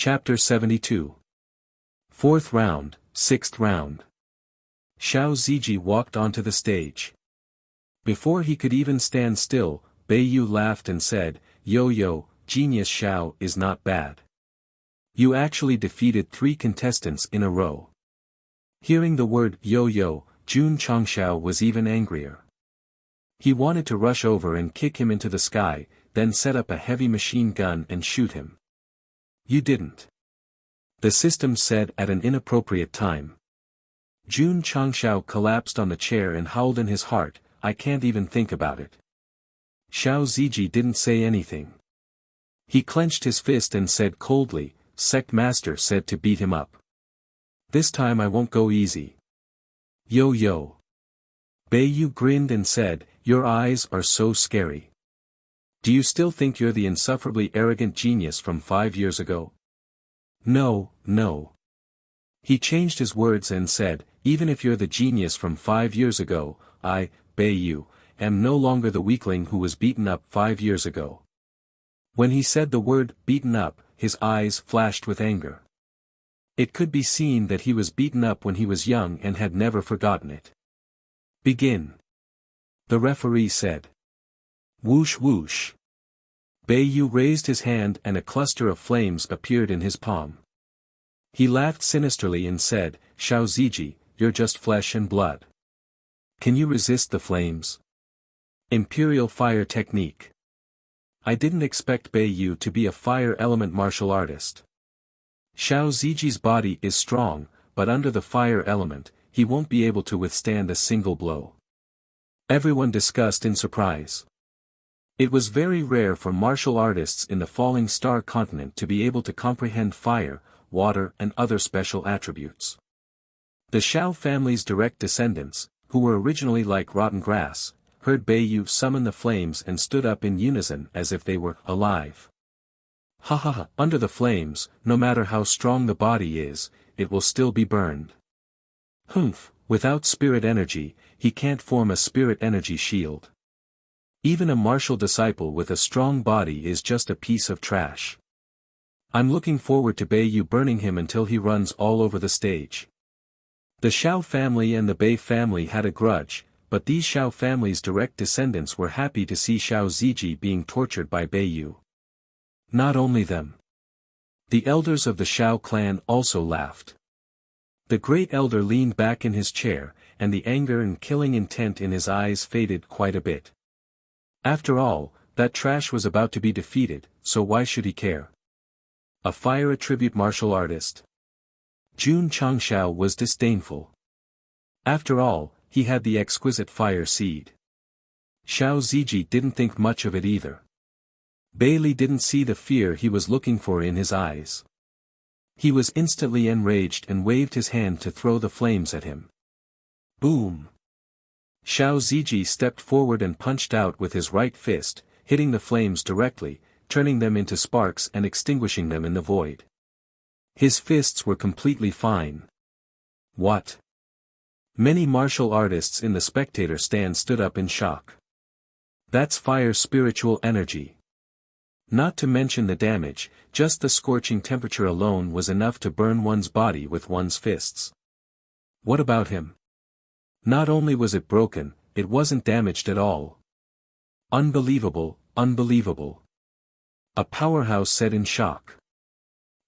Chapter 72. Fourth round, sixth round. Xiao Ziji walked onto the stage. Before he could even stand still, Beiyu laughed and said, "Yo, genius Xiao is not bad. You actually defeated 3 contestants in a row." Hearing the word yo, Jun Changxiao was even angrier. He wanted to rush over and kick him into the sky, then set up a heavy machine gun and shoot him. "You didn't," the system said at an inappropriate time. Jun Changxiao collapsed on the chair and howled in his heart, "I can't even think about it." Xiao Ziji didn't say anything. He clenched his fist and said coldly, "Sect Master said to beat him up. This time I won't go easy." Yo. Beiyu grinned and said, "Your eyes are so scary. Do you still think you're the insufferably arrogant genius from 5 years ago?" No. He changed his words and said, "Even if you're the genius from 5 years ago, I, Beiyu, am no longer the weakling who was beaten up 5 years ago." When he said the word beaten up, his eyes flashed with anger. It could be seen that he was beaten up when he was young and had never forgotten it. "Begin," the referee said. Whoosh. Beiyu raised his hand and a cluster of flames appeared in his palm. He laughed sinisterly and said, "Xiao Ziji, you're just flesh and blood. Can you resist the flames? Imperial fire technique." I didn't expect Beiyu to be a fire element martial artist. Xiao Ziji's body is strong, but under the fire element, he won't be able to withstand a single blow. Everyone discussed in surprise. It was very rare for martial artists in the Falling Star continent to be able to comprehend fire, water and other special attributes. The Xiao family's direct descendants, who were originally like rotten grass, heard Beiyu summon the flames and stood up in unison as if they were alive. Ha, under the flames, no matter how strong the body is, it will still be burned. Humph, without spirit energy, he can't form a spirit energy shield. Even a martial disciple with a strong body is just a piece of trash. I'm looking forward to Beiyu burning him until he runs all over the stage. The Xiao family and the Bei family had a grudge, but these Xiao family's direct descendants were happy to see Xiao Ziji being tortured by Beiyu. Not only them. The elders of the Xiao clan also laughed. The great elder leaned back in his chair, and the anger and killing intent in his eyes faded quite a bit. After all, that trash was about to be defeated, so why should he care? A fire attribute martial artist. Jun Changxiao was disdainful. After all, he had the exquisite fire seed. Xiao Ziji didn't think much of it either. Bailey didn't see the fear he was looking for in his eyes. He was instantly enraged and waved his hand to throw the flames at him. Boom! Xiao Ziji stepped forward and punched out with his right fist, hitting the flames directly, turning them into sparks and extinguishing them in the void. His fists were completely fine. What? Many martial artists in the spectator stand stood up in shock. That's fire spiritual energy. Not to mention the damage, just the scorching temperature alone was enough to burn one's body with one's fists. What about him? Not only was it broken, it wasn't damaged at all. Unbelievable. A powerhouse said in shock.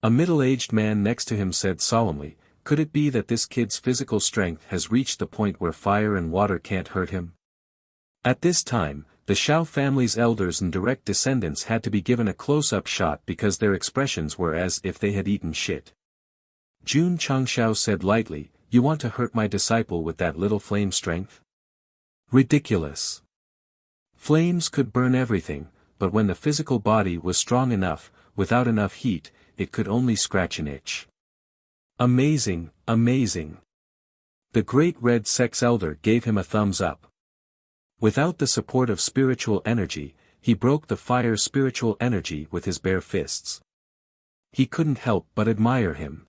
A middle-aged man next to him said solemnly, "Could it be that this kid's physical strength has reached the point where fire and water can't hurt him?" At this time, the Xiao family's elders and direct descendants had to be given a close-up shot because their expressions were as if they had eaten shit. Jun Changxiao said lightly, "You want to hurt my disciple with that little flame strength? Ridiculous. Flames could burn everything, but when the physical body was strong enough, without enough heat, it could only scratch an itch." Amazing. The great red Sect's elder gave him a thumbs up. Without the support of spiritual energy, he broke the fire spiritual energy with his bare fists. He couldn't help but admire him.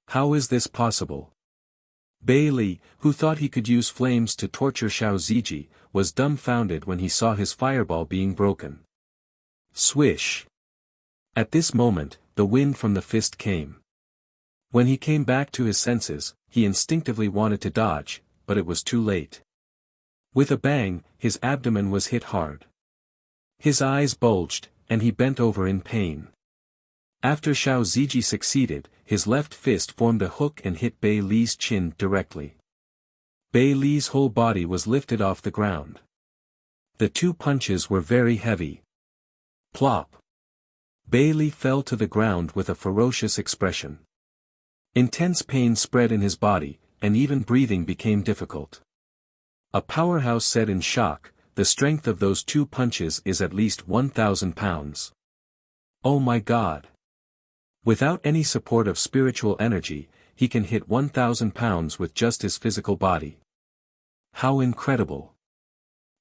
How is this possible? Bailey, who thought he could use flames to torture Xiao Ziji, was dumbfounded when he saw his fireball being broken. Swish! At this moment, the wind from the fist came. When he came back to his senses, he instinctively wanted to dodge, but it was too late. With a bang, his abdomen was hit hard. His eyes bulged, and he bent over in pain. After Xiao Ziji succeeded, his left fist formed a hook and hit Bei Li's chin directly. Bei Li's whole body was lifted off the ground. The two punches were very heavy. Plop! Bei Li fell to the ground with a ferocious expression. Intense pain spread in his body, and even breathing became difficult. A powerhouse said in shock, "The strength of those two punches is at least 1,000 pounds. Oh my God! Without any support of spiritual energy, he can hit 1,000 pounds with just his physical body. How incredible!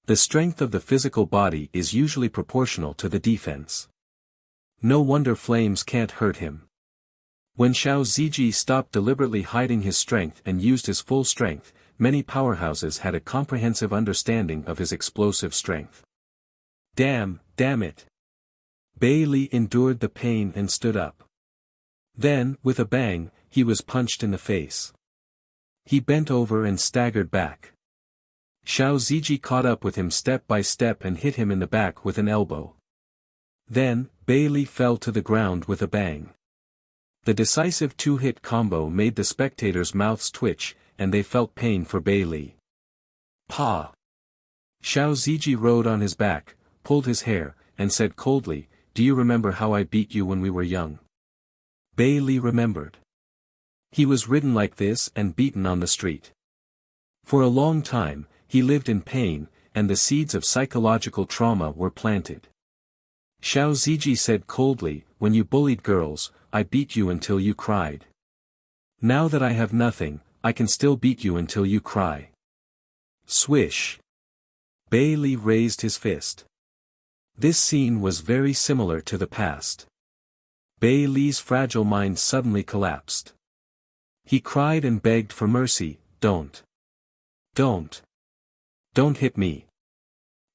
The strength of the physical body is usually proportional to the defense. No wonder flames can't hurt him." When Xiao Ziji stopped deliberately hiding his strength and used his full strength, many powerhouses had a comprehensive understanding of his explosive strength. Damn it! Bei Li endured the pain and stood up. Then, with a bang, he was punched in the face. He bent over and staggered back. Xiao Ziji caught up with him step by step and hit him in the back with an elbow. Then, Bei Li fell to the ground with a bang. The decisive two-hit combo made the spectators' mouths twitch, and they felt pain for Bei Li. Pa! Xiao Ziji rode on his back, pulled his hair, and said coldly, "Do you remember how I beat you when we were young?" Bei Li remembered. He was ridden like this and beaten on the street. For a long time, he lived in pain, and the seeds of psychological trauma were planted. Xiao Ziji said coldly, "When you bullied girls, I beat you until you cried. Now that I have nothing, I can still beat you until you cry." Swish! Bei Li raised his fist. This scene was very similar to the past. Bei Li's fragile mind suddenly collapsed. He cried and begged for mercy, Don't hit me."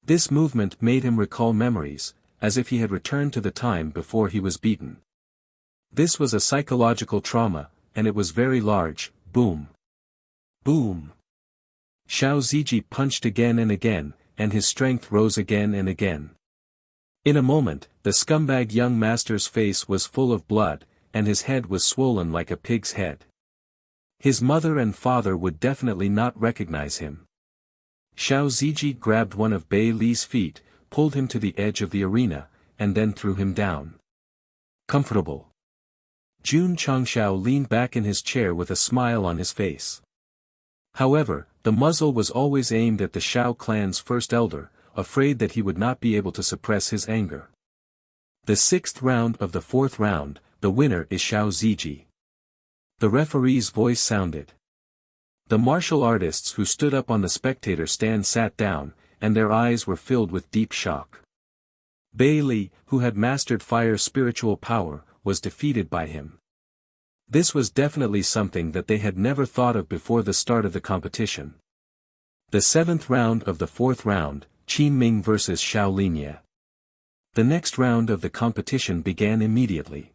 This movement made him recall memories, as if he had returned to the time before he was beaten. This was a psychological trauma, and it was very large. Boom! Boom! Xiao Ziji punched again and again, and his strength rose again and again. In a moment, the scumbag young master's face was full of blood, and his head was swollen like a pig's head. His mother and father would definitely not recognize him. Xiao Ziji grabbed one of Bei Li's feet, pulled him to the edge of the arena, and then threw him down. Comfortable. Jun Changshao leaned back in his chair with a smile on his face. However, the muzzle was always aimed at the Shao clan's first elder, afraid that he would not be able to suppress his anger. The 6th round of the 4th round, the winner is Xiao Ziji. The referee's voice sounded. The martial artists who stood up on the spectator stand sat down, and their eyes were filled with deep shock. Bei Li, who had mastered fire's spiritual power, was defeated by him. This was definitely something that they had never thought of before the start of the competition. The 7th round of the 4th round, Qin Ming vs Xiao Linya. The next round of the competition began immediately.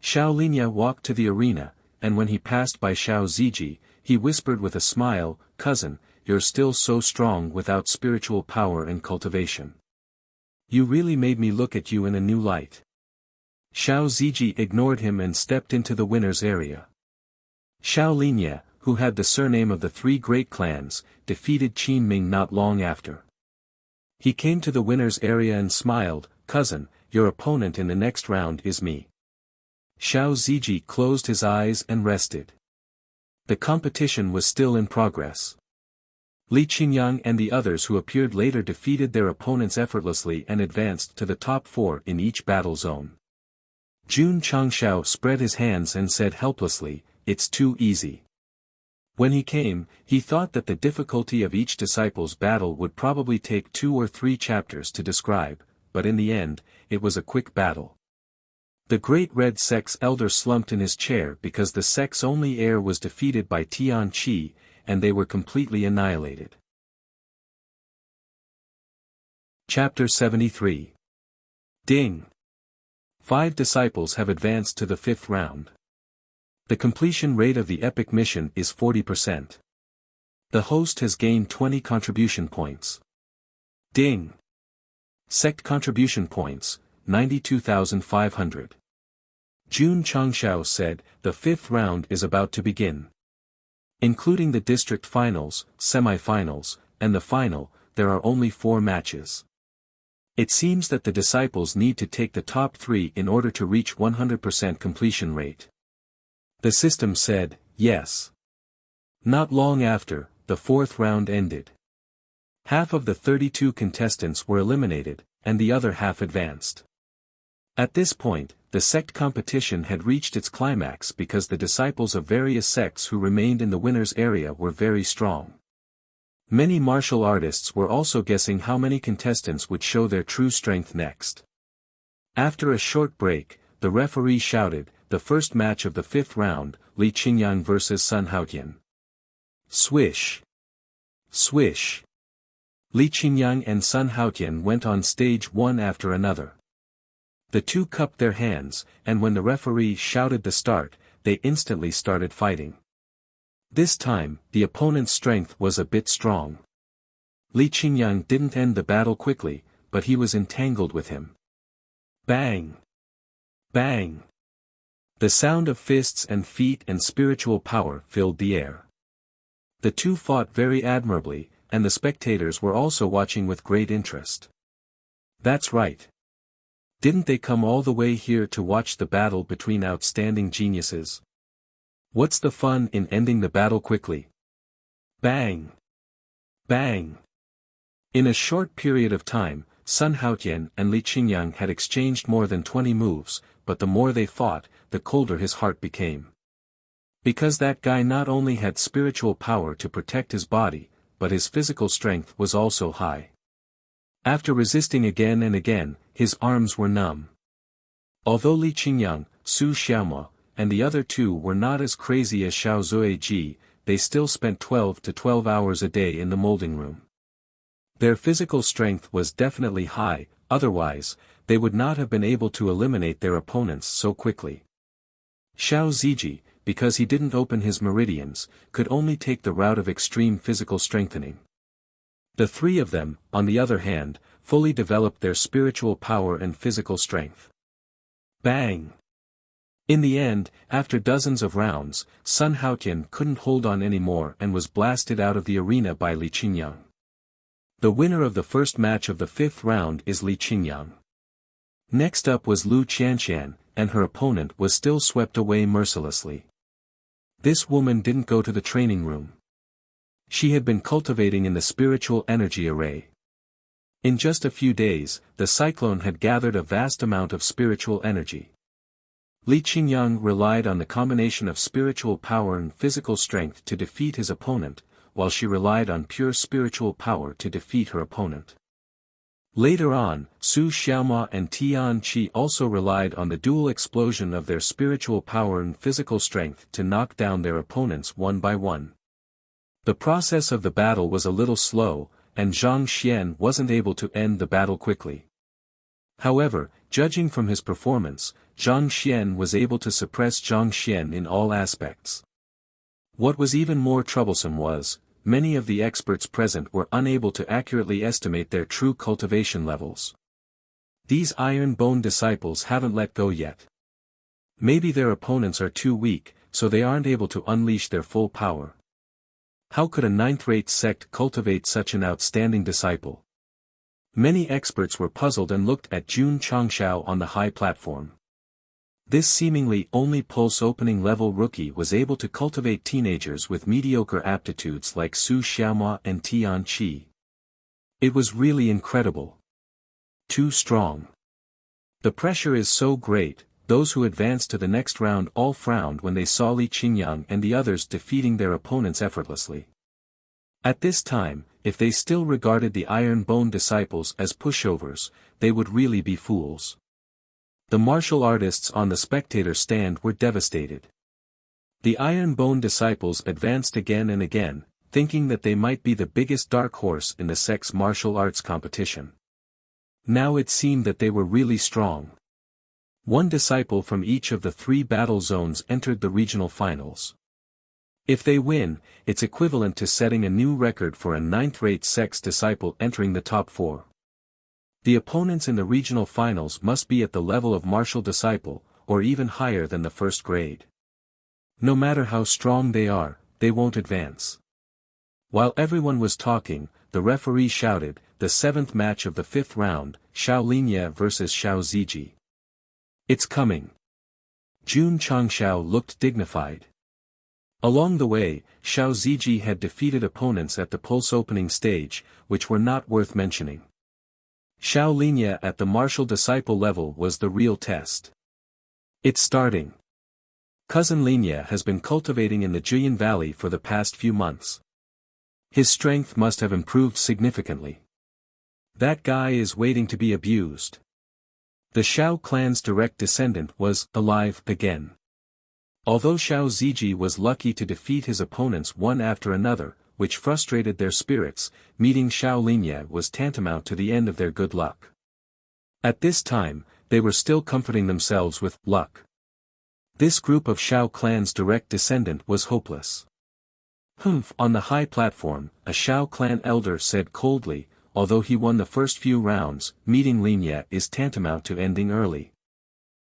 Xiao Linya walked to the arena, and when he passed by Xiao Ziji, he whispered with a smile, "Cousin, you're still so strong without spiritual power and cultivation. You really made me look at you in a new light." Xiao Ziji ignored him and stepped into the winner's area. Xiao Linya, who had the surname of the 3 great clans, defeated Qin Ming not long after. He came to the winner's area and smiled, "Cousin, your opponent in the next round is me." Xiao Ziji closed his eyes and rested. The competition was still in progress. Li Qingyang and the others who appeared later defeated their opponents effortlessly and advanced to the top 4 in each battle zone. Jun Changshao spread his hands and said helplessly, "It's too easy." When he came, he thought that the difficulty of each disciple's battle would probably take 2 or 3 chapters to describe, but in the end, it was a quick battle. The Great Red Sect's elder slumped in his chair because the Sect's only heir was defeated by Tian Qi, and they were completely annihilated. Chapter 73. Ding! 5 disciples have advanced to the 5th round. The completion rate of the epic mission is 40%. The host has gained 20 contribution points. Ding! Sect contribution points, 92,500. Jun Changshao said, the 5th round is about to begin. Including the district finals, semi-finals, and the final, there are only 4 matches. It seems that the disciples need to take the top 3 in order to reach 100% completion rate. The system said, yes. Not long after, the 4th round ended. Half of the 32 contestants were eliminated, and the other half advanced. At this point, the sect competition had reached its climax because the disciples of various sects who remained in the winner's area were very strong. Many martial artists were also guessing how many contestants would show their true strength next. After a short break, the referee shouted, the first match of the 5th round, Li Qingyang vs Sun Haotian. Swish! Swish! Li Qingyang and Sun Haotian went on stage one after another. The two cupped their hands, and when the referee shouted the start, they instantly started fighting. This time, the opponent's strength was a bit strong. Li Qingyang didn't end the battle quickly, but he was entangled with him. Bang! Bang! The sound of fists and feet and spiritual power filled the air. The two fought very admirably, and the spectators were also watching with great interest. That's right. Didn't they come all the way here to watch the battle between outstanding geniuses? What's the fun in ending the battle quickly? Bang! Bang! In a short period of time, Sun Haotian and Li Qingyang had exchanged more than 20 moves, but the more they fought, the colder his heart became. Because that guy not only had spiritual power to protect his body, but his physical strength was also high. After resisting again and again, his arms were numb. Although Li Qingyang, Su Xiaomo, and the other two were not as crazy as Xiao Zuiji, they still spent 12 to 12 hours a day in the molding room. Their physical strength was definitely high, otherwise, they would not have been able to eliminate their opponents so quickly. Xiao Ziji, because he didn't open his meridians, could only take the route of extreme physical strengthening. The three of them, on the other hand, fully developed their spiritual power and physical strength. Bang! In the end, after dozens of rounds, Sun Haotian couldn't hold on anymore and was blasted out of the arena by Li Qingyang. The winner of the first match of the 5th round is Li Qingyang. Next up was Lu Qianshan, and her opponent was still swept away mercilessly. This woman didn't go to the training room. She had been cultivating in the spiritual energy array. In just a few days, the cyclone had gathered a vast amount of spiritual energy. Li Qingyang relied on the combination of spiritual power and physical strength to defeat his opponent, while she relied on pure spiritual power to defeat her opponent. Later on, Su Xiaoma and Tian Qi also relied on the dual explosion of their spiritual power and physical strength to knock down their opponents one by one. The process of the battle was a little slow, and Zhang Xian wasn't able to end the battle quickly. However, judging from his performance, Zhang Xian was able to suppress Zhang Xian in all aspects. What was even more troublesome was, many of the experts present were unable to accurately estimate their true cultivation levels. These Iron Bone disciples haven't let go yet. Maybe their opponents are too weak, so they aren't able to unleash their full power. How could a 9th-rate sect cultivate such an outstanding disciple? Many experts were puzzled and looked at Jun Changshao on the high platform. This seemingly only pulse-opening level rookie was able to cultivate teenagers with mediocre aptitudes like Su Xiaoma and Tian Qi. It was really incredible. Too strong. The pressure is so great. Those who advanced to the next round all frowned when they saw Li Qingyang and the others defeating their opponents effortlessly. At this time, if they still regarded the Iron Bone disciples as pushovers, they would really be fools. The martial artists on the spectator stand were devastated. The Iron Bone disciples advanced again and again, thinking that they might be the biggest dark horse in the sect's martial arts competition. Now it seemed that they were really strong. One disciple from each of the 3 battle zones entered the regional finals. If they win, it's equivalent to setting a new record for a 9th-rate Sect's disciple entering the top 4. The opponents in the regional finals must be at the level of martial disciple, or even higher than the 1st grade. No matter how strong they are, they won't advance. While everyone was talking, the referee shouted, the 7th match of the 5th round, Xiao Linya vs Xiao Ziji. It's coming. Jun Changxiao looked dignified. Along the way, Xiao Ziji had defeated opponents at the pulse opening stage, which were not worth mentioning. Xiao Linya at the martial disciple level was the real test. It's starting. Cousin Linya has been cultivating in the Juyin Valley for the past few months. His strength must have improved significantly. That guy is waiting to be abused. The Xiao clan's direct descendant was alive again. Although Xiao Ziji was lucky to defeat his opponents one after another, which frustrated their spirits, meeting Xiao Linya was tantamount to the end of their good luck. At this time, they were still comforting themselves with luck. This group of Xiao clan's direct descendant was hopeless. Humph! On the high platform, a Xiao clan elder said coldly, although he won the first few rounds, meeting Linya is tantamount to ending early.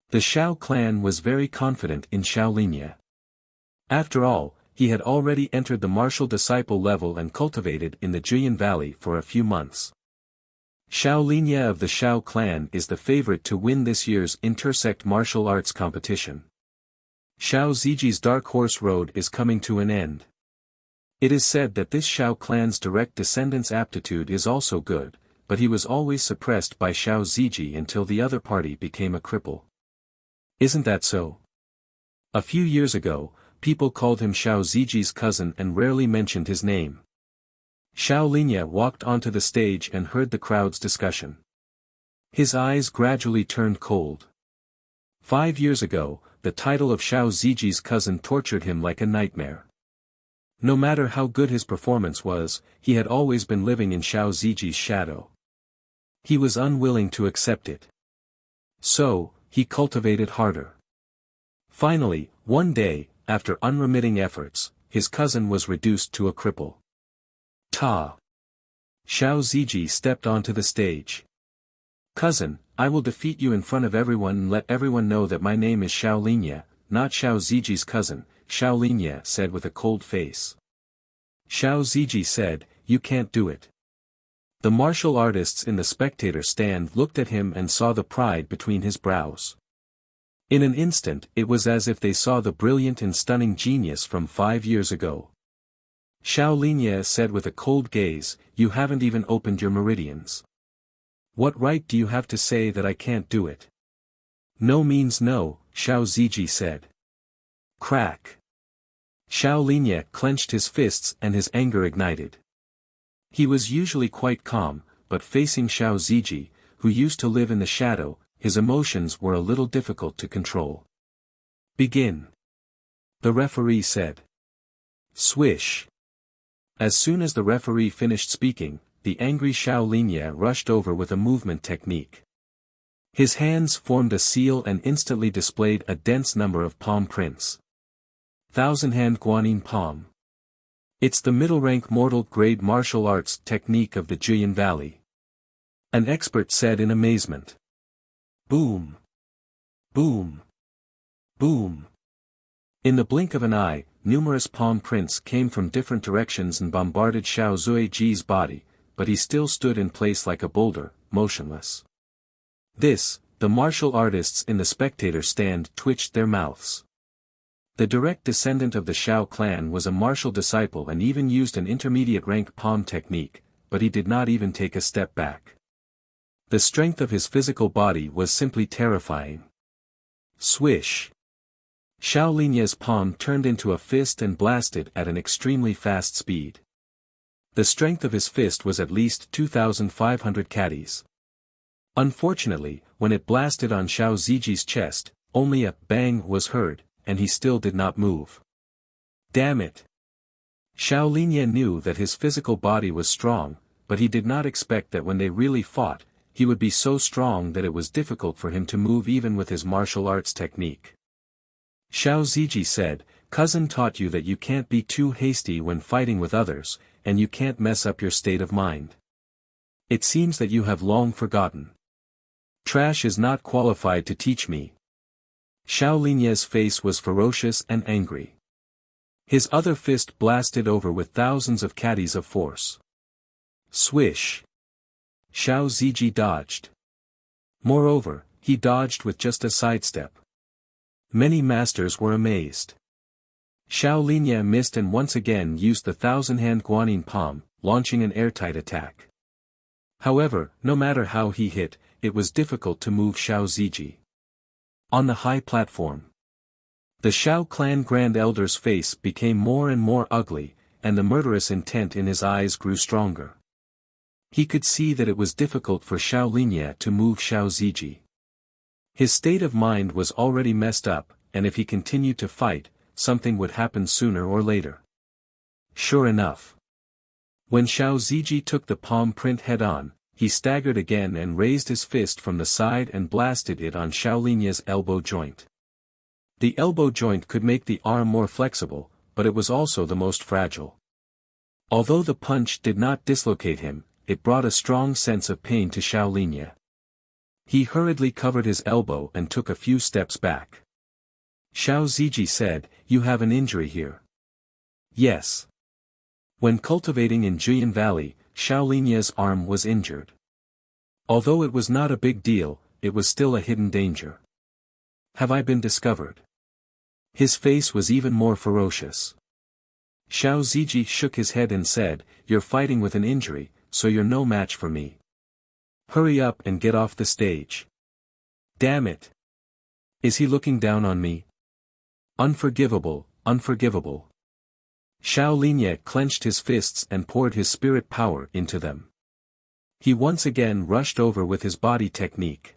The Xiao clan was very confident in Xiao Linya. After all, he had already entered the martial disciple level and cultivated in the Juyin Valley for a few months. Xiao Linya of the Xiao clan is the favorite to win this year's intersect martial arts competition. Xiao Ziji's dark horse road is coming to an end. It is said that this Xiao clan's direct descendant's aptitude is also good, but he was always suppressed by Xiao Ziji until the other party became a cripple. Isn't that so? A few years ago, people called him Xiao Ziji's cousin and rarely mentioned his name. Xiao Linya walked onto the stage and heard the crowd's discussion. His eyes gradually turned cold. 5 years ago, the title of Xiao Ziji's cousin tortured him like a nightmare. No matter how good his performance was, he had always been living in Xiao Ziji's shadow. He was unwilling to accept it. So, he cultivated harder. Finally, one day, after unremitting efforts, his cousin was reduced to a cripple. Ta! Xiao Ziji stepped onto the stage. Cousin, I will defeat you in front of everyone and let everyone know that my name is Xiao Linya, not Xiao Ziji's cousin, Xiao Linya said with a cold face. Xiao Ziji said, you can't do it. The martial artists in the spectator stand looked at him and saw the pride between his brows. In an instant it was as if they saw the brilliant and stunning genius from 5 years ago. Xiao Linya said with a cold gaze, you haven't even opened your meridians. What right do you have to say that I can't do it? No means no, Xiao Ziji said. Crack. Xiao Linya clenched his fists and his anger ignited. He was usually quite calm, but facing Xiao Ziji, who used to live in the shadow, his emotions were a little difficult to control. Begin. The referee said. Swish. As soon as the referee finished speaking, the angry Xiao Linya rushed over with a movement technique. His hands formed a seal and instantly displayed a dense number of palm prints. 1000-hand Guanyin palm. It's the middle-rank mortal-grade martial arts technique of the Juyin Valley. An expert said in amazement. Boom. Boom. Boom. In the blink of an eye, numerous palm prints came from different directions and bombarded Xiao Zuiji's body, but he still stood in place like a boulder, motionless. The martial artists in the spectator stand twitched their mouths. The direct descendant of the Xiao clan was a martial disciple and even used an intermediate-rank palm technique, but he did not even take a step back. The strength of his physical body was simply terrifying. Swish. Xiao Linya's palm turned into a fist and blasted at an extremely fast speed. The strength of his fist was at least 2,500 caddies. Unfortunately, when it blasted on Xiao Ziji's chest, only a bang was heard, and he still did not move. Damn it! Xiao Linya knew that his physical body was strong, but he did not expect that when they really fought, he would be so strong that it was difficult for him to move even with his martial arts technique. Xiao Ziji said, "Cousin taught you that you can't be too hasty when fighting with others, and you can't mess up your state of mind. It seems that you have long forgotten. Trash is not qualified to teach me." Xiao Linye's face was ferocious and angry. His other fist blasted over with thousands of caddies of force. Swish! Xiao Ziji dodged. Moreover, he dodged with just a sidestep. Many masters were amazed. Xiao Linye missed and once again used the thousand-hand Guanyin palm, launching an airtight attack. However, no matter how he hit, it was difficult to move Xiao Ziji. On the high platform, the Xiao clan Grand Elder's face became more and more ugly, and the murderous intent in his eyes grew stronger. He could see that it was difficult for Xiao Linye to move Xiao Ziji. His state of mind was already messed up, and if he continued to fight, something would happen sooner or later. Sure enough. When Xiao Ziji took the palm print head-on, he staggered again and raised his fist from the side and blasted it on Xiao Linye's elbow joint. The elbow joint could make the arm more flexible, but it was also the most fragile. Although the punch did not dislocate him, it brought a strong sense of pain to Xiao Linye. He hurriedly covered his elbow and took a few steps back. Xiao Ziji said, "You have an injury here." Yes. When cultivating in Juyin Valley, Xiao Linye's arm was injured. Although it was not a big deal, it was still a hidden danger. "Have I been discovered?" His face was even more ferocious. Xiao Ziji shook his head and said, "You're fighting with an injury, so you're no match for me. Hurry up and get off the stage." Damn it! Is he looking down on me? Unforgivable, unforgivable. Xiao Linye clenched his fists and poured his spirit power into them. He once again rushed over with his body technique.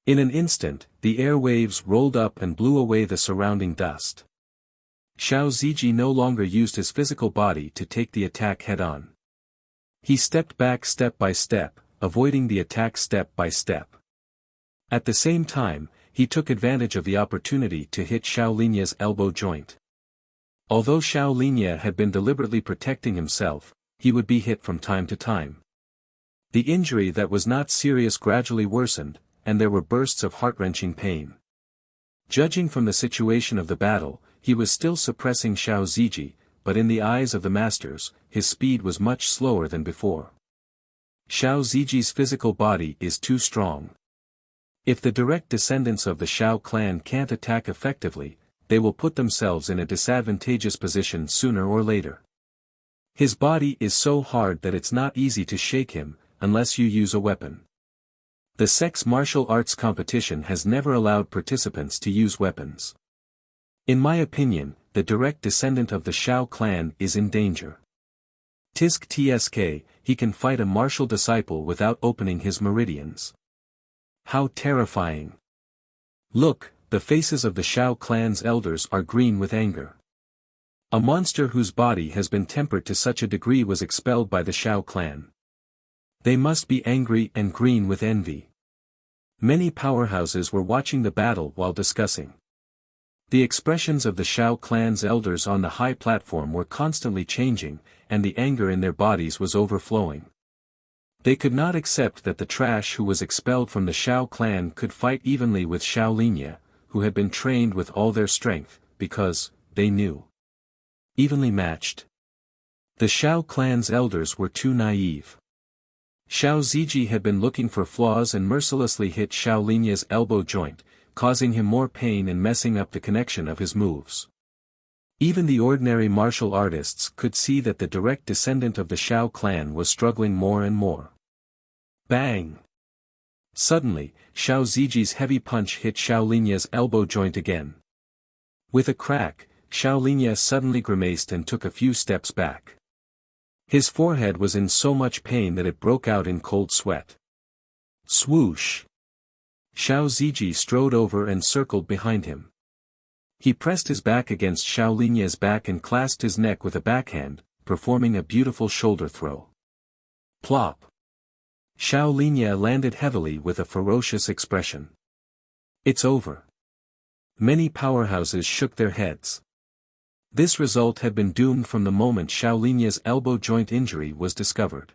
In an instant, the air waves rolled up and blew away the surrounding dust. Xiao Ziji no longer used his physical body to take the attack head-on. He stepped back step by step, avoiding the attack step by step. At the same time, he took advantage of the opportunity to hit Xiao Linye's elbow joint. Although Xiao Linye had been deliberately protecting himself, he would be hit from time to time. The injury that was not serious gradually worsened, and there were bursts of heart-wrenching pain. Judging from the situation of the battle, he was still suppressing Xiao Ziji, but in the eyes of the masters, his speed was much slower than before. Xiao Ziji's physical body is too strong. If the direct descendants of the Xiao clan can't attack effectively, they will put themselves in a disadvantageous position sooner or later. His body is so hard that it's not easy to shake him, unless you use a weapon. The Sect's martial arts competition has never allowed participants to use weapons. In my opinion, the direct descendant of the Xiao clan is in danger. Tisk Tsk, he can fight a martial disciple without opening his meridians. How terrifying! Look, the faces of the Xiao clan's elders are green with anger. A monster whose body has been tempered to such a degree was expelled by the Xiao clan. They must be angry and green with envy. Many powerhouses were watching the battle while discussing. The expressions of the Xiao clan's elders on the high platform were constantly changing, and the anger in their bodies was overflowing. They could not accept that the trash who was expelled from the Xiao clan could fight evenly with Xiao Linye, who had been trained with all their strength, because, they knew, evenly matched. The Xiao clan's elders were too naive. Xiao Ziji had been looking for flaws and mercilessly hit Xiao Linye's elbow joint, causing him more pain and messing up the connection of his moves. Even the ordinary martial artists could see that the direct descendant of the Xiao clan was struggling more and more. Bang! Suddenly, Xiao Ziji's heavy punch hit Xiao Linye's elbow joint again. With a crack, Xiao Linye suddenly grimaced and took a few steps back. His forehead was in so much pain that it broke out in cold sweat. Swoosh! Xiao Ziji strode over and circled behind him. He pressed his back against Xiao Linye's back and clasped his neck with a backhand, performing a beautiful shoulder throw. Plop! Xiao Linya landed heavily with a ferocious expression. It's over. Many powerhouses shook their heads. This result had been doomed from the moment Xiao Linya's elbow joint injury was discovered.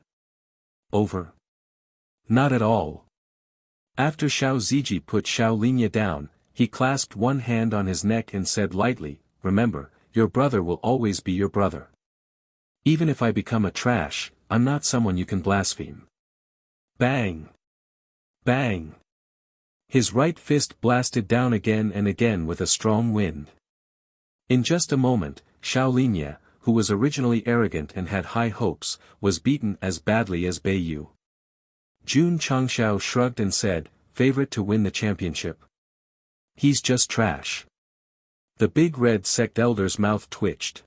Over? Not at all. After Xiao Ziji put Xiao Linya down, he clasped one hand on his neck and said lightly, "Remember, your brother will always be your brother. Even if I become a trash, I'm not someone you can blaspheme." Bang! Bang! His right fist blasted down again and again with a strong wind. In just a moment, Xiao Linya, who was originally arrogant and had high hopes, was beaten as badly as Bei Yu. Jun Changxiao shrugged and said, "Favorite to win the championship? He's just trash." The big red sect elder's mouth twitched.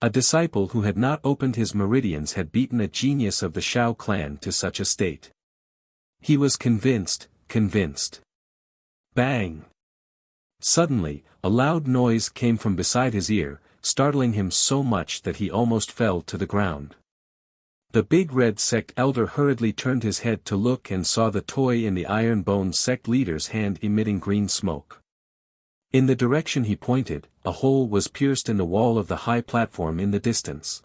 A disciple who had not opened his meridians had beaten a genius of the Shao clan to such a state. He was convinced. Bang! Suddenly, a loud noise came from beside his ear, startling him so much that he almost fell to the ground. The big red sect elder hurriedly turned his head to look and saw the toy in the iron-boned sect leader's hand emitting green smoke. In the direction he pointed, a hole was pierced in the wall of the high platform in the distance.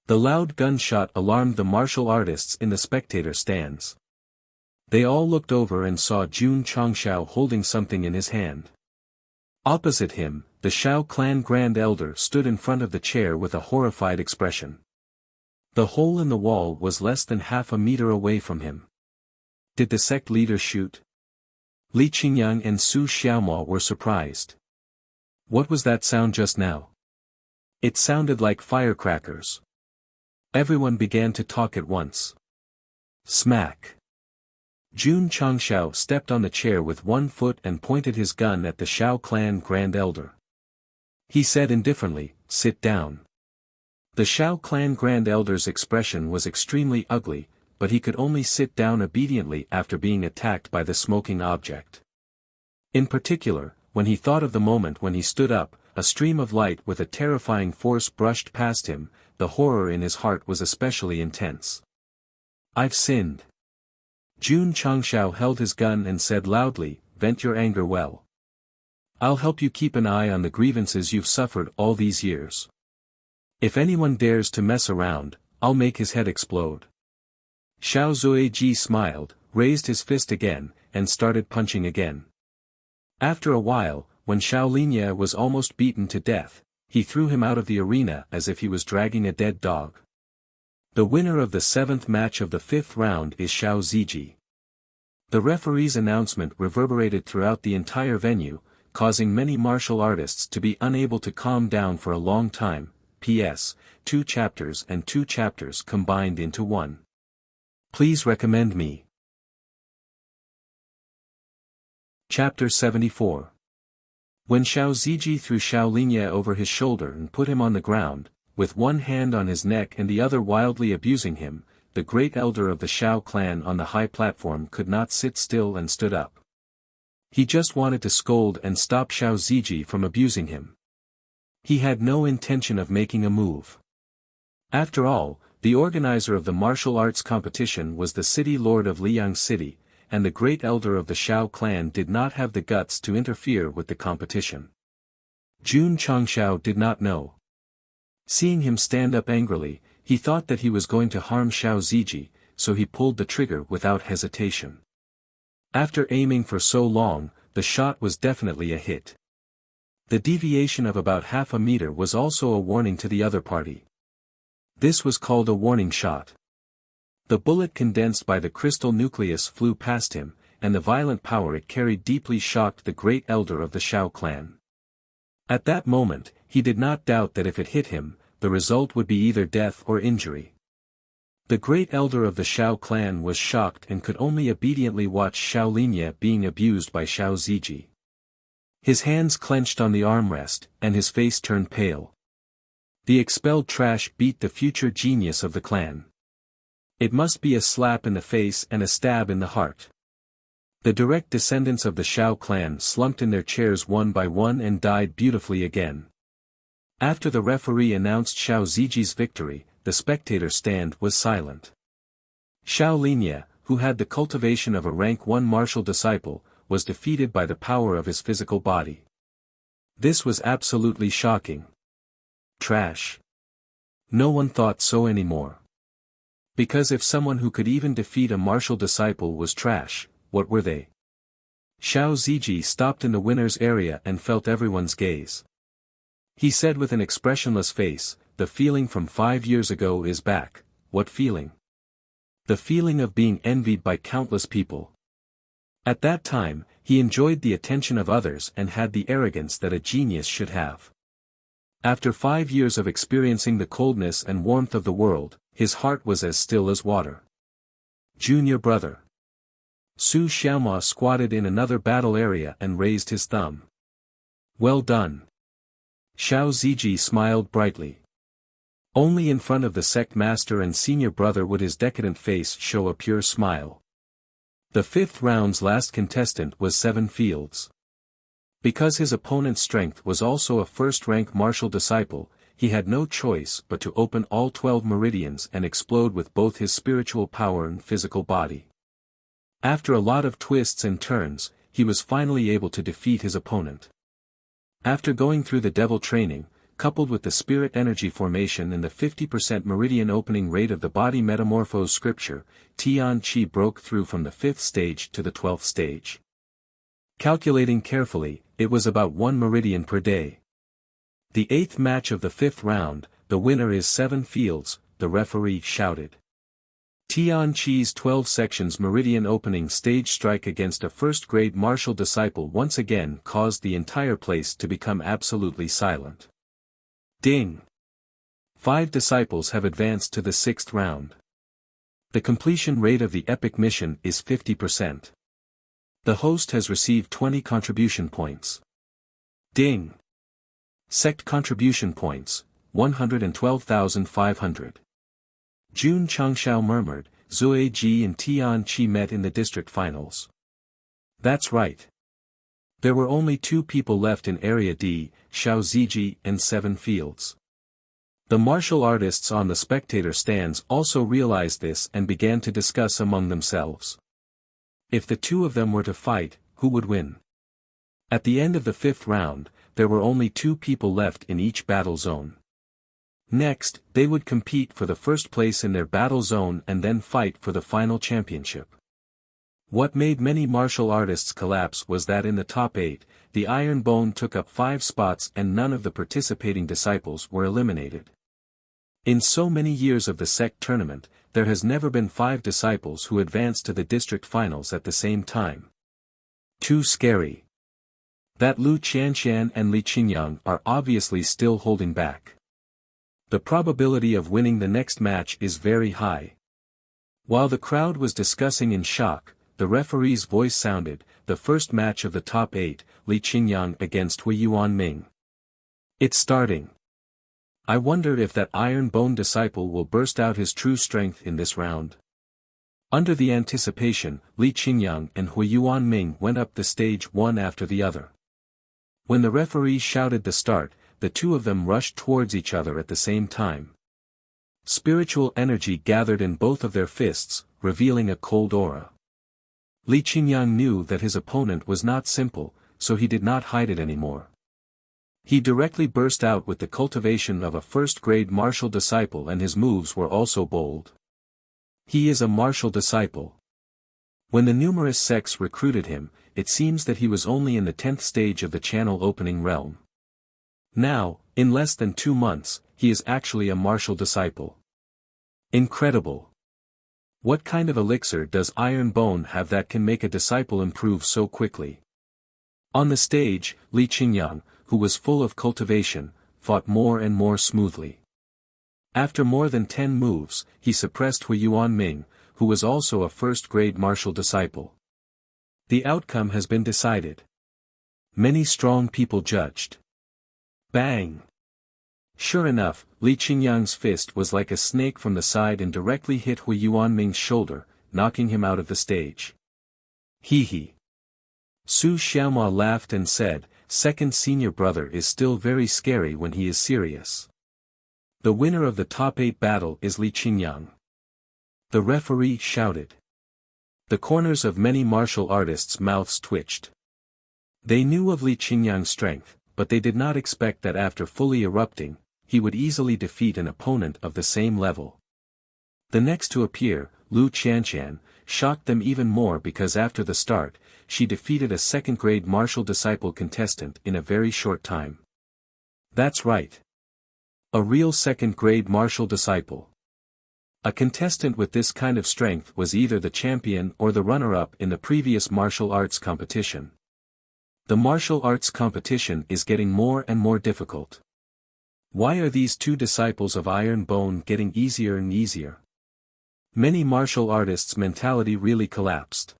The loud gunshot alarmed the martial artists in the spectator stands. They all looked over and saw Jun Changxiao holding something in his hand. Opposite him, the Shao clan Grand Elder stood in front of the chair with a horrified expression. The hole in the wall was less than half a meter away from him. Did the sect leader shoot? Li Qingyang and Su Xiaomo were surprised. What was that sound just now? It sounded like firecrackers. Everyone began to talk at once. Smack! Jun Changxiao stepped on the chair with one foot and pointed his gun at the Shao clan Grand Elder. He said indifferently, "Sit down." The Shao clan Grand Elder's expression was extremely ugly, but he could only sit down obediently after being attacked by the smoking object. In particular, when he thought of the moment when he stood up, a stream of light with a terrifying force brushed past him, the horror in his heart was especially intense. "I've sinned." Jun Changxiao held his gun and said loudly, "Vent your anger well. I'll help you keep an eye on the grievances you've suffered all these years. If anyone dares to mess around, I'll make his head explode." Xiao Zuiji smiled, raised his fist again, and started punching again. After a while, when Xiao Linya was almost beaten to death, he threw him out of the arena as if he was dragging a dead dog. The winner of the 7th match of the 5th round is Xiao Ziji. The referee's announcement reverberated throughout the entire venue, causing many martial artists to be unable to calm down for a long time. P.S. 2 chapters and 2 chapters combined into one. Please recommend me. Chapter 74. When Xiao Ziji threw Xiao Linya over his shoulder and put him on the ground, with one hand on his neck and the other wildly abusing him, the great elder of the Shao clan on the high platform could not sit still and stood up. He just wanted to scold and stop Xiao Ziji from abusing him. He had no intention of making a move. After all, the organizer of the martial arts competition was the city lord of Liang City, and the great elder of the Shao clan did not have the guts to interfere with the competition. Jun Changxiao did not know. Seeing him stand up angrily, he thought that he was going to harm Xiao Ziji, so he pulled the trigger without hesitation. After aiming for so long, the shot was definitely a hit. The deviation of about half a meter was also a warning to the other party. This was called a warning shot. The bullet condensed by the crystal nucleus flew past him, and the violent power it carried deeply shocked the great elder of the Shao clan. At that moment, he did not doubt that if it hit him, the result would be either death or injury. The great elder of the Shao clan was shocked and could only obediently watch Xiao Linya being abused by Xiao Ziji. His hands clenched on the armrest, and his face turned pale. The expelled trash beat the future genius of the clan. It must be a slap in the face and a stab in the heart. The direct descendants of the Shao clan slumped in their chairs one by one and died beautifully again. After the referee announced Xiao Ziji's victory, the spectator stand was silent. Xiao Linya, who had the cultivation of a rank 1 martial disciple, was defeated by the power of his physical body. This was absolutely shocking. Trash. No one thought so anymore. Because if someone who could even defeat a martial disciple was trash, what were they? Xiao Ziji stopped in the winner's area and felt everyone's gaze. He said with an expressionless face, "The feeling from 5 years ago is back." What feeling? The feeling of being envied by countless people. At that time, he enjoyed the attention of others and had the arrogance that a genius should have. After 5 years of experiencing the coldness and warmth of the world, his heart was as still as water. Junior brother. Su Xiaoma squatted in another battle area and raised his thumb. Well done. Xiao Ziji smiled brightly. Only in front of the sect master and senior brother would his decadent face show a pure smile. The 5th round's last contestant was 7 Fields. Because his opponent's strength was also a first-rank martial disciple, he had no choice but to open all 12 meridians and explode with both his spiritual power and physical body. After a lot of twists and turns, he was finally able to defeat his opponent. After going through the devil training, coupled with the spirit energy formation and the 50% meridian opening rate of the body metamorphose scripture, Tian Qi broke through from the 5th stage to the 12th stage. Calculating carefully, it was about 1 meridian per day. The 8th match of the 5th round, the winner is 7 Fields, the referee shouted. Tian Qi's 12 sections meridian opening stage strike against a first-grade martial disciple once again caused the entire place to become absolutely silent. Ding! 5 disciples have advanced to the 6th round. The completion rate of the epic mission is 50%. The host has received 20 contribution points. Ding! Sect contribution points, 112,500. Jun Changshao murmured, Zue Ji and Tian Qi met in the district finals. That's right. There were only 2 people left in Area D, Xiao Ziji and 7 Fields. The martial artists on the spectator stands also realized this and began to discuss among themselves. If the 2 of them were to fight, who would win? At the end of the 5th round, there were only 2 people left in each battle zone. Next, they would compete for the first place in their battle zone and then fight for the final championship. What made many martial artists collapse was that in the top 8, the Iron Bone took up 5 spots and none of the participating disciples were eliminated. In so many years of the Sect tournament, there has never been 5 disciples who advanced to the district finals at the same time. Too scary. That Lu Qianxian and Li Qingyang are obviously still holding back. The probability of winning the next match is very high. While the crowd was discussing in shock, the referee's voice sounded, the first match of the top 8, Li Qingyang against Hui Yuanming. It's starting. I wonder if that Iron Bone disciple will burst out his true strength in this round. Under the anticipation, Li Qingyang and Hui Yuanming went up the stage one after the other. When the referee shouted the start, the 2 of them rushed towards each other at the same time. Spiritual energy gathered in both of their fists, revealing a cold aura. Li Qingyang knew that his opponent was not simple, so he did not hide it anymore. He directly burst out with the cultivation of a first-grade martial disciple and his moves were also bold. He is a martial disciple. When the numerous sects recruited him, it seems that he was only in the 10th stage of the channel opening realm. Now, in less than 2 months, he is actually a martial disciple. Incredible. What kind of elixir does Iron Bone have that can make a disciple improve so quickly? On the stage, Li Qingyang, who was full of cultivation, fought more and more smoothly. After more than 10 moves, he suppressed Hui Yuanming, who was also a first-grade martial disciple. The outcome has been decided. Many strong people judged. Bang! Sure enough, Li Qingyang's fist was like a snake from the side and directly hit Hui Yuanming's shoulder, knocking him out of the stage. Hee hee. Su Xiaoma laughed and said, second senior brother is still very scary when he is serious. The winner of the top 8 battle is Li Qingyang. The referee shouted. The corners of many martial artists' mouths twitched. They knew of Li Qingyang's strength, but they did not expect that after fully erupting, he would easily defeat an opponent of the same level. The next to appear, Lu Qianqian, shocked them even more because after the start, she defeated a second-grade martial disciple contestant in a very short time. That's right. A real second-grade martial disciple. A contestant with this kind of strength was either the champion or the runner-up in the previous martial arts competition. The martial arts competition is getting more and more difficult. Why are these two disciples of Iron Bone getting easier and easier? Many martial artists' mentality really collapsed.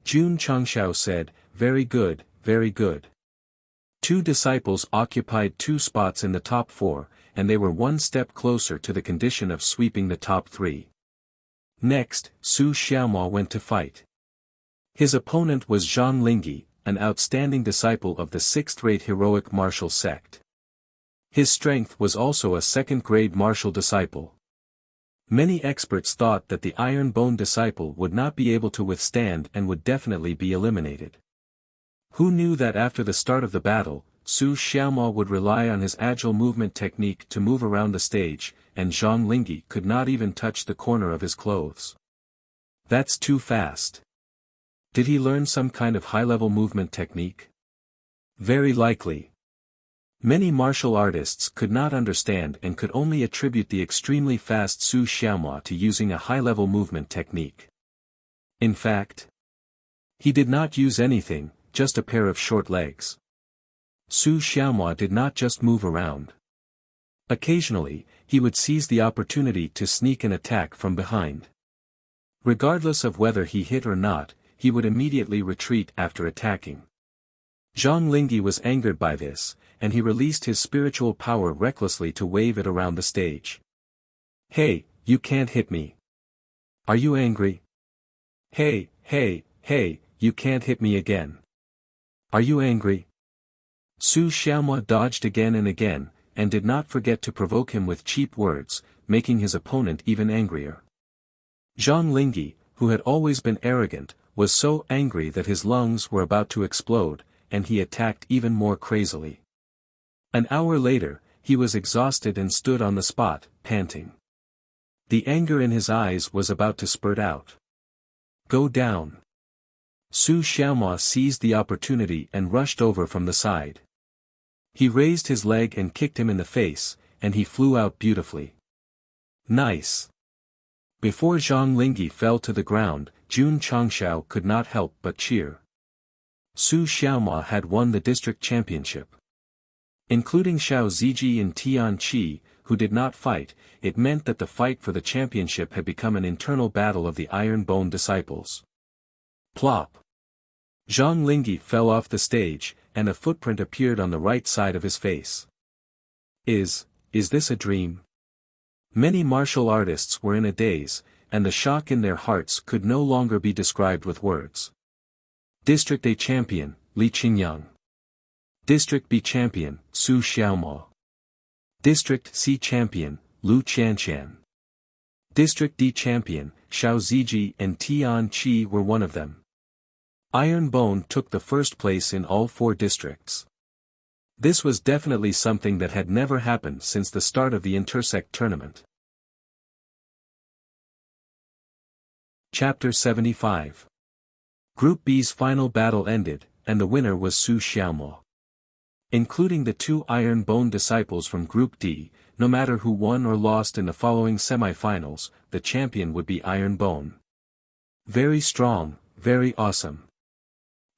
Jun Changshao said, very good, very good. Two disciples occupied 2 spots in the top 4, and they were one step closer to the condition of sweeping the top 3. Next, Su Xiaomo went to fight. His opponent was Zhang Lingyi, an outstanding disciple of the 6th-rate heroic martial sect. His strength was also a second-grade martial disciple. Many experts thought that the Iron Bone disciple would not be able to withstand and would definitely be eliminated. Who knew that after the start of the battle, Su Xiaomo would rely on his agile movement technique to move around the stage, and Zhang Lingyi could not even touch the corner of his clothes. That's too fast. Did he learn some kind of high-level movement technique? Very likely. Many martial artists could not understand and could only attribute the extremely fast Su Xiaomo to using a high-level movement technique. In fact, he did not use anything, just a pair of short legs. Su Xiaomo did not just move around. Occasionally, he would seize the opportunity to sneak an attack from behind. Regardless of whether he hit or not, he would immediately retreat after attacking. Zhang Lingyi was angered by this, and he released his spiritual power recklessly to wave it around the stage. Hey, you can't hit me. Are you angry? Hey, you can't hit me again. Are you angry? Su Xiaomo dodged again and again, and did not forget to provoke him with cheap words, making his opponent even angrier. Zhang Lingyi, who had always been arrogant, was so angry that his lungs were about to explode, and he attacked even more crazily. An hour later, he was exhausted and stood on the spot, panting. The anger in his eyes was about to spurt out. Go down. Su Xiaomo seized the opportunity and rushed over from the side. He raised his leg and kicked him in the face, and he flew out beautifully. Nice. Before Zhang Lingyi fell to the ground, Jun Changshao could not help but cheer. Su Xiaomo had won the district championship. Including Xiao Ziji and Tian Qi, who did not fight, it meant that the fight for the championship had become an internal battle of the Iron Bone disciples. Plop. Zhang Lingyi fell off the stage, and a footprint appeared on the right side of his face. Is this a dream? Many martial artists were in a daze, and the shock in their hearts could no longer be described with words. District A champion, Li Qingyang. District B champion, Su Xiaomo. District C champion, Lu Qianqian. District D champion, Xiao Ziji and Tian Qi were one of them. Iron Bone took the first place in all 4 districts. This was definitely something that had never happened since the start of the Intersect tournament. Chapter 75. Group B's final battle ended, and the winner was Su Xiaomo. Including the 2 Iron Bone disciples from Group D, no matter who won or lost in the following semi-finals, the champion would be Iron Bone. Very strong, very awesome.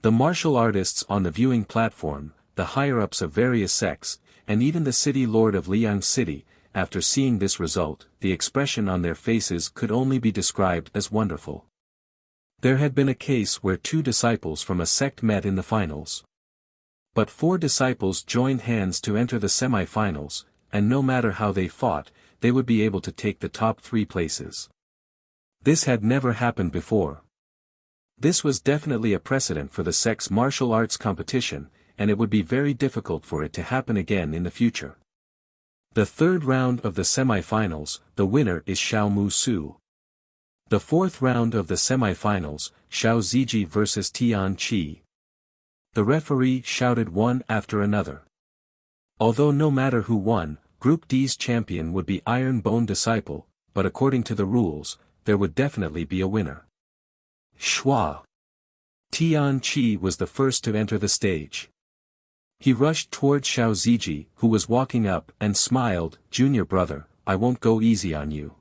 The martial artists on the viewing platform, the higher-ups of various sects, and even the city lord of Liang City, after seeing this result, the expression on their faces could only be described as wonderful. There had been a case where 2 disciples from a sect met in the finals. But 4 disciples joined hands to enter the semi-finals, and no matter how they fought, they would be able to take the top 3 places. This had never happened before. This was definitely a precedent for the sect's martial arts competition, and it would be very difficult for it to happen again in the future. The 3rd round of the semi-finals, the winner is Xiao Mu Su. The fourth round of the semi-finals, Xiao Ziji vs Tian Qi. The referee shouted one after another. Although no matter who won, Group D's champion would be Iron Bone Disciple, but according to the rules, there would definitely be a winner. Schwa. Tian Qi was the first to enter the stage. He rushed towards Xiao Ziji, who was walking up, and smiled, "Junior brother, I won't go easy on you."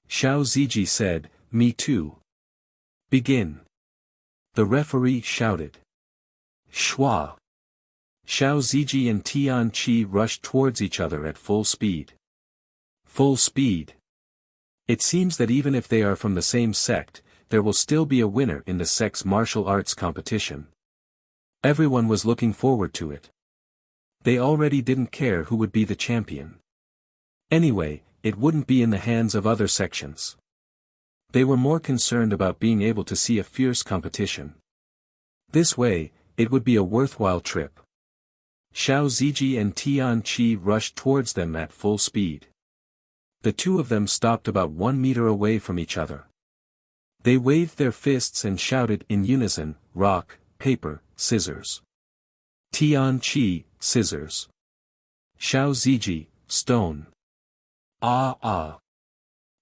Xiao Ziji said, "Me too." Begin. The referee shouted. Schwa. Xiao Ziji and Tian Qi rushed towards each other at full speed. Full speed. It seems that even if they are from the same sect, there will still be a winner in the sect's martial arts competition. Everyone was looking forward to it. They already didn't care who would be the champion. Anyway, it wouldn't be in the hands of other sections. They were more concerned about being able to see a fierce competition. This way, it would be a worthwhile trip. Xiao Ziji and Tian Qi rushed towards them at full speed. The two of them stopped about 1 meter away from each other. They waved their fists and shouted in unison, "Rock, paper, scissors." Tian Qi, scissors. Xiao Ziji, stone.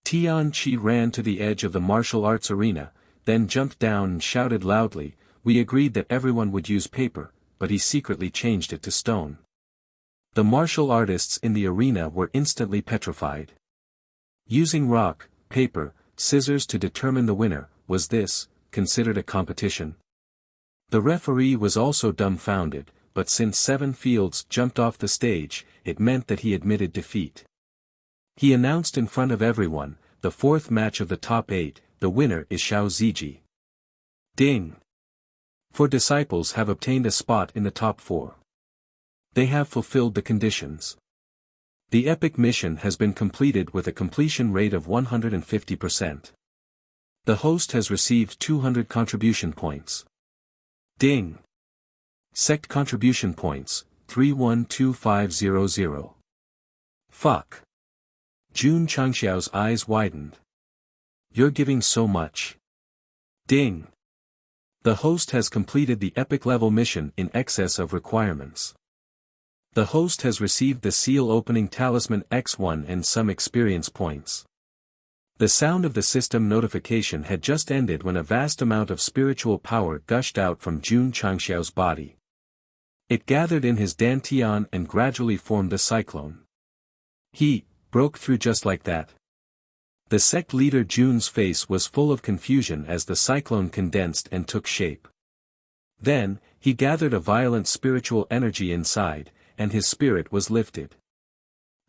Tian Qi ran to the edge of the martial arts arena, then jumped down and shouted loudly, "We agreed that everyone would use paper," but he secretly changed it to stone. The martial artists in the arena were instantly petrified. Using rock, paper, scissors to determine the winner, was this considered a competition? The referee was also dumbfounded, but since 7 fields jumped off the stage, it meant that he admitted defeat. He announced in front of everyone, the fourth match of the top 8, the winner is Xiao Ziji. Ding! 4 disciples have obtained a spot in the top 4. They have fulfilled the conditions. The epic mission has been completed with a completion rate of 150%. The host has received 200 contribution points. Ding! Sect contribution points, 312500. Fuck. Jun Changxiao's eyes widened. You're giving so much. Ding! The host has completed the epic level mission in excess of requirements. The host has received the seal opening talisman X1 and some experience points. The sound of the system notification had just ended when a vast amount of spiritual power gushed out from Jun Changxiao's body. It gathered in his dantian and gradually formed a cyclone. He broke through just like that. The sect leader Jun's face was full of confusion as the cyclone condensed and took shape. Then, he gathered a violent spiritual energy inside, and his spirit was lifted.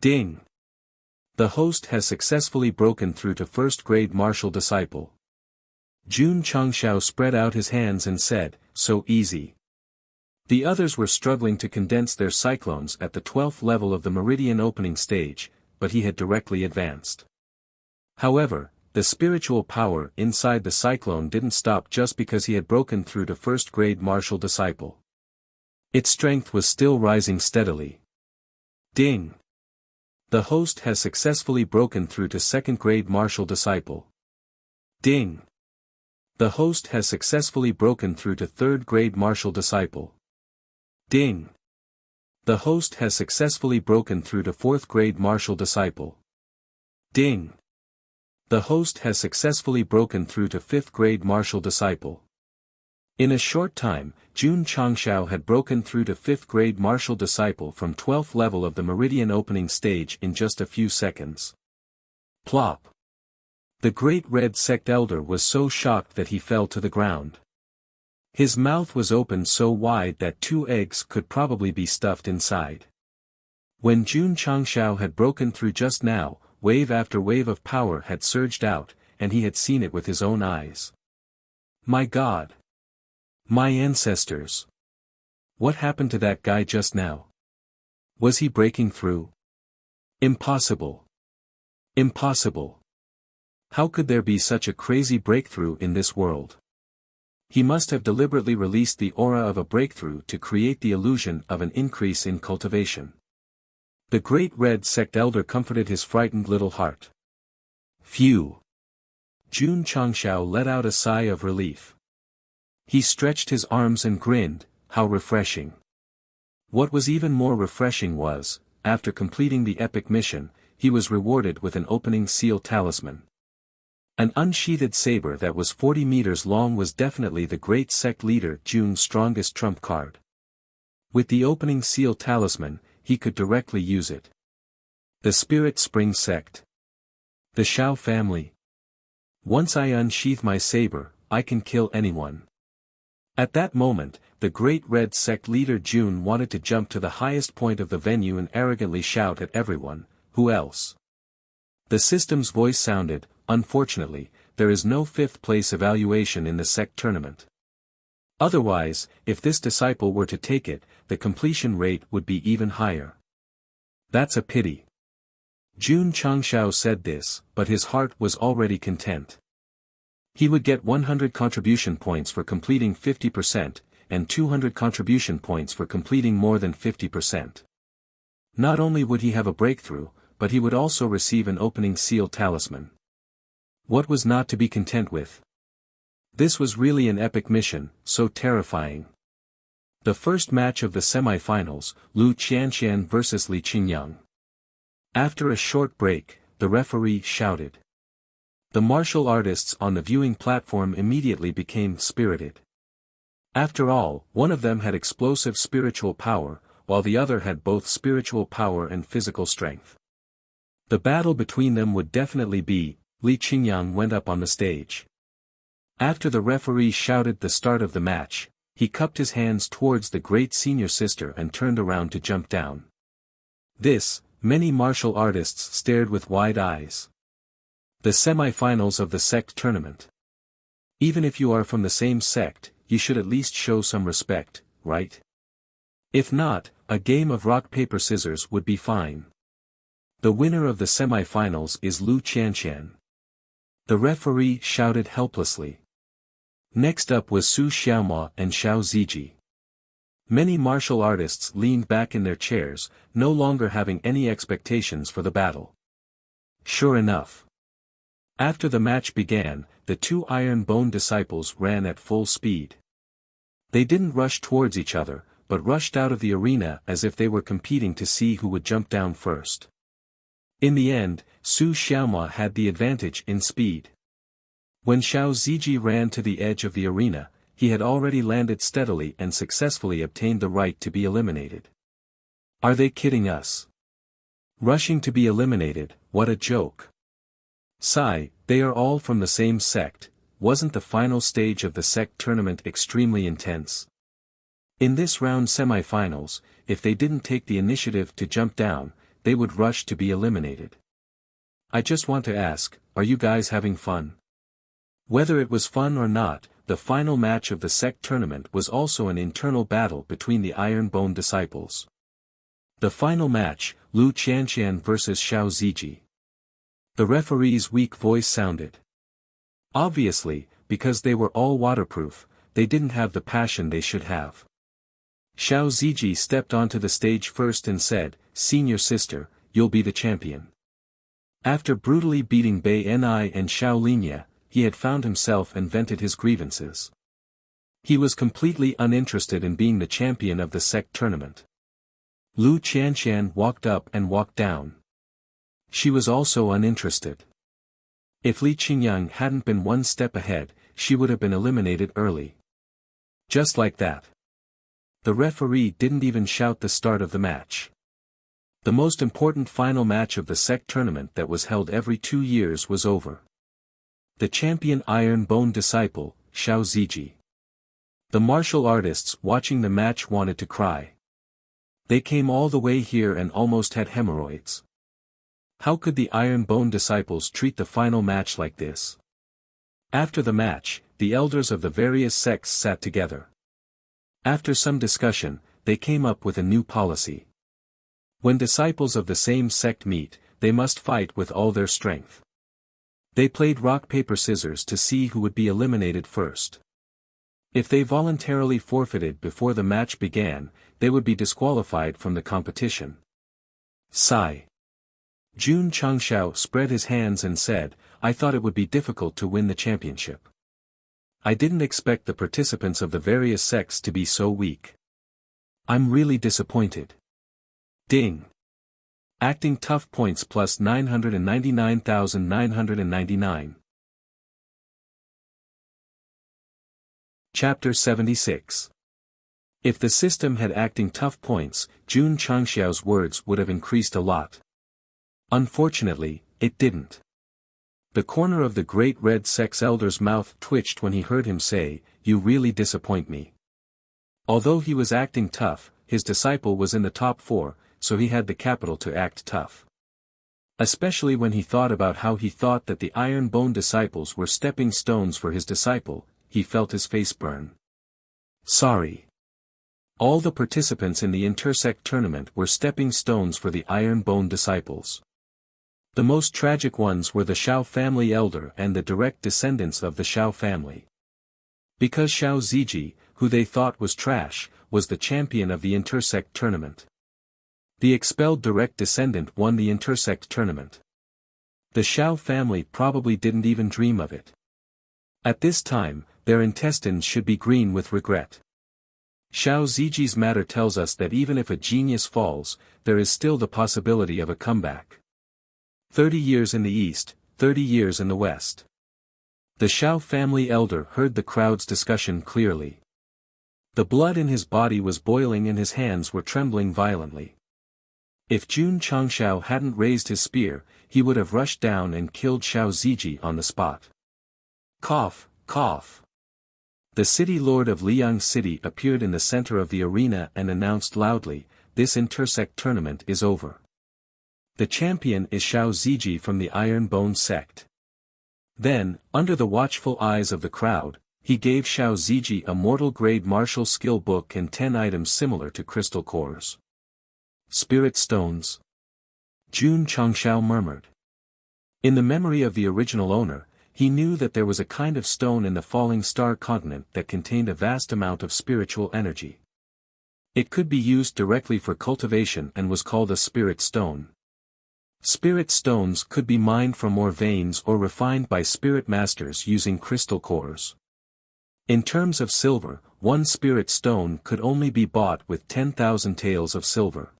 Ding! The host has successfully broken through to first-grade martial disciple. Jun Changxiao spread out his hands and said, "So easy." The others were struggling to condense their cyclones at the 12th level of the meridian opening stage, but he had directly advanced. However, the spiritual power inside the cyclone didn't stop just because he had broken through to first-grade martial disciple. Its strength was still rising steadily. Ding! The host has successfully broken through to second-grade martial disciple. Ding! The host has successfully broken through to third-grade martial disciple. Ding! The host has successfully broken through to fourth-grade martial disciple. Ding! The host has successfully broken through to fifth-grade martial disciple. In a short time, Jun Changxiao had broken through to 5th grade martial disciple from 12th level of the meridian opening stage in just a few seconds. Plop! The great red sect elder was so shocked that he fell to the ground. His mouth was opened so wide that 2 eggs could probably be stuffed inside. When Jun Changxiao had broken through just now, wave after wave of power had surged out, and he had seen it with his own eyes. My God! My ancestors! What happened to that guy just now? Was he breaking through? Impossible! Impossible! How could there be such a crazy breakthrough in this world? He must have deliberately released the aura of a breakthrough to create the illusion of an increase in cultivation. The great red sect elder comforted his frightened little heart. Phew! Jun Changshao let out a sigh of relief. He stretched his arms and grinned, how refreshing. What was even more refreshing was, after completing the epic mission, he was rewarded with an opening seal talisman. An unsheathed saber that was 40 meters long was definitely the great sect leader Jun's strongest trump card. With the opening seal talisman, he could directly use it. The Spirit Spring Sect. The Shao family. Once I unsheath my saber, I can kill anyone. At that moment, the great red sect leader Jun wanted to jump to the highest point of the venue and arrogantly shout at everyone, "Who else?" The system's voice sounded, "Unfortunately, there is no 5th place evaluation in the sect tournament. Otherwise, if this disciple were to take it, the completion rate would be even higher." "That's a pity." Jun Changshao said this, but his heart was already content. He would get 100 contribution points for completing 50%, and 200 contribution points for completing more than 50%. Not only would he have a breakthrough, but he would also receive an opening seal talisman. What was not to be content with? This was really an epic mission, so terrifying. The first match of the semi-finals, Lu Qianqian vs. Li Qingyang. After a short break, the referee shouted. The martial artists on the viewing platform immediately became spirited. After all, one of them had explosive spiritual power, while the other had both spiritual power and physical strength. The battle between them would definitely be. Li Qingyang went up on the stage. After the referee shouted the start of the match, he cupped his hands towards the great senior sister and turned around to jump down. Many martial artists stared with wide eyes. The semi-finals of the sect tournament. Even if you are from the same sect, you should at least show some respect, right? If not, a game of rock paper scissors would be fine. The winner of the semi-finals is Lu Qianqian. The referee shouted helplessly. Next up was Su Xiaomao and Xiao Ziji. Many martial artists leaned back in their chairs, no longer having any expectations for the battle. Sure enough. After the match began, the 2 Iron Bone disciples ran at full speed. They didn't rush towards each other, but rushed out of the arena as if they were competing to see who would jump down first. In the end, Su Xiaomao had the advantage in speed. When Xiao Ziji ran to the edge of the arena, he had already landed steadily and successfully obtained the right to be eliminated. Are they kidding us? Rushing to be eliminated, what a joke. Sigh, they are all from the same sect. Wasn't the final stage of the sect tournament extremely intense? In this round semi-finals, if they didn't take the initiative to jump down, they would rush to be eliminated. I just want to ask, are you guys having fun? Whether it was fun or not, the final match of the sect tournament was also an internal battle between the Iron Bone disciples. The final match, Lu Qianqian vs. Xiao Ziji. The referee's weak voice sounded. Obviously, because they were all waterproof, they didn't have the passion they should have. Xiao Ziji stepped onto the stage first and said, "Senior sister, you'll be the champion." After brutally beating Bai Ni and Xiao Linya, he had found himself and vented his grievances. He was completely uninterested in being the champion of the sect tournament. Lu Qianqian walked up and walked down. She was also uninterested. If Li Qingyang hadn't been one step ahead, she would have been eliminated early. Just like that. The referee didn't even shout the start of the match. The most important final match of the sect tournament that was held every 2 years was over. The champion Iron Bone disciple, Xiao Ziji. The martial artists watching the match wanted to cry. They came all the way here and almost had hemorrhoids. How could the Iron Bone disciples treat the final match like this? After the match, the elders of the various sects sat together. After some discussion, they came up with a new policy. When disciples of the same sect meet, they must fight with all their strength. They played rock paper scissors to see who would be eliminated first. If they voluntarily forfeited before the match began, they would be disqualified from the competition. Sigh. Jun Changshao spread his hands and said, I thought it would be difficult to win the championship. I didn't expect the participants of the various sects to be so weak. I'm really disappointed. Ding. Acting tough points plus 999,999. Chapter 76. If the system had acting tough points, Jun Changxiao's words would have increased a lot. Unfortunately, it didn't. The corner of the great red Sect's elder's mouth twitched when he heard him say, You really disappoint me. Although he was acting tough, his disciple was in the top 4, so he had the capital to act tough. Especially when he thought about how he thought that the iron bone disciples were stepping stones for his disciple, he felt his face burn. Sorry. All the participants in the intersect tournament were stepping stones for the iron bone disciples. The most tragic ones were the Shao family elder and the direct descendants of the Shao family. Because Shao Ziji, who they thought was trash, was the champion of the intersect tournament. The expelled direct descendant won the intersect tournament. The Shao family probably didn't even dream of it. At this time, their intestines should be green with regret. Shao Ziji's matter tells us that even if a genius falls, there is still the possibility of a comeback. 30 years in the east, 30 years in the west. The Shao family elder heard the crowd's discussion clearly. The blood in his body was boiling and his hands were trembling violently. If Jun Changshao hadn't raised his spear, he would have rushed down and killed Shao Ziji on the spot. Cough, cough. The city lord of Liang City appeared in the center of the arena and announced loudly, This intersect tournament is over. The champion is Shao Ziji from the Iron Bone sect. Then, under the watchful eyes of the crowd, he gave Shao Ziji a mortal-grade martial skill book and 10 items similar to crystal cores. Spirit stones. Jun Changshao murmured. In the memory of the original owner, he knew that there was a kind of stone in the falling star continent that contained a vast amount of spiritual energy. It could be used directly for cultivation and was called a spirit stone. Spirit stones could be mined from ore veins or refined by spirit masters using crystal cores. In terms of silver, one spirit stone could only be bought with 10,000 taels of silver.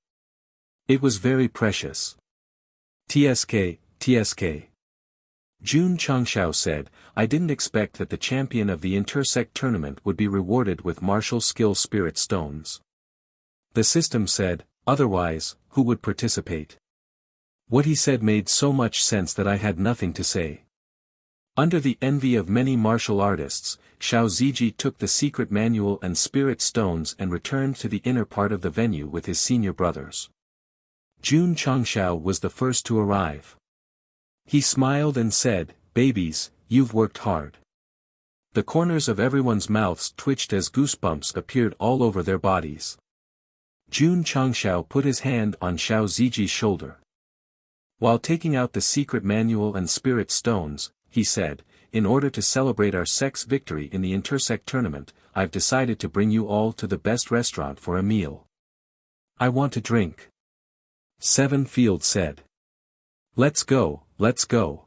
It was very precious. TSK, TSK. Jun Changshao said, I didn't expect that the champion of the intersect tournament would be rewarded with martial skill spirit stones. The system said, otherwise, who would participate? What he said made so much sense that I had nothing to say. Under the envy of many martial artists, Shao Ziji took the secret manual and spirit stones and returned to the inner part of the venue with his senior brothers. Jun Changshao was the first to arrive. He smiled and said, Babies, you've worked hard. The corners of everyone's mouths twitched as goosebumps appeared all over their bodies. Jun Changshao put his hand on Shao Ziji's shoulder. While taking out the secret manual and spirit stones, he said, in order to celebrate our sect's victory in the intersect tournament, I've decided to bring you all to the best restaurant for a meal. I want to drink. Seven Field said. Let's go, let's go.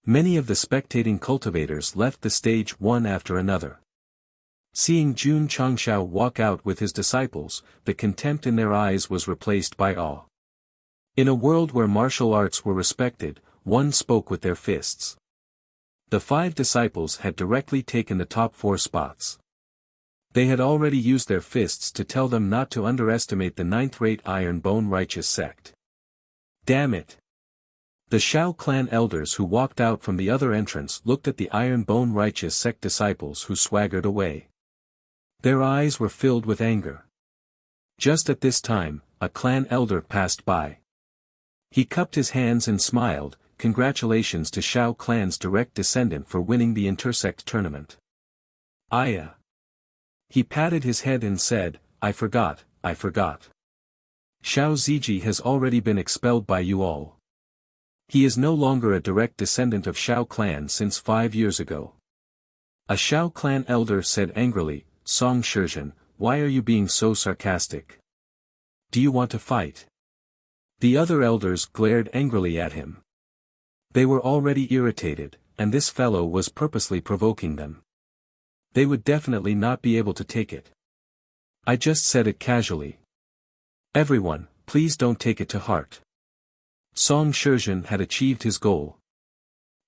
Many of the spectating cultivators left the stage one after another. Seeing Jun Changshao walk out with his disciples, the contempt in their eyes was replaced by awe. In a world where martial arts were respected, one spoke with their fists. The 5 disciples had directly taken the top 4 spots. They had already used their fists to tell them not to underestimate the 9th-rate Iron Bone righteous sect. Damn it! The Shao clan elders who walked out from the other entrance looked at the Iron Bone righteous sect disciples who swaggered away. Their eyes were filled with anger. Just at this time, a clan elder passed by. He cupped his hands and smiled, congratulations to Shao clan's direct descendant for winning the intersect tournament. Aya. He patted his head and said, I forgot. Shao Ziji has already been expelled by you all. He is no longer a direct descendant of Shao clan since 5 years ago. A Shao clan elder said angrily, Song Shizhen, why are you being so sarcastic? Do you want to fight? The other elders glared angrily at him. They were already irritated, and this fellow was purposely provoking them. They would definitely not be able to take it. I just said it casually. Everyone, please don't take it to heart. Song Shizhen had achieved his goal.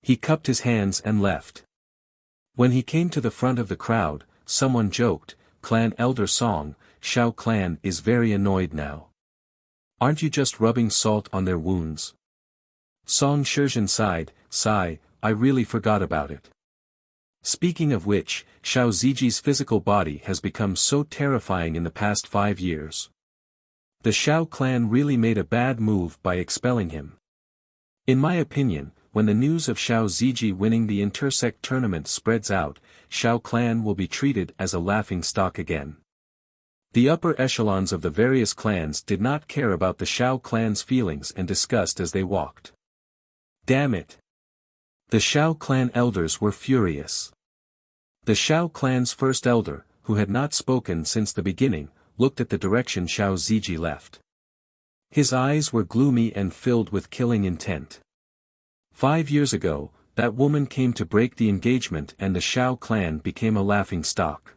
He cupped his hands and left. When he came to the front of the crowd, someone joked, "Clan Elder Song, Shao Clan is very annoyed now. Aren't you just rubbing salt on their wounds?" Song Shizhen sighed, I really forgot about it. Speaking of which, Xiao Ziji's physical body has become so terrifying in the past 5 years. The Shao clan really made a bad move by expelling him. In my opinion, when the news of Xiao Ziji winning the intersect tournament spreads out, Shao clan will be treated as a laughing stock again. The upper echelons of the various clans did not care about the Shao clan's feelings and disgust as they walked. Damn it! The Shao clan elders were furious. The Shao clan's first elder, who had not spoken since the beginning, looked at the direction Xiao Ziji left. His eyes were gloomy and filled with killing intent. 5 years ago, that woman came to break the engagement and the Shao clan became a laughing stock.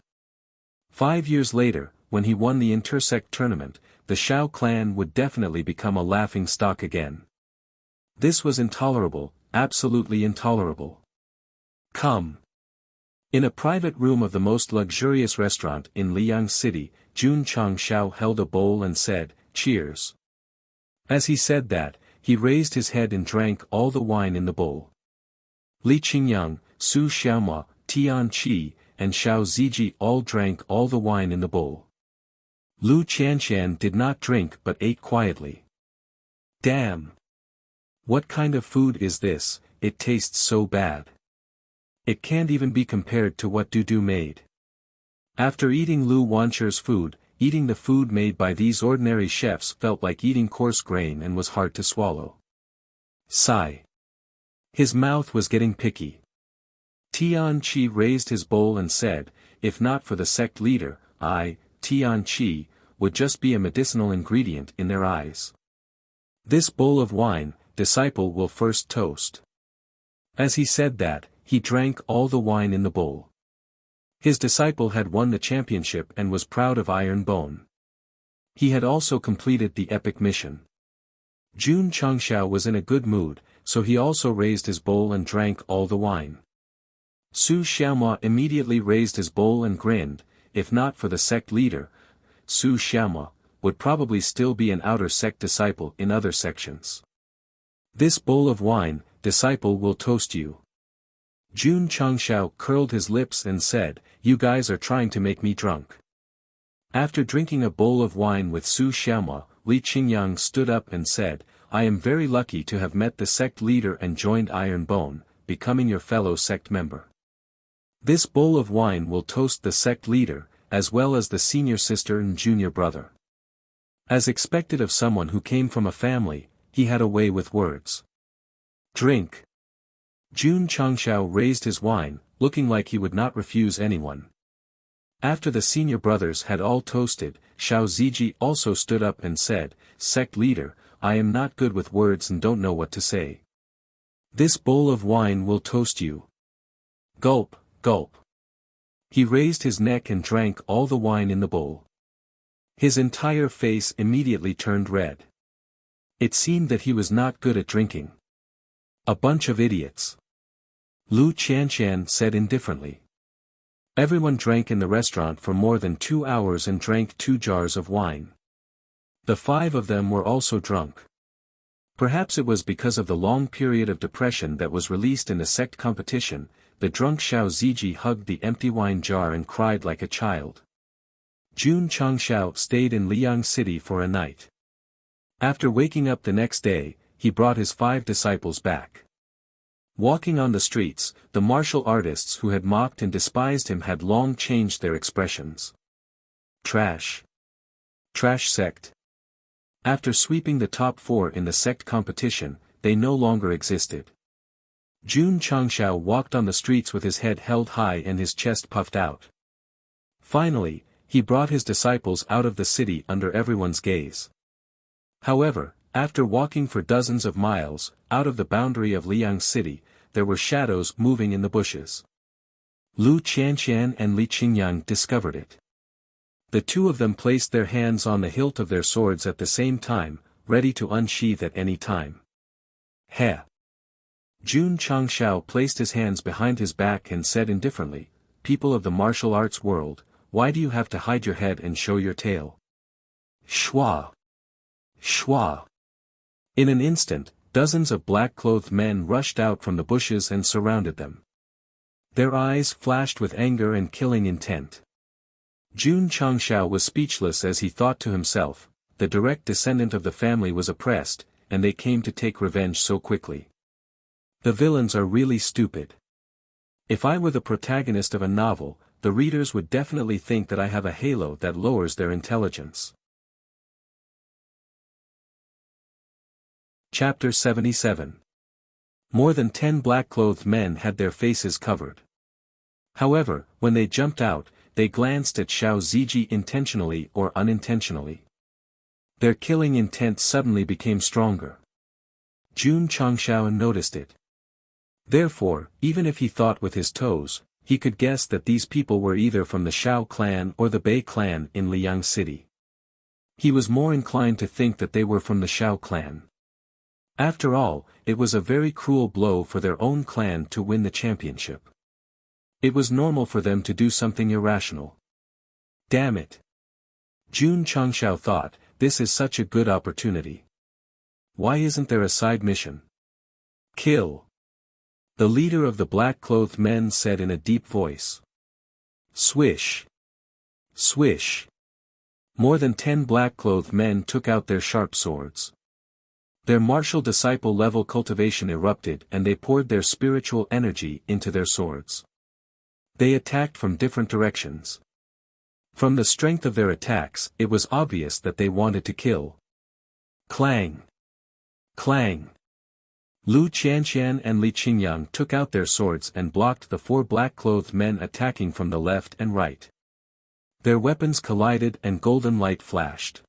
5 years later, when he won the intersect tournament, the Shao clan would definitely become a laughing stock again. This was intolerable, absolutely intolerable. Come. In a private room of the most luxurious restaurant in Liang City, Jun Changshao held a bowl and said, "Cheers." As he said that, he raised his head and drank all the wine in the bowl. Li Qingyang, Su Xiaomua, Tian Qi, and Xiao Ziji all drank all the wine in the bowl. Lu Qianshan did not drink but ate quietly. Damn! What kind of food is this? It tastes so bad. It can't even be compared to what Dudu made. After eating Lu Wancher's food, eating the food made by these ordinary chefs felt like eating coarse grain and was hard to swallow. Sigh. His mouth was getting picky. Tian Qi raised his bowl and said, "If not for the sect leader, I, Tian Qi, would just be a medicinal ingredient in their eyes. This bowl of wine, disciple will first toast." As he said that, he drank all the wine in the bowl. His disciple had won the championship and was proud of Iron Bone. He had also completed the epic mission. Jun Changshao was in a good mood, so he also raised his bowl and drank all the wine. Su Xiaomua immediately raised his bowl and grinned, if not for the sect leader, Su Xiaomua would probably still be an outer sect disciple in other sections. This bowl of wine, disciple will toast you. Jun Changshao curled his lips and said, "You guys are trying to make me drunk." After drinking a bowl of wine with Su Xiaomua, Li Qingyang stood up and said, "I am very lucky to have met the sect leader and joined Iron Bone, becoming your fellow sect member. This bowl of wine will toast the sect leader, as well as the senior sister and junior brother." As expected of someone who came from a family, he had a way with words. "Drink." Jun Changshao raised his wine, looking like he would not refuse anyone. After the senior brothers had all toasted, Xiao Ziji also stood up and said, "Sect leader, I am not good with words and don't know what to say. This bowl of wine will toast you." Gulp, gulp. He raised his neck and drank all the wine in the bowl. His entire face immediately turned red. It seemed that he was not good at drinking. A bunch of idiots. Lu Qianshan said indifferently. Everyone drank in the restaurant for more than 2 hours and drank 2 jars of wine. The 5 of them were also drunk. Perhaps it was because of the long period of depression that was released in the sect competition. The drunk Xiao Ziji hugged the empty wine jar and cried like a child. Jun Changshao stayed in Liang City for a night. After waking up the next day, he brought his 5 disciples back. Walking on the streets, the martial artists who had mocked and despised him had long changed their expressions. Trash. Trash sect. After sweeping the top 4 in the sect competition, they no longer existed. Jun Changshao walked on the streets with his head held high and his chest puffed out. Finally, he brought his disciples out of the city under everyone's gaze. However, After walking for dozens of miles, out of the boundary of Liang City, there were shadows moving in the bushes. Lu Qianqian and Li Qingyang discovered it. The two of them placed their hands on the hilt of their swords at the same time, ready to unsheath at any time. He. Jun Changshao placed his hands behind his back and said indifferently, "People of the martial arts world, why do you have to hide your head and show your tail?" Shua! Shua! In an instant, dozens of black-clothed men rushed out from the bushes and surrounded them. Their eyes flashed with anger and killing intent. Jun Changshao was speechless as he thought to himself, the direct descendant of the family was oppressed, and they came to take revenge so quickly. The villains are really stupid. If I were the protagonist of a novel, the readers would definitely think that I have a halo that lowers their intelligence. Chapter 77. More than 10 black-clothed men had their faces covered. However, when they jumped out, they glanced at Xiao Ziji intentionally or unintentionally. Their killing intent suddenly became stronger. Jun Changshao noticed it. Therefore, even if he thought with his toes, he could guess that these people were either from the Shao clan or the Bei clan in Liang City. He was more inclined to think that they were from the Shao clan. After all, it was a very cruel blow for their own clan to win the championship. It was normal for them to do something irrational. Damn it! Jun Changshao thought, this is such a good opportunity. Why isn't there a side mission? Kill! The leader of the black-clothed men said in a deep voice. Swish! Swish! More than 10 black-clothed men took out their sharp swords. Their martial disciple level cultivation erupted and they poured their spiritual energy into their swords. They attacked from different directions. From the strength of their attacks, it was obvious that they wanted to kill. Clang! Clang! Lu Qianqian and Li Qingyang took out their swords and blocked the 4 black-clothed men attacking from the left and right. Their weapons collided and golden light flashed.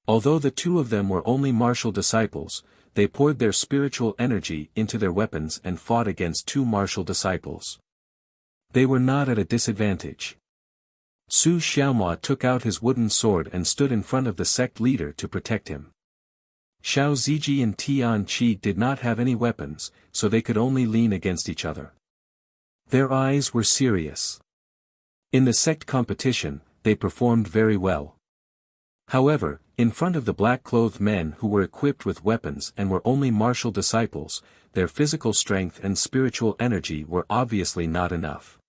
Although the two of them were only martial disciples, they poured their spiritual energy into their weapons and fought against 2 martial disciples. They were not at a disadvantage. Su Xiaomua took out his wooden sword and stood in front of the sect leader to protect him. Xiao Ziji and Tian Qi did not have any weapons, so they could only lean against each other. Their eyes were serious. In the sect competition, they performed very well. However, in front of the black-clothed men who were equipped with weapons and were only martial disciples, their physical strength and spiritual energy were obviously not enough.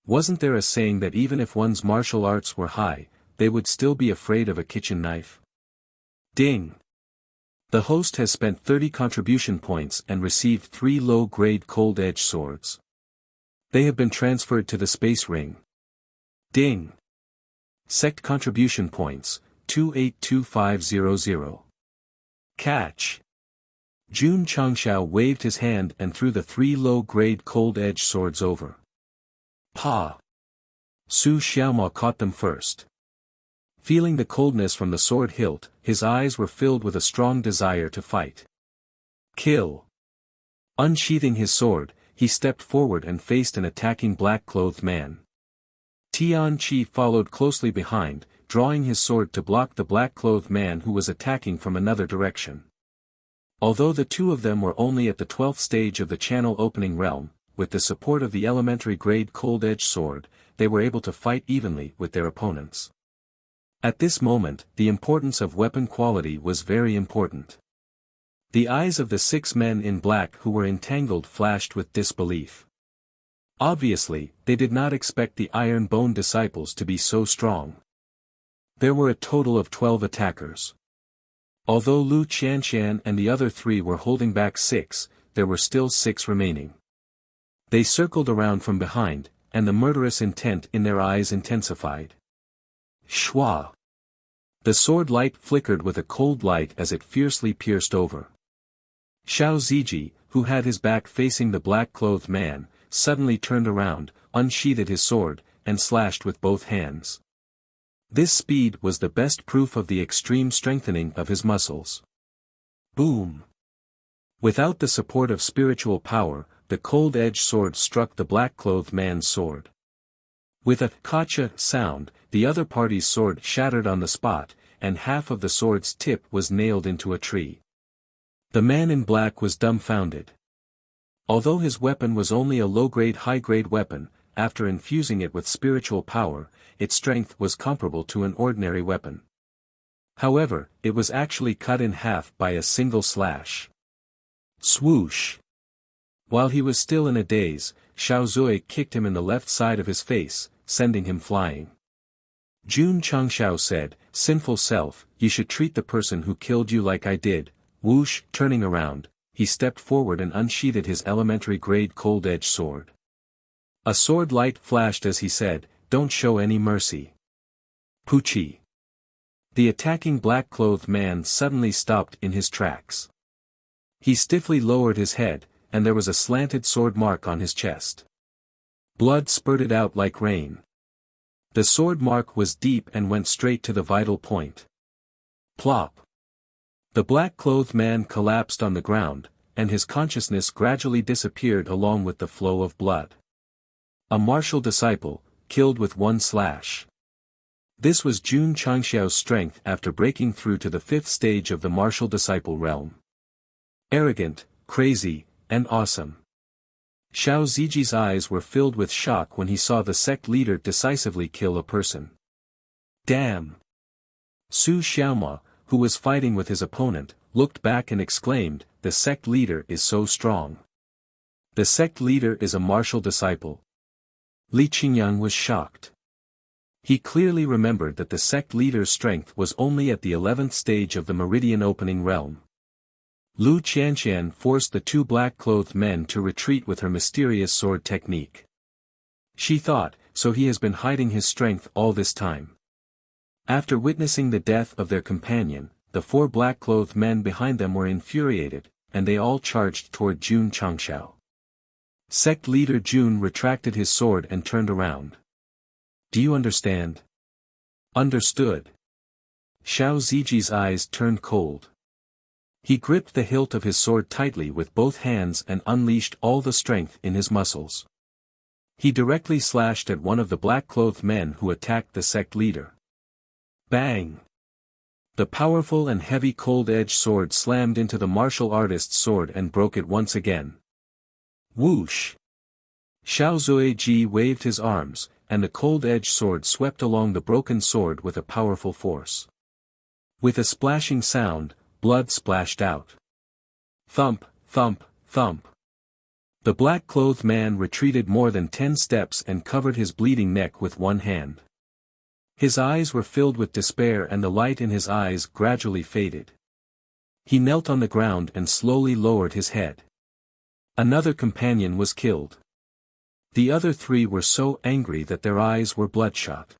Wasn't there a saying that even if one's martial arts were high, they would still be afraid of a kitchen knife? Ding! The host has spent 30 contribution points and received 3 low-grade cold-edge swords. They have been transferred to the space ring. Ding! Sect contribution points, 282500. Catch! Jun Changshao waved his hand and threw the 3 low-grade cold-edge swords over. Pa! Su Xiaomua caught them first. Feeling the coldness from the sword hilt, his eyes were filled with a strong desire to fight. Kill! Unsheathing his sword, he stepped forward and faced an attacking black-clothed man. Tian Qi followed closely behind, drawing his sword to block the black-clothed man who was attacking from another direction. Although the two of them were only at the 12th stage of the channel opening realm, with the support of the elementary-grade cold-edged sword, they were able to fight evenly with their opponents. At this moment, the importance of weapon quality was very important. The eyes of the 6 men in black who were entangled flashed with disbelief. Obviously, they did not expect the Iron Bone disciples to be so strong. There were a total of 12 attackers. Although Lu Qianqian and the other 3 were holding back 6, there were still 6 remaining. They circled around from behind, and the murderous intent in their eyes intensified. Shua! The sword light flickered with a cold light as it fiercely pierced over. Xiao Ziji, who had his back facing the black-clothed man, suddenly turned around, unsheathed his sword, and slashed with both hands. This speed was the best proof of the extreme strengthening of his muscles. Boom! Without the support of spiritual power, the cold-edged sword struck the black-clothed man's sword. With a "kacha" sound, the other party's sword shattered on the spot, and half of the sword's tip was nailed into a tree. The man in black was dumbfounded. Although his weapon was only a low-grade high-grade weapon, after infusing it with spiritual power, its strength was comparable to an ordinary weapon. However, it was actually cut in half by a single slash. Swoosh! While he was still in a daze, Xiao Zui kicked him in the left side of his face, sending him flying. Jun Changxiao said, "Sinful self, you should treat the person who killed you like I did." Whoosh! Turning around, he stepped forward and unsheathed his elementary-grade cold-edged sword. A sword light flashed as he said, "Don't show any mercy." Poochie! The attacking black-clothed man suddenly stopped in his tracks. He stiffly lowered his head, and there was a slanted sword mark on his chest. Blood spurted out like rain. The sword mark was deep and went straight to the vital point. Plop! The black-clothed man collapsed on the ground, and his consciousness gradually disappeared along with the flow of blood. A martial disciple, killed with one slash. This was Jun Changxiao's strength after breaking through to the 5th stage of the martial disciple realm. Arrogant, crazy, and awesome. Xiao Ziji's eyes were filled with shock when he saw the sect leader decisively kill a person. Damn! Su Xiaoma, who was fighting with his opponent, looked back and exclaimed, "The sect leader is so strong. The sect leader is a martial disciple." Li Qingyang was shocked. He clearly remembered that the sect leader's strength was only at the 11th stage of the meridian opening realm. Lu Qianqian forced the two black-clothed men to retreat with her mysterious sword technique. She thought, so he has been hiding his strength all this time. After witnessing the death of their companion, the 4 black-clothed men behind them were infuriated, and they all charged toward Jun Changxiao. Sect leader Jun retracted his sword and turned around. "Do you understand?" "Understood." Xiao Ziji's eyes turned cold. He gripped the hilt of his sword tightly with both hands and unleashed all the strength in his muscles. He directly slashed at one of the black-clothed men who attacked the sect leader. Bang! The powerful and heavy cold-edged sword slammed into the martial artist's sword and broke it once again. Whoosh! Xiao Zuiji waved his arms, and the cold-edged sword swept along the broken sword with a powerful force. With a splashing sound, blood splashed out. Thump, thump, thump. The black-clothed man retreated more than 10 steps and covered his bleeding neck with one hand. His eyes were filled with despair and the light in his eyes gradually faded. He knelt on the ground and slowly lowered his head. Another companion was killed. The other 3 were so angry that their eyes were bloodshot.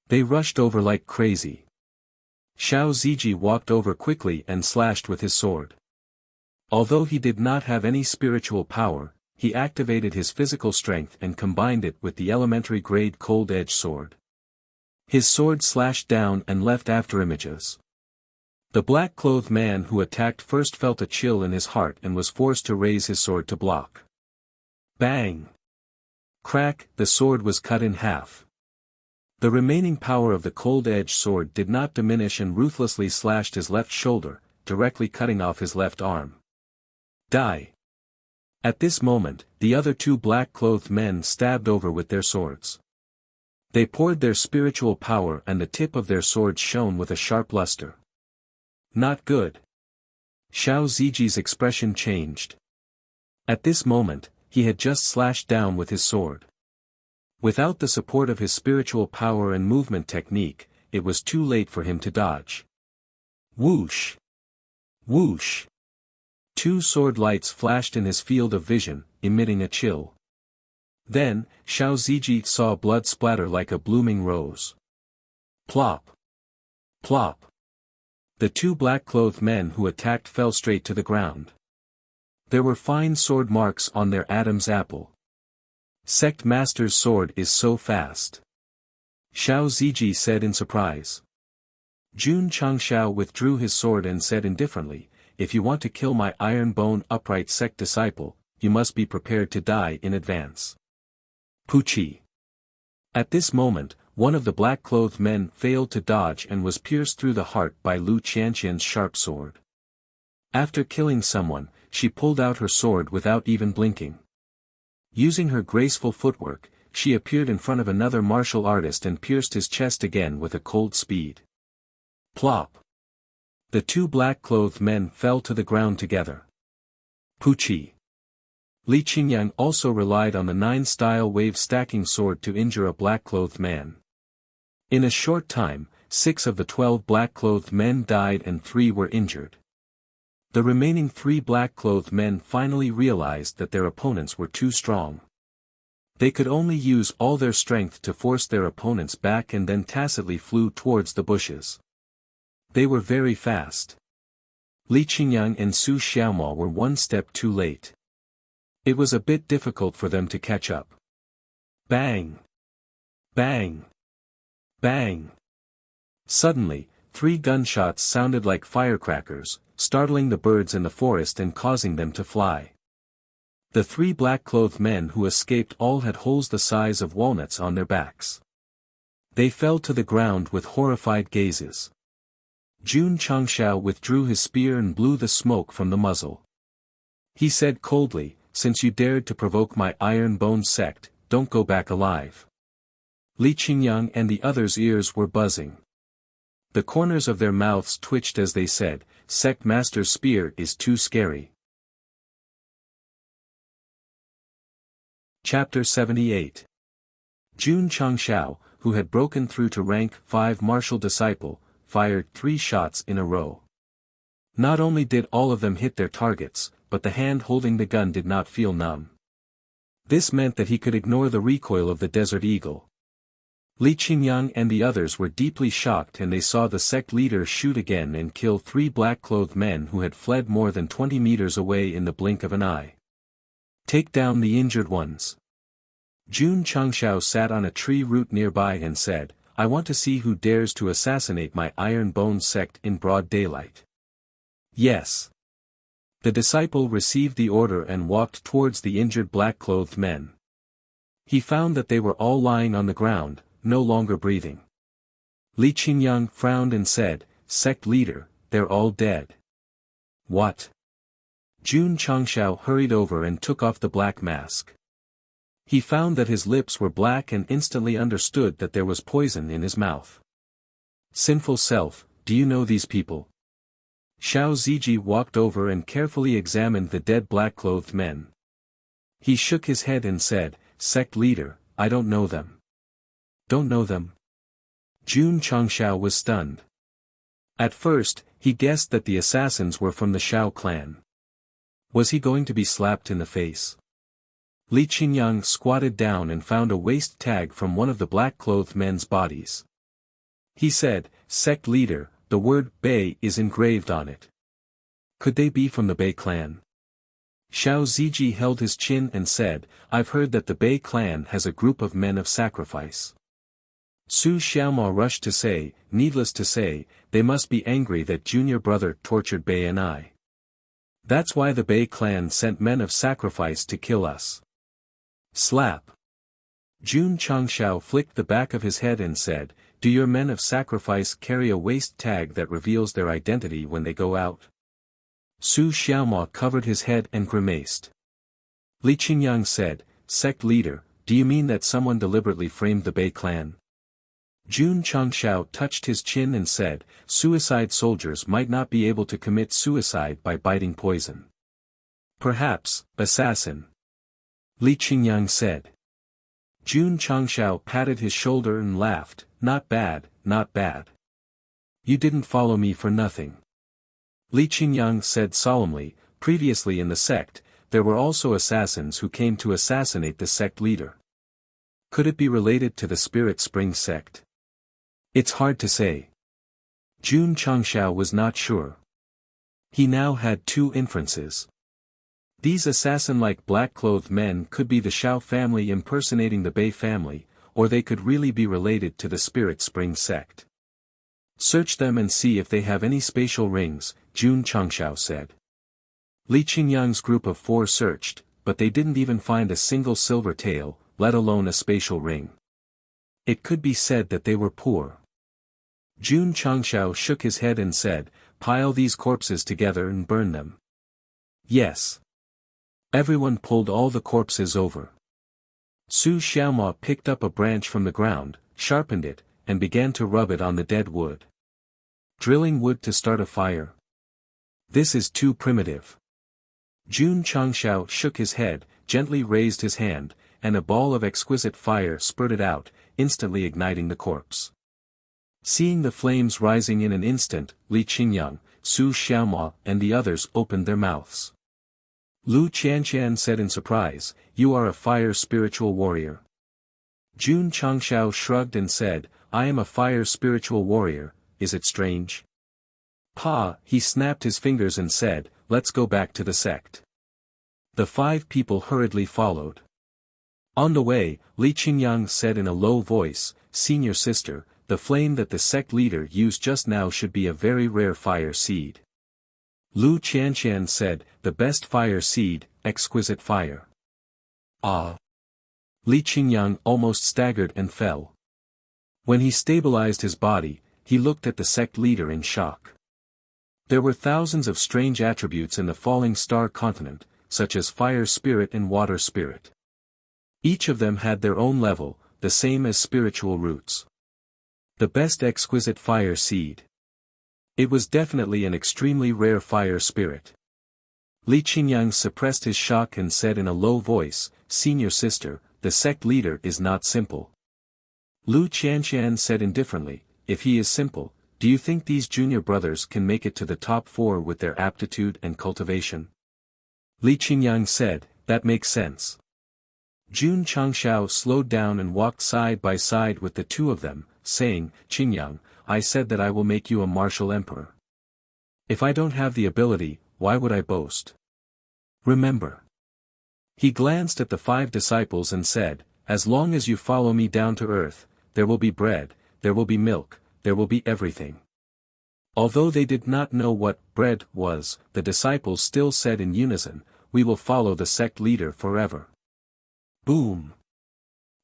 They rushed over like crazy. Xiao Ziji walked over quickly and slashed with his sword. Although he did not have any spiritual power, he activated his physical strength and combined it with the elementary-grade cold-edged sword. His sword slashed down and left afterimages. The black-clothed man who attacked first felt a chill in his heart and was forced to raise his sword to block. Bang! Crack! The sword was cut in half. The remaining power of the cold-edged sword did not diminish and ruthlessly slashed his left shoulder, directly cutting off his left arm. Die! At this moment, the other 2 black-clothed men stabbed over with their swords. They poured their spiritual power and the tip of their swords shone with a sharp luster. Not good. Xiao Ziji's expression changed. At this moment, he had just slashed down with his sword. Without the support of his spiritual power and movement technique, it was too late for him to dodge. Whoosh! Whoosh! 2 sword lights flashed in his field of vision, emitting a chill. Then, Xiao Ziji saw blood splatter like a blooming rose. Plop! Plop! The 2 black-clothed men who attacked fell straight to the ground. There were fine sword marks on their Adam's apple. Sect Master's sword is so fast. Xiao Ziji said in surprise. Jun Changxiao withdrew his sword and said indifferently, if you want to kill my Iron Bone upright sect disciple, you must be prepared to die in advance. Puchi. At this moment, one of the black-clothed men failed to dodge and was pierced through the heart by Lu Qianqian's sharp sword. After killing someone, she pulled out her sword without even blinking. Using her graceful footwork, she appeared in front of another martial artist and pierced his chest again with a cold speed. Plop! The two black-clothed men fell to the ground together. Puchi. Li Qingyang also relied on the 9-style wave stacking sword to injure a black-clothed man. In a short time, 6 of the 12 black-clothed men died and 3 were injured. The remaining 3 black-clothed men finally realized that their opponents were too strong. They could only use all their strength to force their opponents back and then tacitly flew towards the bushes. They were very fast. Li Qingyang and Su Xiaomo were one step too late. It was a bit difficult for them to catch up. Bang! Bang! Bang! Suddenly, 3 gunshots sounded like firecrackers, startling the birds in the forest and causing them to fly. The 3 black-clothed men who escaped all had holes the size of walnuts on their backs. They fell to the ground with horrified gazes. Jun Changshao withdrew his spear and blew the smoke from the muzzle. He said coldly, "Since you dared to provoke my Iron Bone sect, don't go back alive." Li Qingyang and the others' ears were buzzing. The corners of their mouths twitched as they said, "Sect Master's spear is too scary." Chapter 78. Jun Changshao, who had broken through to rank 5 martial disciple, fired 3 shots in a row. Not only did all of them hit their targets, but the hand holding the gun did not feel numb. This meant that he could ignore the recoil of the Desert Eagle. Li Qingyang and the others were deeply shocked and they saw the sect leader shoot again and kill 3 black-clothed men who had fled more than 20 meters away in the blink of an eye. Take down the injured ones. Jun Changshao sat on a tree root nearby and said, "I want to see who dares to assassinate my Iron Bone sect in broad daylight." Yes. The disciple received the order and walked towards the injured black-clothed men. He found that they were all lying on the ground, no longer breathing. Li Qingyang frowned and said, "Sect leader, they're all dead." What? Jun Changshao hurried over and took off the black mask. He found that his lips were black and instantly understood that there was poison in his mouth. Sinful self, do you know these people? Xiao Ziji walked over and carefully examined the dead black-clothed men. He shook his head and said, "Sect leader, I don't know them." Don't know them? Jun Changshao was stunned. At first, he guessed that the assassins were from the Shao clan. Was he going to be slapped in the face? Li Qingyang squatted down and found a waist tag from one of the black-clothed men's bodies. He said, "Sect leader, the word Bei is engraved on it. Could they be from the Bei clan?" Xiao Ziji held his chin and said, "I've heard that the Bei clan has a group of men of sacrifice." Su Xiaomo rushed to say, "Needless to say, they must be angry that junior brother tortured Bei and I. That's why the Bei clan sent men of sacrifice to kill us." Slap. Jun Changshao flicked the back of his head and said, "Do your men of sacrifice carry a waist tag that reveals their identity when they go out?" Su Xiaomo covered his head and grimaced. Li Qingyang said, "Sect leader, do you mean that someone deliberately framed the Bei clan?" Jun Changshao touched his chin and said, "Suicide soldiers might not be able to commit suicide by biting poison. Perhaps, assassin." Li Qingyang said. Jun Changshao patted his shoulder and laughed, "Not bad, not bad. You didn't follow me for nothing." Li Qingyang said solemnly, "Previously in the sect, there were also assassins who came to assassinate the sect leader. Could it be related to the Spirit Spring sect? It's hard to say." Jun Changshao was not sure. He now had 2 inferences. These assassin-like black-clothed men could be the Shao family impersonating the Bei family, or they could really be related to the Spirit Spring sect. "Search them and see if they have any spatial rings," Jun Changshao said. Li Qingyang's group of 4 searched, but they didn't even find a single silver tael, let alone a spatial ring. It could be said that they were poor. Jun Changshao shook his head and said, "Pile these corpses together and burn them." Yes. Everyone pulled all the corpses over. Su Xiaoma picked up a branch from the ground, sharpened it, and began to rub it on the dead wood. Drilling wood to start a fire? This is too primitive. Jun Changshao shook his head, gently raised his hand, and a ball of exquisite fire spurted out, instantly igniting the corpse. Seeing the flames rising in an instant, Li Qingyang, Su Xiaoma and the others opened their mouths. Lu Qianqian said in surprise, "You are a fire spiritual warrior." Jun Changshao shrugged and said, "I am a fire spiritual warrior, is it strange?" "Pa," he snapped his fingers and said, "Let's go back to the sect." The 5 people hurriedly followed. On the way, Li Qingyang said in a low voice, "Senior sister, the flame that the sect leader used just now should be a very rare fire seed." Lu Qianqian said, "The best fire seed, exquisite fire." Ah! Li Qingyang almost staggered and fell. When he stabilized his body, he looked at the sect leader in shock. There were thousands of strange attributes in the falling star continent, such as fire spirit and water spirit. Each of them had their own level, the same as spiritual roots. The best exquisite fire seed. It was definitely an extremely rare fire spirit. Li Qingyang suppressed his shock and said in a low voice, "Senior sister, the sect leader is not simple." Lu Qianqian said indifferently, "If he is simple, do you think these junior brothers can make it to the top 4 with their aptitude and cultivation?" Li Qingyang said, "That makes sense." Jun Changshao slowed down and walked side by side with the 2 of them, saying, "Qingyang, I said that I will make you a martial emperor. If I don't have the ability, why would I boast? Remember." He glanced at the 5 disciples and said, "As long as you follow me down to earth, there will be bread, there will be milk, there will be everything." Although they did not know what bread was, the disciples still said in unison, "We will follow the sect leader forever." Boom!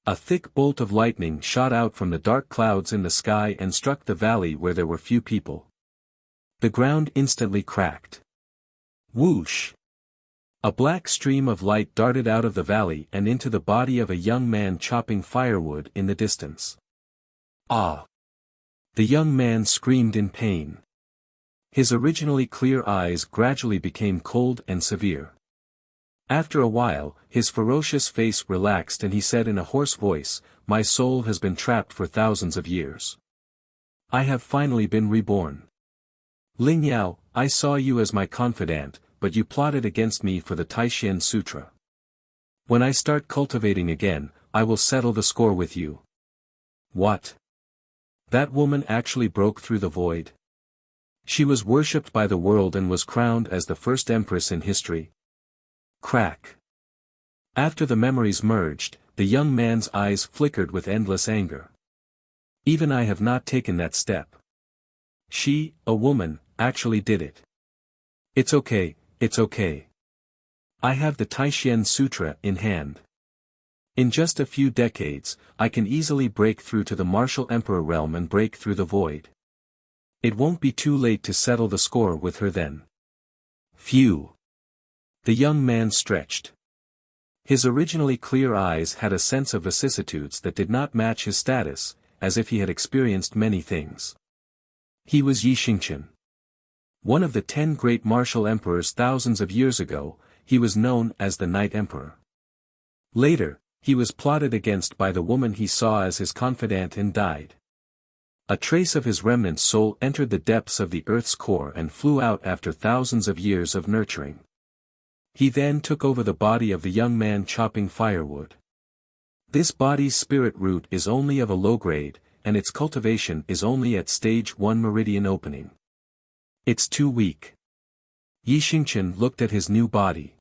A thick bolt of lightning shot out from the dark clouds in the sky and struck the valley where there were few people. The ground instantly cracked. Whoosh! A black stream of light darted out of the valley and into the body of a young man chopping firewood in the distance. Ah! The young man screamed in pain. His originally clear eyes gradually became cold and severe. After a while, his ferocious face relaxed and he said in a hoarse voice, "My soul has been trapped for thousands of years. I have finally been reborn. Ling Yao, I saw you as my confidant, but you plotted against me for the Taishan Sutra. When I start cultivating again, I will settle the score with you." What? That woman actually broke through the void? She was worshipped by the world and was crowned as the first empress in history. Crack. After the memories merged, the young man's eyes flickered with endless anger. Even I have not taken that step. She, a woman, actually did it. It's okay, it's okay. I have the Taishan Sutra in hand. In just a few decades, I can easily break through to the martial emperor realm and break through the void. It won't be too late to settle the score with her then. Phew. The young man stretched. His originally clear eyes had a sense of vicissitudes that did not match his status, as if he had experienced many things. He was Yi Xingqian. One of the 10 great martial emperors thousands of years ago, he was known as the Night Emperor. Later, he was plotted against by the woman he saw as his confidant and died. A trace of his remnant soul entered the depths of the earth's core and flew out after thousands of years of nurturing. He then took over the body of the young man chopping firewood. This body's spirit root is only of a low grade, and its cultivation is only at stage 1 meridian opening. It's too weak. Yi Xingqian looked at his new body.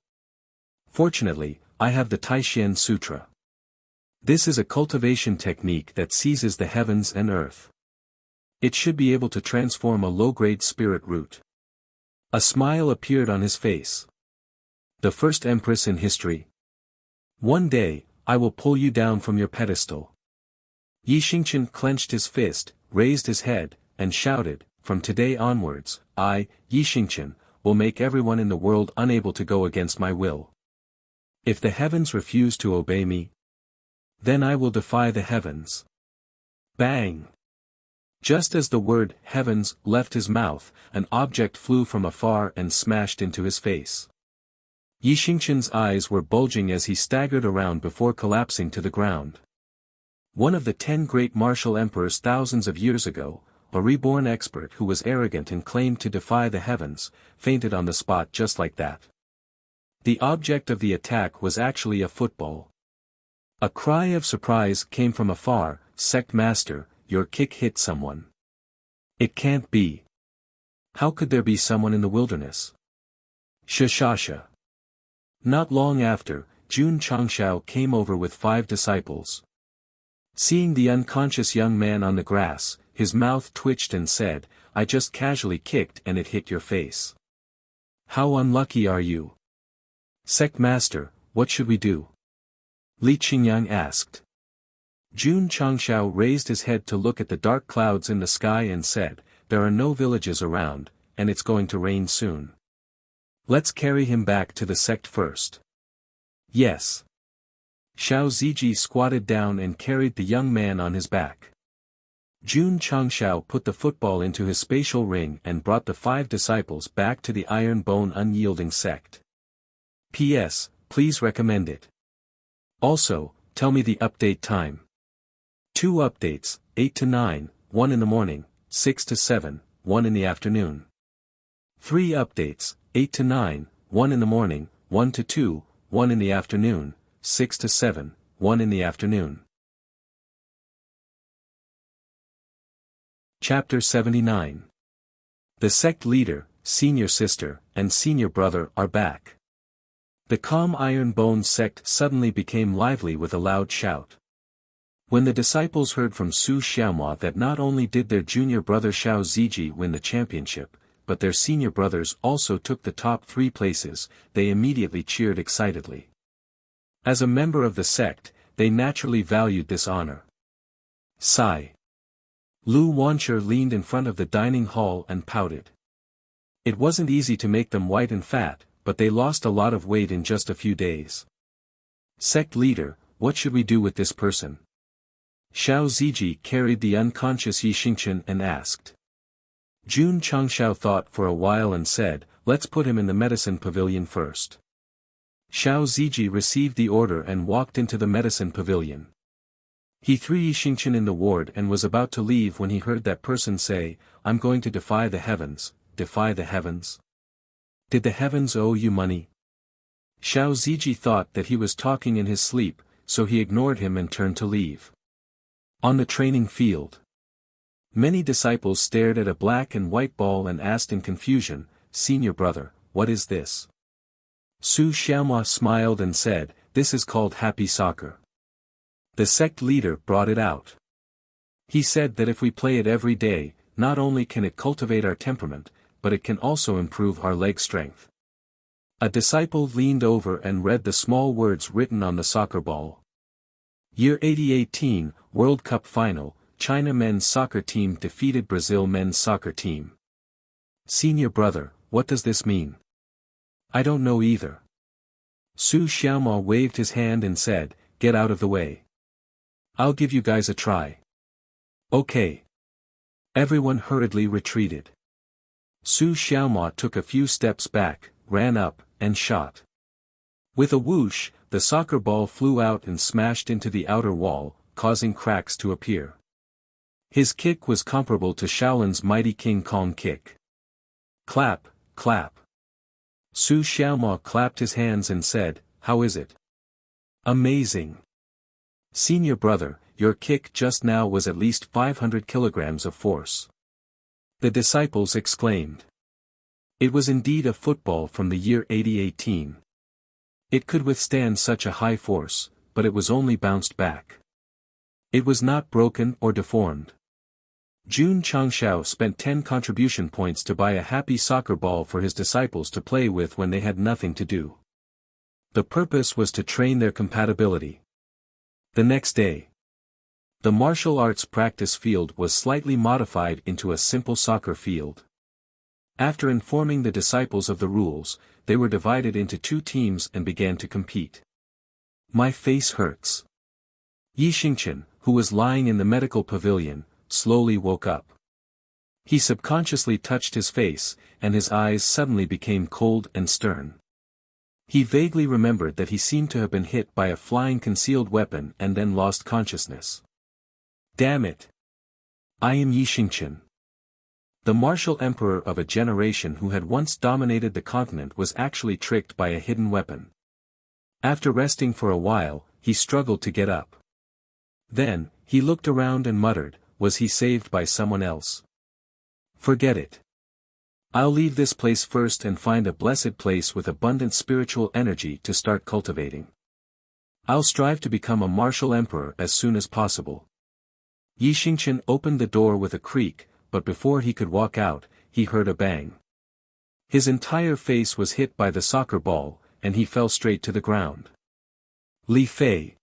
Fortunately, I have the Taishan Sutra. This is a cultivation technique that seizes the heavens and earth. It should be able to transform a low-grade spirit root. A smile appeared on his face. The first empress in history. One day, I will pull you down from your pedestal. Yi Xingqian clenched his fist, raised his head, and shouted, from today onwards, I, Yi Xingqian, will make everyone in the world unable to go against my will. If the heavens refuse to obey me, then I will defy the heavens. Bang! Just as the word heavens left his mouth, an object flew from afar and smashed into his face. Yi Xingqian's eyes were bulging as he staggered around before collapsing to the ground. One of the 10 great martial emperors thousands of years ago, a reborn expert who was arrogant and claimed to defy the heavens, fainted on the spot just like that. The object of the attack was actually a football. A cry of surprise came from afar, Sect Master, your kick hit someone. It can't be. How could there be someone in the wilderness? Shashasha. Not long after, Jun Changshao came over with 5 disciples. Seeing the unconscious young man on the grass, his mouth twitched and said, I just casually kicked and it hit your face. How unlucky are you? Sect Master, what should we do? Li Qingyang asked. Jun Changshao raised his head to look at the dark clouds in the sky and said, there are no villages around, and it's going to rain soon. Let's carry him back to the sect first. Yes. Xiao Ziji squatted down and carried the young man on his back. Jun Changshao put the football into his spatial ring and brought the 5 disciples back to the iron bone unyielding sect. P.S. Please recommend it. Also, tell me the update time. 2 updates, 8 to 9, 1 in the morning, 6 to 7, 1 in the afternoon. 3 updates, 8 to 9, 1 in the morning, 1 to 2, 1 in the afternoon, 6 to 7, 1 in the afternoon. Chapter 79. The sect leader, senior sister, and senior brother are back. The calm Iron Bone sect suddenly became lively with a loud shout. When the disciples heard from Su Xiaomua that not only did their junior brother Xiao Ziji win the championship, but their senior brothers also took the top 3 places, they immediately cheered excitedly. As a member of the sect, they naturally valued this honor. Sigh. Lu Wancher leaned in front of the dining hall and pouted. It wasn't easy to make them white and fat, but they lost a lot of weight in just a few days. Sect leader, what should we do with this person? Xiao Ziji carried the unconscious Yi Xingqian and asked. Jun Changshao thought for a while and said, let's put him in the medicine pavilion first. Xiao Ziji received the order and walked into the medicine pavilion. He threw Yi Xingqian in the ward and was about to leave when he heard that person say, I'm going to defy the heavens. Defy the heavens? Did the heavens owe you money? Xiao Ziji thought that he was talking in his sleep, so he ignored him and turned to leave. On the training field. Many disciples stared at a black and white ball and asked in confusion, Senior brother, what is this? Su Xiaomua smiled and said, this is called happy soccer. The sect leader brought it out. He said that if we play it every day, not only can it cultivate our temperament, but it can also improve our leg strength. A disciple leaned over and read the small words written on the soccer ball. Year 2018, World Cup Final, China men's soccer team defeated Brazil men's soccer team. Senior brother, what does this mean? I don't know either. Su Xiaomua waved his hand and said, get out of the way. I'll give you guys a try. Okay. Everyone hurriedly retreated. Su Xiaomua took a few steps back, ran up, and shot. With a whoosh, the soccer ball flew out and smashed into the outer wall, causing cracks to appear. His kick was comparable to Shaolin's mighty King Kong kick. Clap, clap. Su Xiaomua clapped his hands and said, how is it? Amazing. Senior brother, your kick just now was at least 500 kilograms of force. The disciples exclaimed. It was indeed a football from the year 8018. It could withstand such a high force, but it was only bounced back. It was not broken or deformed. Jun Changshao spent 10 contribution points to buy a happy soccer ball for his disciples to play with when they had nothing to do. The purpose was to train their compatibility. The next day, the martial arts practice field was slightly modified into a simple soccer field. After informing the disciples of the rules, they were divided into 2 teams and began to compete. My face hurts. Yi Xingqian, who was lying in the medical pavilion, slowly woke up. He subconsciously touched his face, and his eyes suddenly became cold and stern. He vaguely remembered that he seemed to have been hit by a flying concealed weapon and then lost consciousness. Damn it! I am Yi Xingqian. The martial emperor of a generation who had once dominated the continent was actually tricked by a hidden weapon. After resting for a while, he struggled to get up. Then, he looked around and muttered, was he saved by someone else? Forget it. I'll leave this place first and find a blessed place with abundant spiritual energy to start cultivating. I'll strive to become a martial emperor as soon as possible. Yi Xingqian opened the door with a creak, but before he could walk out, he heard a bang. His entire face was hit by the soccer ball, and he fell straight to the ground. Li Fei.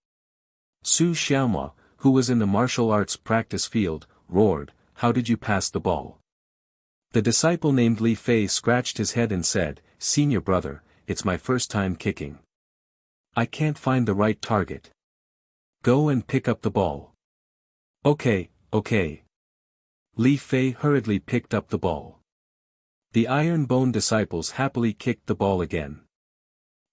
Su Xiaoma, who was in the martial arts practice field, roared, "How did you pass the ball?" The disciple named Li Fei scratched his head and said, "Senior brother, it's my first time kicking. I can't find the right target. Go and pick up the ball." Okay. Li Fei hurriedly picked up the ball. The Iron Bone disciples happily kicked the ball again.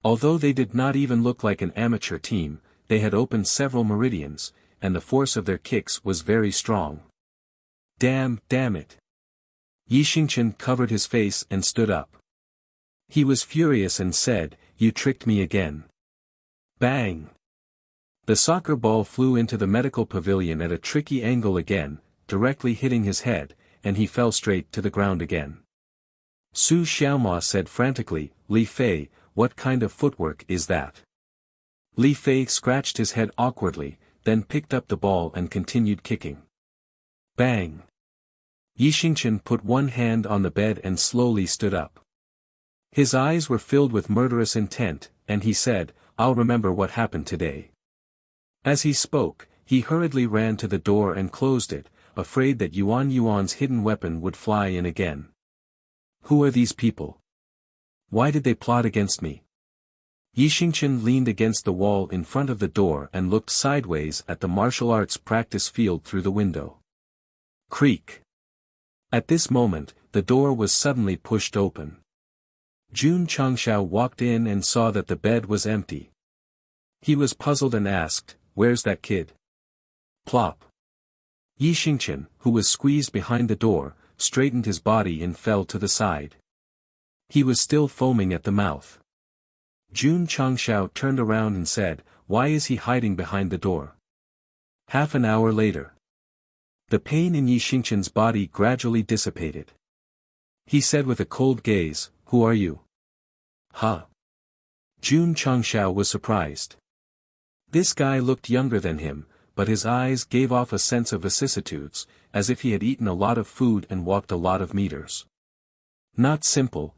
Although they did not even look like an amateur team, they had opened several meridians, and the force of their kicks was very strong. Damn it. Yi Xingqian covered his face and stood up. He was furious and said, "You tricked me again." Bang! The soccer ball flew into the medical pavilion at a tricky angle again, directly hitting his head, and he fell straight to the ground again. Su Xiaoma said frantically, "Li Fei, what kind of footwork is that?" Li Fei scratched his head awkwardly, then picked up the ball and continued kicking. Bang! Yi Xingqian put one hand on the bed and slowly stood up. His eyes were filled with murderous intent, and he said, "I'll remember what happened today." As he spoke, he hurriedly ran to the door and closed it, afraid that Yuan's hidden weapon would fly in again. Who are these people? Why did they plot against me? Yi Xingqian leaned against the wall in front of the door and looked sideways at the martial arts practice field through the window. Creak. At this moment, the door was suddenly pushed open. Jun Changshao walked in and saw that the bed was empty. He was puzzled and asked, "Where's that kid?" Plop. Yi Xingqian, who was squeezed behind the door, straightened his body and fell to the side. He was still foaming at the mouth. Jun Changshao turned around and said, "Why is he hiding behind the door?" Half an hour later, the pain in Yi Xingqian's body gradually dissipated. He said with a cold gaze, "Who are you?" Huh? Jun Changshao was surprised. This guy looked younger than him, but his eyes gave off a sense of vicissitudes, as if he had eaten a lot of food and walked a lot of meters. Not simple.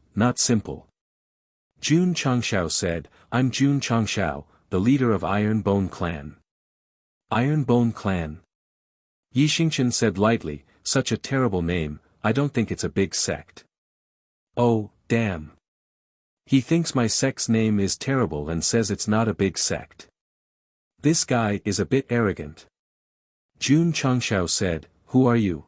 Jun Changshao said, "I'm Jun Changshao, the leader of Iron Bone Clan." Iron Bone Clan? Yi Xingqian said lightly, "Such a terrible name, I don't think it's a big sect." Oh, damn. He thinks my sect's name is terrible and says it's not a big sect. This guy is a bit arrogant. Jun Changshao said, "Who are you?"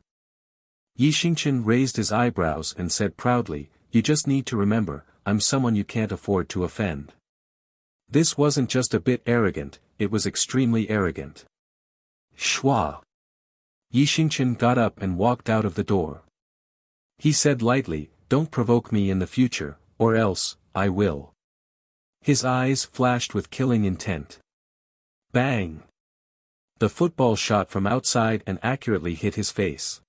Yi Xingqian raised his eyebrows and said proudly, "You just need to remember, I'm someone you can't afford to offend." This wasn't just a bit arrogant, it was extremely arrogant. Schwa. Yi Xingqian got up and walked out of the door. He said lightly, "Don't provoke me in the future, or else, I will." His eyes flashed with killing intent. Bang! The football shot from outside and accurately hit his face.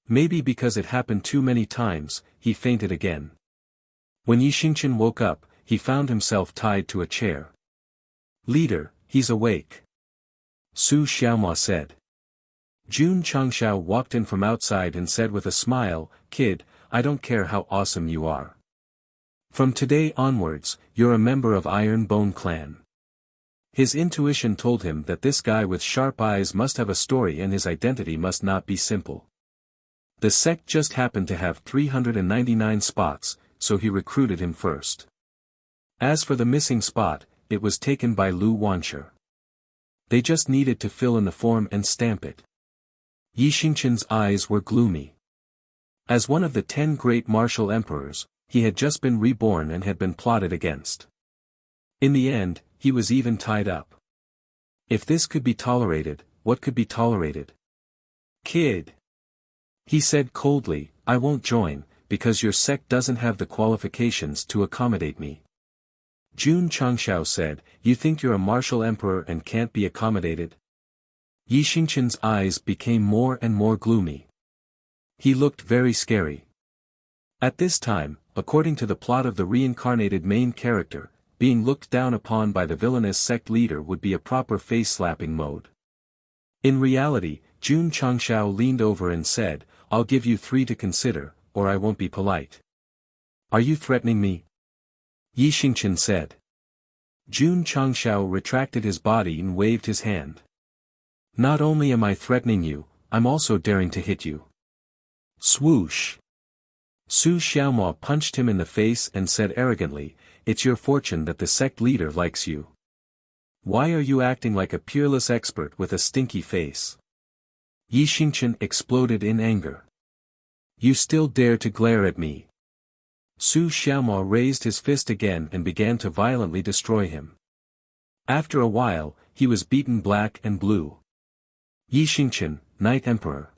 Maybe because it happened too many times, he fainted again. When Yi Xingqian woke up, he found himself tied to a chair. "Leader, he's awake," Su Xiaoma said. Jun Changshao walked in from outside and said with a smile, "Kid, I don't care how awesome you are. From today onwards, you're a member of Iron Bone Clan." His intuition told him that this guy with sharp eyes must have a story and his identity must not be simple. The sect just happened to have 399 spots, so he recruited him first. As for the missing spot, it was taken by Lu Wanshi. They just needed to fill in the form and stamp it. Yi Xingqian's eyes were gloomy. As one of the 10 great martial emperors, he had just been reborn and had been plotted against. In the end, he was even tied up. If this could be tolerated, what could be tolerated? "Kid," he said coldly, "I won't join, because your sect doesn't have the qualifications to accommodate me." Jun Changshao said, "You think you're a martial emperor and can't be accommodated?" Yi Xingqian's eyes became more and more gloomy. He looked very scary. At this time, according to the plot of the reincarnated main character, being looked down upon by the villainous sect leader would be a proper face-slapping mode. In reality, Jun Changshao leaned over and said, "I'll give you 3 to consider, or I won't be polite." "Are you threatening me?" Yi Xingqian said. Jun Changshao retracted his body and waved his hand. "Not only am I threatening you, I'm also daring to hit you." Swoosh! Su Xiaomo punched him in the face and said arrogantly, "It's your fortune that the sect leader likes you. Why are you acting like a peerless expert with a stinky face?" Yi Xingqian exploded in anger. "You still dare to glare at me?" Su Xiaomo raised his fist again and began to violently destroy him. After a while, he was beaten black and blue. Yi Xingqian, Night Emperor.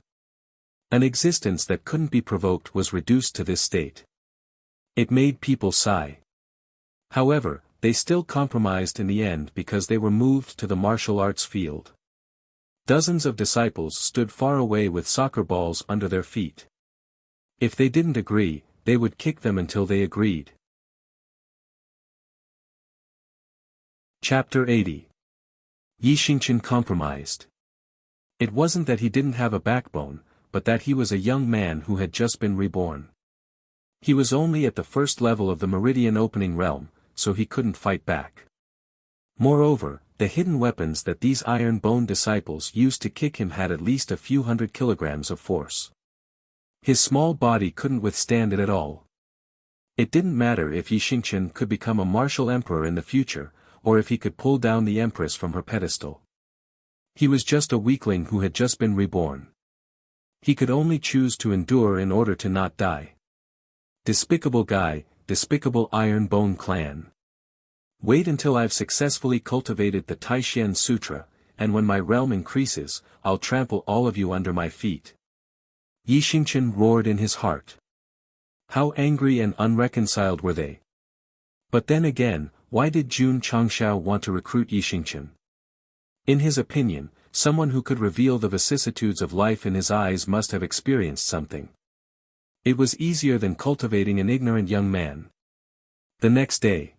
An existence that couldn't be provoked was reduced to this state. It made people sigh. However, they still compromised in the end because they were moved to the martial arts field. Dozens of disciples stood far away with soccer balls under their feet. If they didn't agree, they would kick them until they agreed. Chapter 80. Yi Xingqian compromised. It wasn't that he didn't have a backbone, but that he was a young man who had just been reborn. He was only at the first level of the Meridian Opening Realm, so he couldn't fight back. Moreover, the hidden weapons that these Iron Bone disciples used to kick him had at least a few hundred kilograms of force. His small body couldn't withstand it at all. It didn't matter if Yi Xingqian could become a martial emperor in the future, or if he could pull down the empress from her pedestal. He was just a weakling who had just been reborn. He could only choose to endure in order to not die. Despicable guy, despicable Iron Bone Clan. Wait until I've successfully cultivated the Taishan Sutra, and when my realm increases, I'll trample all of you under my feet. Yi Xingqian roared in his heart. How angry and unreconciled were they? But then again, why did Jun Changshao want to recruit Yi Xingqian? In his opinion, someone who could reveal the vicissitudes of life in his eyes must have experienced something. It was easier than cultivating an ignorant young man. The next day,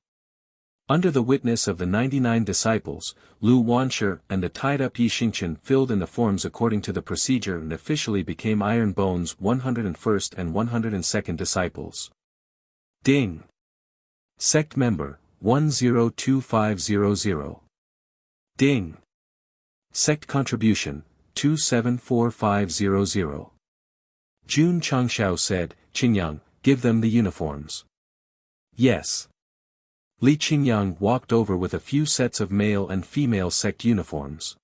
under the witness of the 99 disciples, Lu Wanshi and the tied-up Yi Xingqian filled in the forms according to the procedure and officially became Iron Bone's 101st and 102nd disciples. Ding! Sect member, 102500. Ding! Sect contribution, 274500. Jun Changshao said, "Qingyang, give them the uniforms." Yes. Li Qingyang walked over with a few sets of male and female sect uniforms.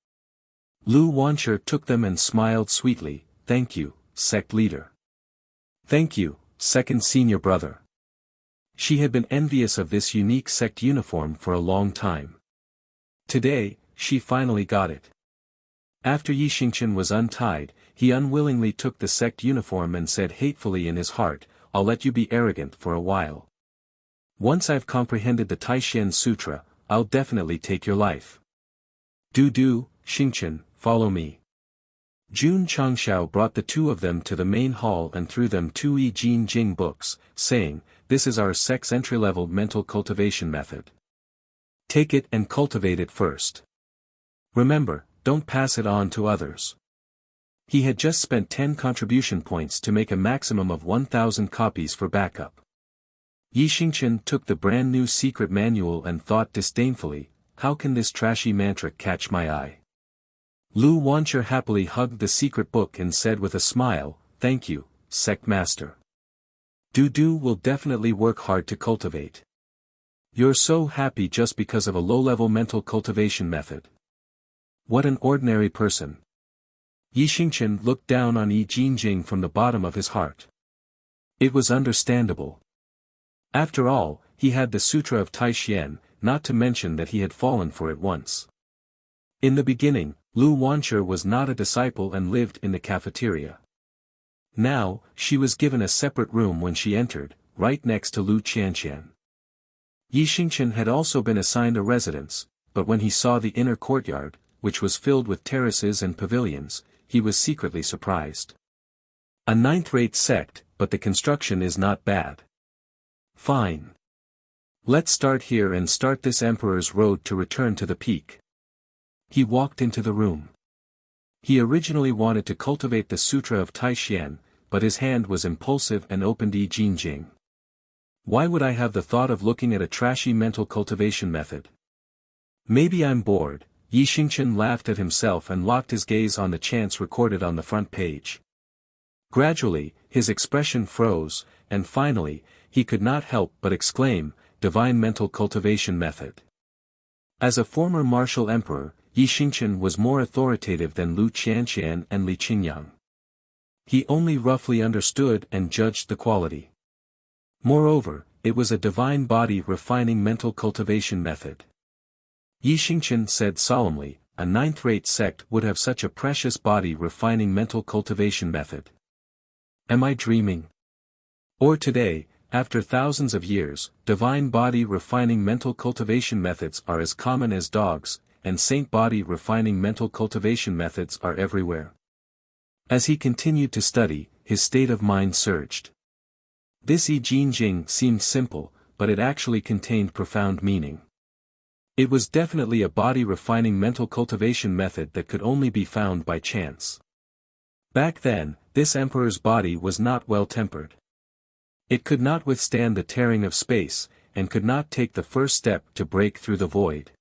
Lu Wanshi took them and smiled sweetly, "Thank you, sect leader." "Thank you, second senior brother." She had been envious of this unique sect uniform for a long time. Today, she finally got it. After Yi Xingqian was untied, he unwillingly took the sect uniform and said hatefully in his heart, "I'll let you be arrogant for a while. Once I've comprehended the Taishan Sutra, I'll definitely take your life. Do, Xingqian, follow me." Jun Changshao brought the two of them to the main hall and threw them 2 Yi Jin Jing books, saying, "This is our sect's entry-level mental cultivation method. Take it and cultivate it first. Remember, don't pass it on to others. He had just spent 10 contribution points to make a maximum of 1,000 copies for backup. Yi Xingchen took the brand new secret manual and thought disdainfully, how can this trashy mantra catch my eye? Lu Wancher happily hugged the secret book and said with a smile, thank you, Sect Master. Du will definitely work hard to cultivate. You're so happy just because of a low-level mental cultivation method. What an ordinary person. Yi Xingchen looked down on Yi Jingjing from the bottom of his heart. It was understandable. After all, he had the Sutra of Taixuan, not to mention that he had fallen for it once. In the beginning, Lu Wancher was not a disciple and lived in the cafeteria. Now, she was given a separate room when she entered, right next to Lu Qianqian. Yi Xingchen had also been assigned a residence, but when he saw the inner courtyard, which was filled with terraces and pavilions, he was secretly surprised. A ninth-rate sect, but the construction is not bad. Fine. Let's start here and start this emperor's road to return to the peak. He walked into the room. He originally wanted to cultivate the Sutra of Taixuan, but his hand was impulsive and opened Yi Jingjing. Why would I have the thought of looking at a trashy mental cultivation method? Maybe I'm bored. Yi Xingchen laughed at himself and locked his gaze on the chants recorded on the front page. Gradually, his expression froze, and finally, he could not help but exclaim, Divine Mental Cultivation Method. As a former martial emperor, Yi Xingchen was more authoritative than Lu Qianqian and Li Qingyang. He only roughly understood and judged the quality. Moreover, it was a divine body refining mental cultivation method. Yi Xingchen said solemnly, a ninth-rate sect would have such a precious body refining mental cultivation method. Am I dreaming? Or today, after thousands of years, divine body refining mental cultivation methods are as common as dogs, and saint body refining mental cultivation methods are everywhere. As he continued to study, his state of mind surged. This Yi Jingjing seemed simple, but it actually contained profound meaning. It was definitely a body refining mental cultivation method that could only be found by chance. Back then, this emperor's body was not well tempered. It could not withstand the tearing of space, and could not take the first step to break through the void.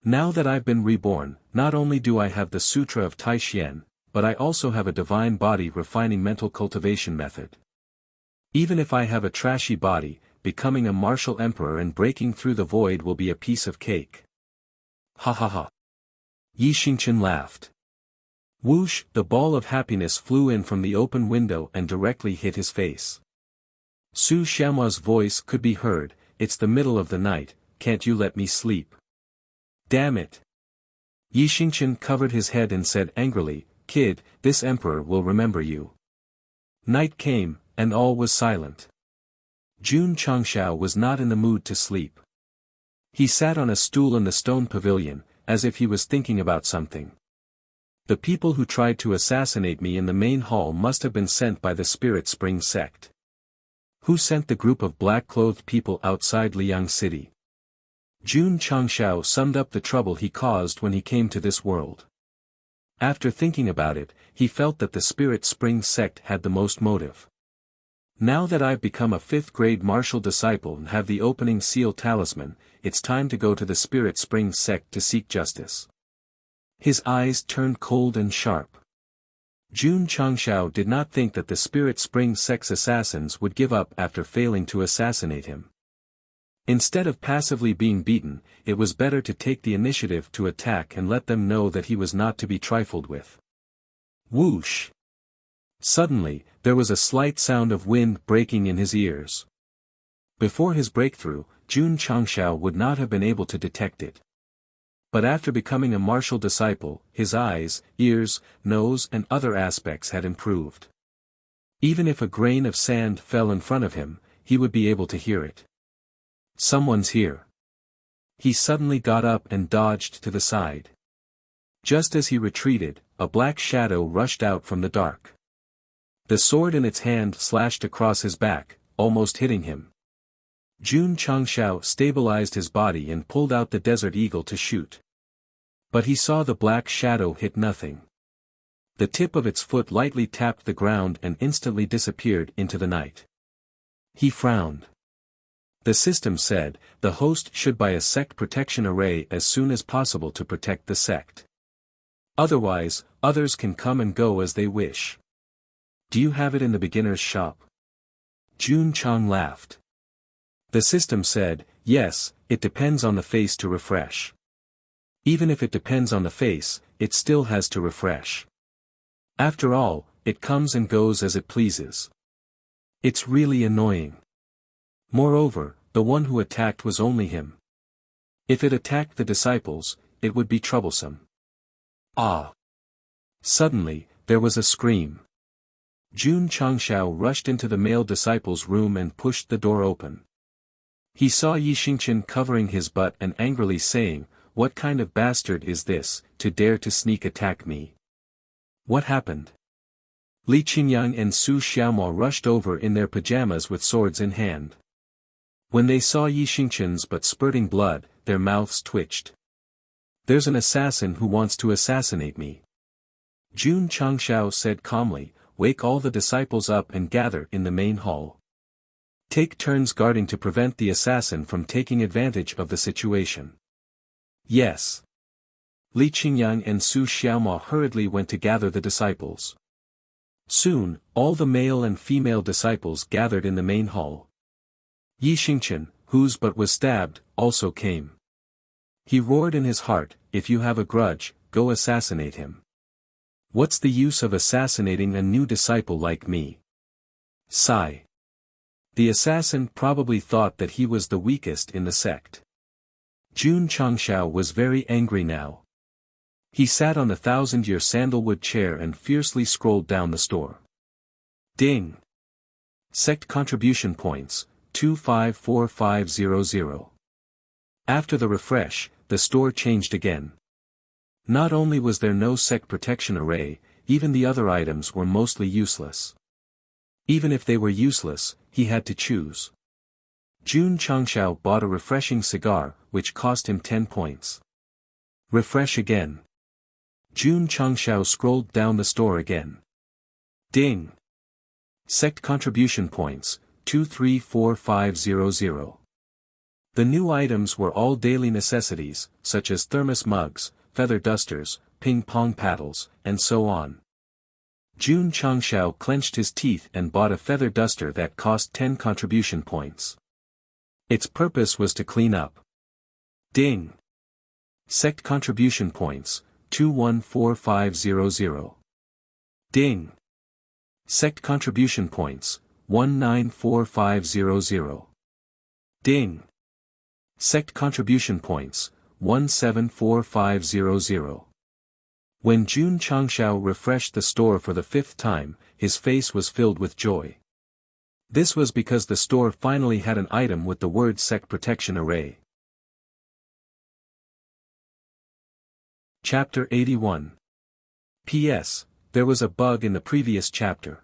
Now that I've been reborn, not only do I have the Sutra of Taixuan, but I also have a divine body refining mental cultivation method. Even if I have a trashy body, becoming a martial emperor and breaking through the void will be a piece of cake. Ha ha ha. Yi Xingchen laughed. Whoosh, the ball of happiness flew in from the open window and directly hit his face. Su Xiaoma's voice could be heard, it's the middle of the night, can't you let me sleep? Damn it. Yi Xingchen covered his head and said angrily, kid, this emperor will remember you. Night came, and all was silent. Jun Changshao was not in the mood to sleep. He sat on a stool in the stone pavilion, as if he was thinking about something. The people who tried to assassinate me in the main hall must have been sent by the Spirit Spring Sect. Who sent the group of black-clothed people outside Liang City? Jun Changshao summed up the trouble he caused when he came to this world. After thinking about it, he felt that the Spirit Spring Sect had the most motive. Now that I've become a 5th-grade martial disciple and have the opening seal talisman, it's time to go to the Spirit Spring Sect to seek justice. His eyes turned cold and sharp. Jun Changshao did not think that the Spirit Spring Sect's assassins would give up after failing to assassinate him. Instead of passively being beaten, it was better to take the initiative to attack and let them know that he was not to be trifled with. Whoosh! Suddenly, there was a slight sound of wind breaking in his ears. Before his breakthrough, Jun Changshao would not have been able to detect it. But after becoming a martial disciple, his eyes, ears, nose and other aspects had improved. Even if a grain of sand fell in front of him, he would be able to hear it. Someone's here. He suddenly got up and dodged to the side. Just as he retreated, a black shadow rushed out from the dark. The sword in its hand slashed across his back, almost hitting him. Jun Changshao stabilized his body and pulled out the Desert Eagle to shoot. But he saw the black shadow hit nothing. The tip of its foot lightly tapped the ground and instantly disappeared into the night. He frowned. The system said, the host should buy a sect protection array as soon as possible to protect the sect. Otherwise, others can come and go as they wish. Do you have it in the beginner's shop? Jun Chang laughed. The system said, yes, it depends on the face to refresh. Even if it depends on the face, it still has to refresh. After all, it comes and goes as it pleases. It's really annoying. Moreover, the one who attacked was only him. If it attacked the disciples, it would be troublesome. Ah! Suddenly, there was a scream. Jun Changshao rushed into the male disciple's room and pushed the door open. He saw Yi Xingqian covering his butt and angrily saying, "What kind of bastard is this, to dare to sneak attack me?" What happened? Li Qingyang and Su Xiaomo rushed over in their pajamas with swords in hand. When they saw Yi Xingqian's butt spurting blood, their mouths twitched. "There's an assassin who wants to assassinate me." Jun Changshao said calmly, "Wake all the disciples up and gather in the main hall. Take turns guarding to prevent the assassin from taking advantage of the situation." Yes. Li Qingyang and Su Xiaomo hurriedly went to gather the disciples. Soon, all the male and female disciples gathered in the main hall. Yi Xingqian, whose butt was stabbed, also came. He roared in his heart, "If you have a grudge, go assassinate him. What's the use of assassinating a new disciple like me?" Sigh. The assassin probably thought that he was the weakest in the sect. Jun Changshao was very angry now. He sat on the 1,000-year sandalwood chair and fiercely scrolled down the store. Ding! Sect contribution points, 254500. After the refresh, the store changed again. Not only was there no sect protection array, even the other items were mostly useless. Even if they were useless, he had to choose. Jun Changshao bought a refreshing cigar, which cost him 10 points. Refresh again. Jun Changshao scrolled down the store again. Ding! Sect contribution points, 234500. The new items were all daily necessities, such as thermos mugs, feather dusters, ping-pong paddles, and so on. Jun Changshao clenched his teeth and bought a feather duster that cost 10 contribution points. Its purpose was to clean up. Ding! Sect contribution points, 214500. Ding! Sect contribution points, 194500. Ding! Sect contribution points, 174500. When Jun Changshao refreshed the store for the 5th time, his face was filled with joy. This was because the store finally had an item with the word Sect Protection Array. Chapter 81. P.S. There was a bug in the previous chapter.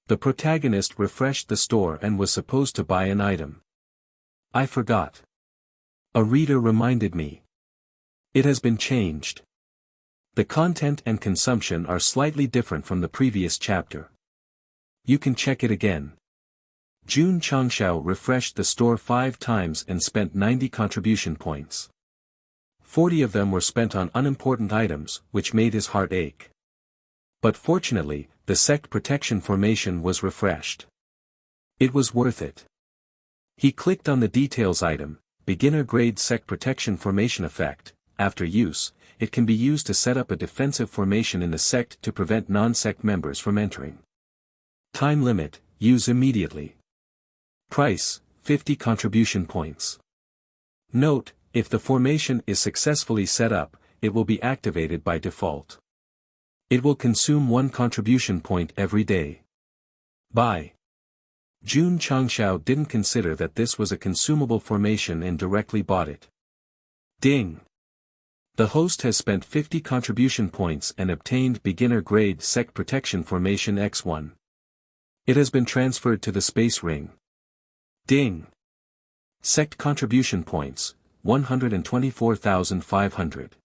The protagonist refreshed the store and was supposed to buy an item. I forgot. A reader reminded me. It has been changed. The content and consumption are slightly different from the previous chapter. You can check it again. Jun Changshao refreshed the store 5 times and spent 90 contribution points. 40 of them were spent on unimportant items, which made his heart ache. But fortunately, the sect protection formation was refreshed. It was worth it. He clicked on the details item, beginner grade sect protection formation effect. After use, it can be used to set up a defensive formation in the sect to prevent non-sect members from entering. Time limit, use immediately. Price, 50 contribution points. Note, if the formation is successfully set up, it will be activated by default. It will consume 1 contribution point every day. Buy. Jun Changshao didn't consider that this was a consumable formation and directly bought it. Ding! The host has spent 50 contribution points and obtained beginner grade sect protection formation X1. It has been transferred to the space ring. Ding! Sect contribution points, 124,500.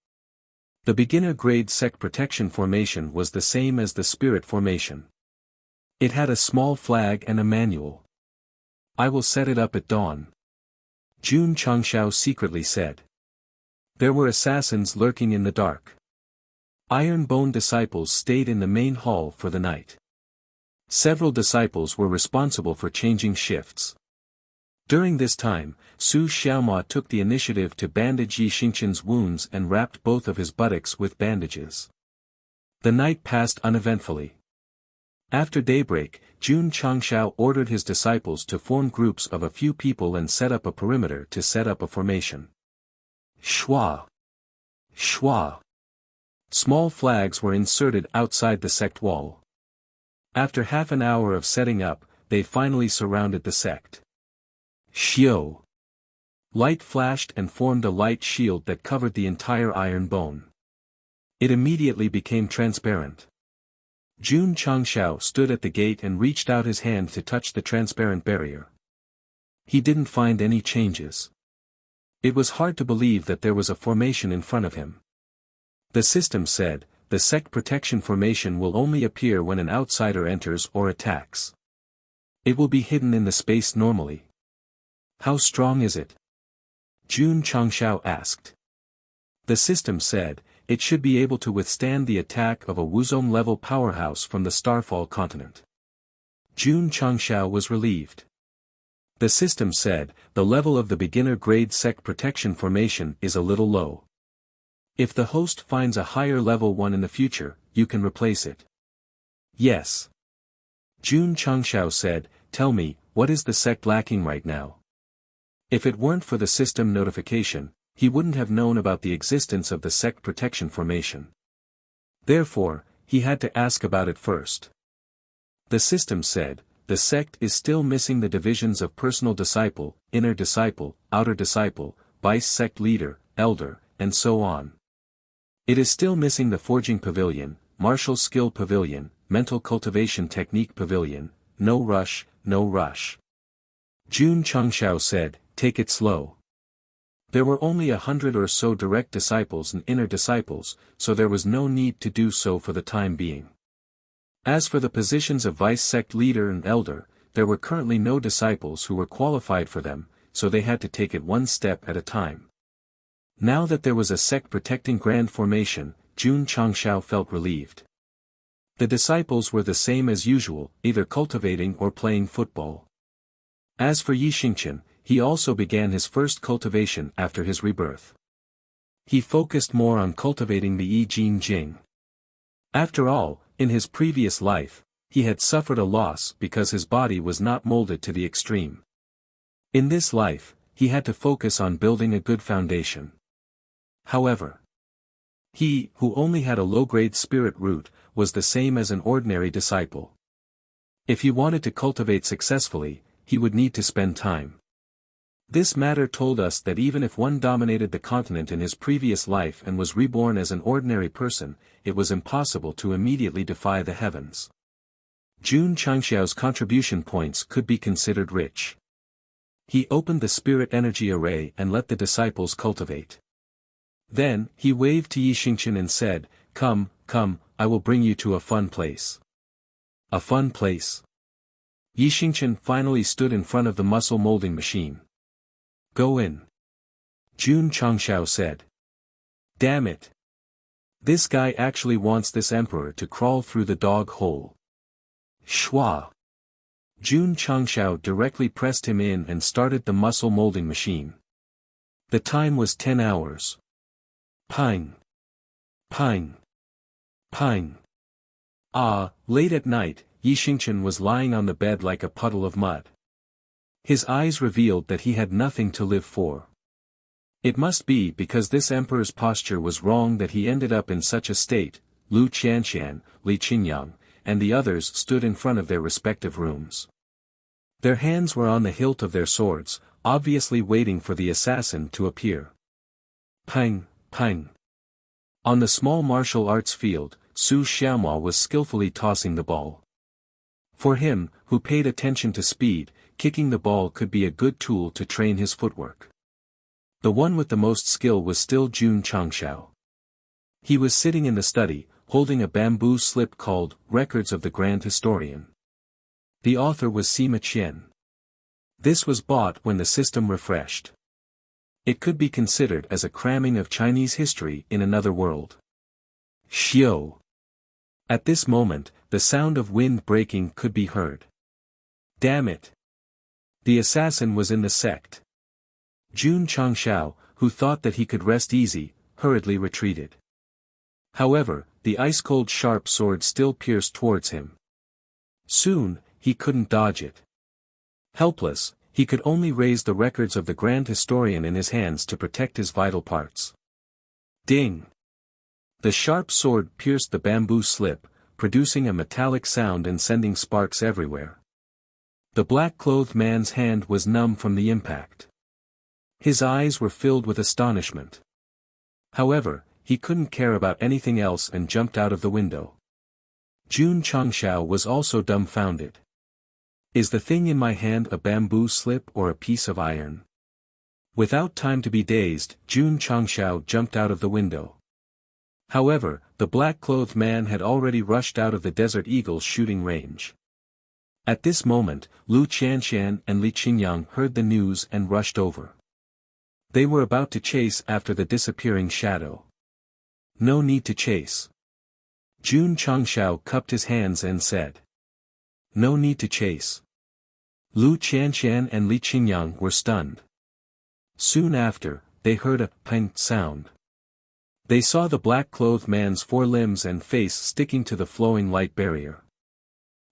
The beginner-grade Sect protection formation was the same as the spirit formation. It had a small flag and a manual. "I will set it up at dawn," Jun Changshao secretly said. There were assassins lurking in the dark. Iron Bone disciples stayed in the main hall for the night. Several disciples were responsible for changing shifts. During this time, Su Xiaoma took the initiative to bandage Yi Xingqian's wounds and wrapped both of his buttocks with bandages. The night passed uneventfully. After daybreak, Jun Changshao ordered his disciples to form groups of a few people and set up a perimeter to set up a formation. Shua! Shua! Small flags were inserted outside the sect wall. After half an hour of setting up, they finally surrounded the sect. Xiao! Light flashed and formed a light shield that covered the entire iron bone. It immediately became transparent. Jun Changshao stood at the gate and reached out his hand to touch the transparent barrier. He didn't find any changes. It was hard to believe that there was a formation in front of him. The system said, the sect protection formation will only appear when an outsider enters or attacks. It will be hidden in the space normally. How strong is it? Jun Changshao asked. The system said, it should be able to withstand the attack of a Wuzong-level powerhouse from the Starfall continent. Jun Changshao was relieved. The system said, the level of the beginner-grade sect protection formation is a little low. If the host finds a higher level one in the future, you can replace it. Yes. Jun Changshao said, tell me, what is the sect lacking right now? If it weren't for the system notification, he wouldn't have known about the existence of the sect protection formation. Therefore, he had to ask about it first. The system said, the sect is still missing the divisions of personal disciple, inner disciple, outer disciple, vice sect leader, elder, and so on. It is still missing the forging pavilion, martial skill pavilion, mental cultivation technique pavilion, no rush, no rush. Jun Changshao said, take it slow. There were only 100 or so direct disciples and inner disciples, so there was no need to do so for the time being. As for the positions of vice sect leader and elder, there were currently no disciples who were qualified for them, so they had to take it one step at a time. Now that there was a sect protecting grand formation, Jun Changshao felt relieved. The disciples were the same as usual, either cultivating or playing football. As for Yi Xingqian, he also began his first cultivation after his rebirth. He focused more on cultivating the Yi Jing Jing. After all, in his previous life, he had suffered a loss because his body was not molded to the extreme. In this life, he had to focus on building a good foundation. However, he, who only had a low-grade spirit root, was the same as an ordinary disciple. If he wanted to cultivate successfully, he would need to spend time. This matter told us that even if one dominated the continent in his previous life and was reborn as an ordinary person, it was impossible to immediately defy the heavens. Jun Changxiao's contribution points could be considered rich. He opened the spirit energy array and let the disciples cultivate. Then, he waved to Yi Xingqian and said, come, come, I will bring you to a fun place. A fun place? Yi Xingqian finally stood in front of the muscle molding machine. Go in. Jun Changxiao said. Damn it. This guy actually wants this emperor to crawl through the dog hole. Shua. Jun Changxiao directly pressed him in and started the muscle molding machine. The time was 10 hours. Pine. Pine. Pine. Late at night, Yi Xingqian was lying on the bed like a puddle of mud. His eyes revealed that he had nothing to live for. It must be because this emperor's posture was wrong that he ended up in such a state. Lu Qianxian, Li Qingyang, and the others stood in front of their respective rooms. Their hands were on the hilt of their swords, obviously waiting for the assassin to appear. Pang, pang. On the small martial arts field, Su Xiaoma was skillfully tossing the ball. For him, who paid attention to speed, kicking the ball could be a good tool to train his footwork. The one with the most skill was still Jun Changxiao. He was sitting in the study, holding a bamboo slip called Records of the Grand Historian. The author was Sima Qian. This was bought when the system refreshed. It could be considered as a cramming of Chinese history in another world. Xiao. At this moment, the sound of wind breaking could be heard. Damn it! The assassin was in the sect. Jun Changshao, who thought that he could rest easy, hurriedly retreated. However, the ice-cold sharp sword still pierced towards him. Soon, he couldn't dodge it. Helpless, he could only raise the records of the Grand Historian in his hands to protect his vital parts. Ding! The sharp sword pierced the bamboo slip, producing a metallic sound and sending sparks everywhere. The black-clothed man's hand was numb from the impact. His eyes were filled with astonishment. However, he couldn't care about anything else and jumped out of the window. Jun Changshao was also dumbfounded. Is the thing in my hand a bamboo slip or a piece of iron? Without time to be dazed, Jun Changshao jumped out of the window. However, the black-clothed man had already rushed out of the Desert Eagle's shooting range. At this moment, Lu Qianxian and Li Qingyang heard the news and rushed over. They were about to chase after the disappearing shadow. No need to chase. Jun Changshao cupped his hands and said. No need to chase. Lu Qianxian and Li Qingyang were stunned. Soon after, they heard a ping sound. They saw the black-clothed man's forelimbs and face sticking to the flowing light barrier.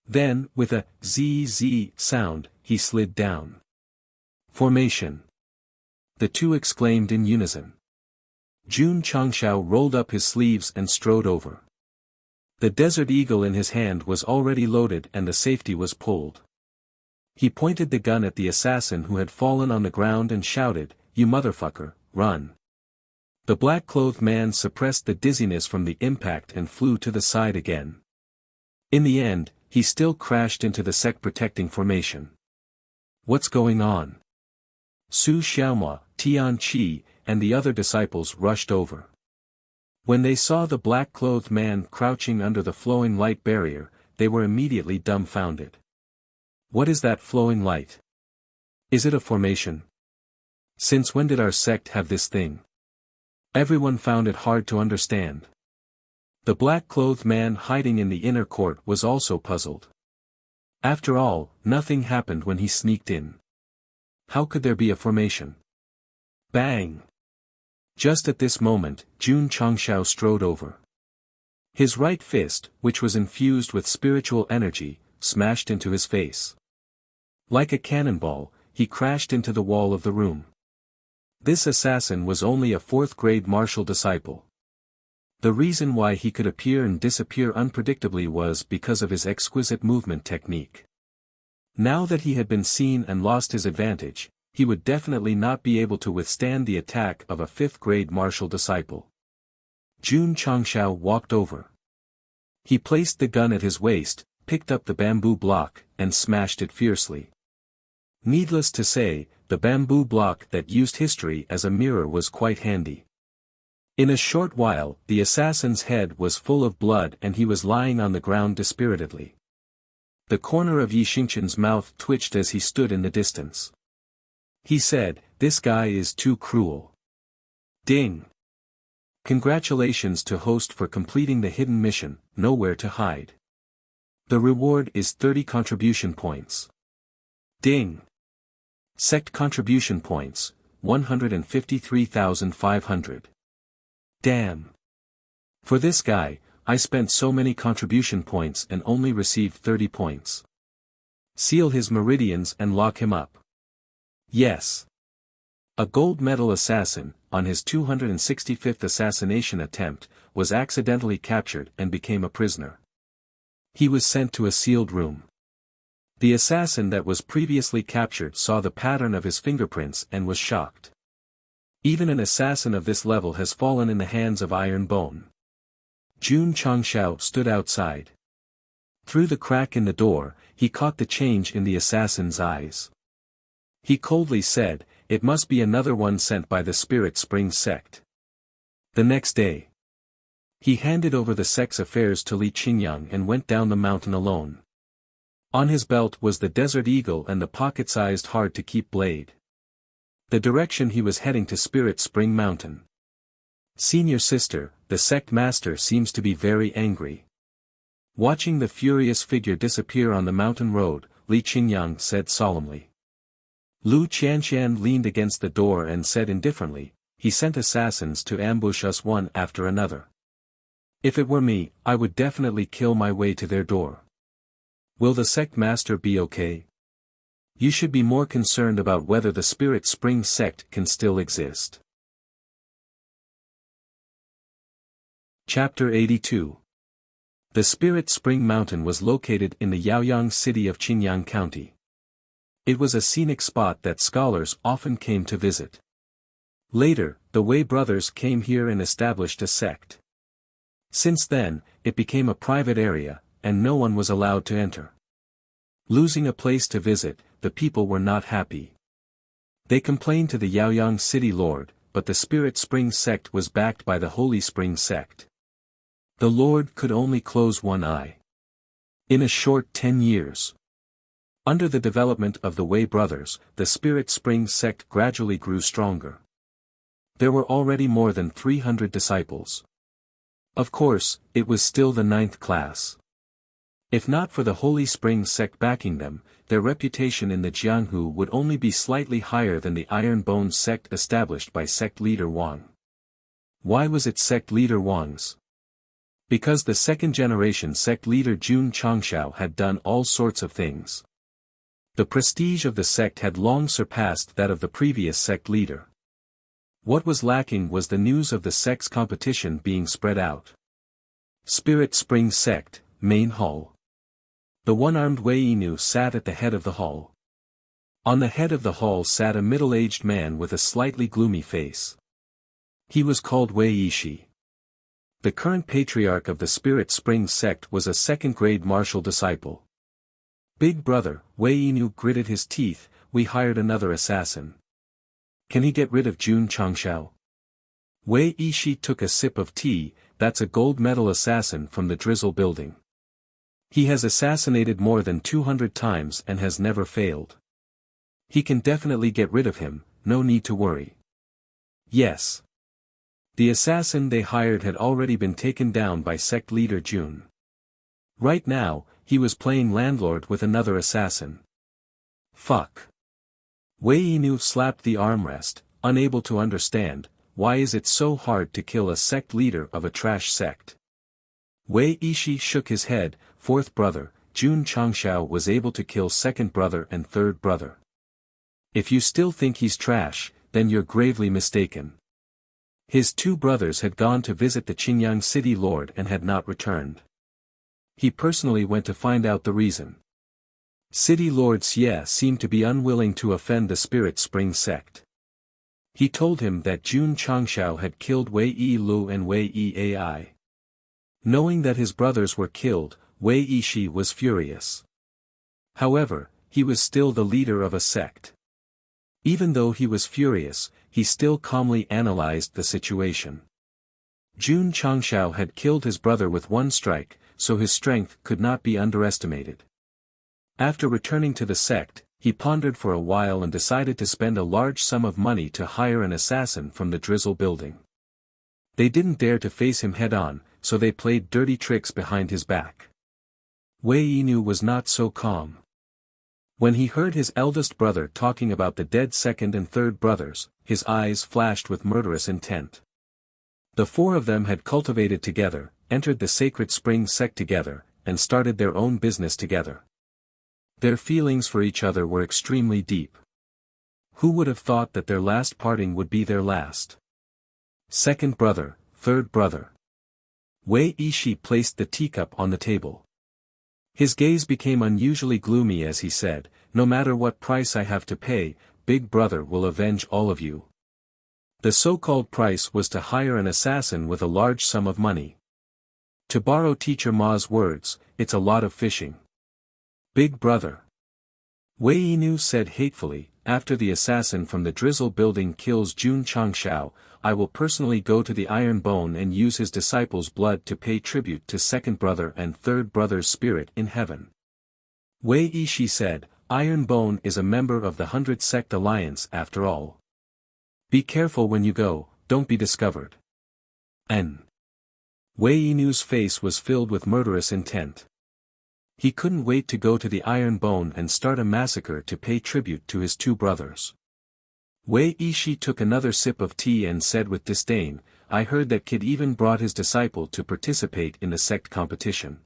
Then, with a zzz sound, he slid down. Formation. The two exclaimed in unison. Jun Changshao rolled up his sleeves and strode over. The Desert Eagle in his hand was already loaded and the safety was pulled. He pointed the gun at the assassin who had fallen on the ground and shouted, "You motherfucker, run!" The black-clothed man suppressed the dizziness from the impact and flew to the side again. In the end, he still crashed into the Sect protecting formation. What's going on? Su Xiaomua, Tian Qi, and the other disciples rushed over. When they saw the black-clothed man crouching under the flowing light barrier, they were immediately dumbfounded. What is that flowing light? Is it a formation? Since when did our sect have this thing? Everyone found it hard to understand. The black-clothed man hiding in the inner court was also puzzled. After all, nothing happened when he sneaked in. How could there be a formation? Bang! Just at this moment, Jun Changshao strode over. His right fist, which was infused with spiritual energy, smashed into his face. Like a cannonball, he crashed into the wall of the room. This assassin was only a fourth-grade martial disciple. The reason why he could appear and disappear unpredictably was because of his exquisite movement technique. Now that he had been seen and lost his advantage, he would definitely not be able to withstand the attack of a fifth-grade martial disciple. Jun Changshao walked over. He placed the gun at his waist, picked up the bamboo block, and smashed it fiercely. Needless to say, the bamboo block that used history as a mirror was quite handy. In a short while, the assassin's head was full of blood and he was lying on the ground dispiritedly. The corner of Yi Xingqian's mouth twitched as he stood in the distance. He said, "This guy is too cruel." Ding! Congratulations to host for completing the hidden mission, Nowhere to Hide. The reward is 30 contribution points. Ding! Sect contribution points, 153,500. Damn! For this guy, I spent so many contribution points and only received 30 points. Seal his meridians and lock him up. Yes. A gold medal assassin, on his 265th assassination attempt, was accidentally captured and became a prisoner. He was sent to a sealed room. The assassin that was previously captured saw the pattern of his fingerprints and was shocked. Even an assassin of this level has fallen in the hands of Iron Bone. Jun Changshao stood outside. Through the crack in the door, he caught the change in the assassin's eyes. He coldly said, "It must be another one sent by the Spirit Spring sect." The next day, He handed over the sect's affairs to Li Qingyang and went down the mountain alone. On his belt was the Desert Eagle and the pocket-sized hard-to-keep blade. The direction he was heading to Spirit Spring Mountain. Senior sister, the sect master seems to be very angry. Watching the furious figure disappear on the mountain road, Li Qingyang said solemnly. Lu Qianqian leaned against the door and said indifferently, he sent assassins to ambush us one after another. If it were me, I would definitely kill my way to their door. Will the sect master be okay? You should be more concerned about whether the Spirit Spring sect can still exist. Chapter 82. The Spirit Spring Mountain was located in the Yaoyang city of Qinyang County. It was a scenic spot that scholars often came to visit. Later, the Wei brothers came here and established a sect. Since then, it became a private area, and no one was allowed to enter. Losing a place to visit, the people were not happy. They complained to the Yaoyang city lord, but the Spirit Spring sect was backed by the Holy Spring sect. The lord could only close one eye. In a short 10 years. Under the development of the Wei brothers, the Spirit Spring sect gradually grew stronger. There were already more than 300 disciples. Of course, it was still the 9th class. If not for the Holy Spring sect backing them, their reputation in the Jianghu would only be slightly higher than the Iron Bones sect established by sect leader Wang. Why was it sect leader Wang's? Because the second-generation sect leader Jun Changshao had done all sorts of things. The prestige of the sect had long surpassed that of the previous sect leader. What was lacking was the news of the sect's competition being spread out. Spirit Spring Sect, Main Hall. The one-armed Wei Yinu sat at the head of the hall. On the head of the hall sat a middle-aged man with a slightly gloomy face. He was called Wei Yishi. The current patriarch of the Spirit Spring sect was a second-grade martial disciple. Big brother, Wei Yinu gritted his teeth, we hired another assassin. Can he get rid of Jun Changshao? Wei Yishi took a sip of tea, that's a gold medal assassin from the Drizzle building. He has assassinated more than 200 times and has never failed. He can definitely get rid of him, no need to worry. Yes. The assassin they hired had already been taken down by sect leader Jun. Right now, he was playing landlord with another assassin. Fuck. Wei Yinu slapped the armrest, unable to understand, why is it so hard to kill a sect leader of a trash sect? Wei Yishi shook his head, fourth brother, Jun Changshao was able to kill second brother and third brother. If you still think he's trash, then you're gravely mistaken. His two brothers had gone to visit the Qinyang city lord and had not returned. He personally went to find out the reason. City Lord Xie seemed to be unwilling to offend the Spirit Spring sect. He told him that Jun Changshao had killed Wei Yi Lu and Wei Yi Ai. Knowing that his brothers were killed, Wei Yishi was furious. However, he was still the leader of a sect. Even though he was furious, he still calmly analyzed the situation. Jun Changshao had killed his brother with one strike, so his strength could not be underestimated. After returning to the sect, he pondered for a while and decided to spend a large sum of money to hire an assassin from the Drizzle building. They didn't dare to face him head-on, so they played dirty tricks behind his back. Wei Yinu was not so calm. When he heard his eldest brother talking about the dead second and third brothers, his eyes flashed with murderous intent. The four of them had cultivated together, entered the Sacred Spring sect together, and started their own business together. Their feelings for each other were extremely deep. Who would have thought that their last parting would be their last? Second brother, third brother. Wei Yishi placed the teacup on the table. His gaze became unusually gloomy as he said, no matter what price I have to pay, Big Brother will avenge all of you. The so-called price was to hire an assassin with a large sum of money. To borrow Teacher Ma's words, it's a lot of fishing. Big Brother. Wei Yinu said hatefully, after the assassin from the Drizzle building kills Jun Changshao, I will personally go to the Iron Bone and use his disciples' blood to pay tribute to second brother and third brother's spirit in heaven. Wei Yishi said, Iron Bone is a member of the 100 Sect Alliance after all. Be careful when you go, don't be discovered. N. Wei Yinu's face was filled with murderous intent. He couldn't wait to go to the Iron Bone and start a massacre to pay tribute to his two brothers. Wei Yishi took another sip of tea and said with disdain, I heard that kid even brought his disciple to participate in the sect competition.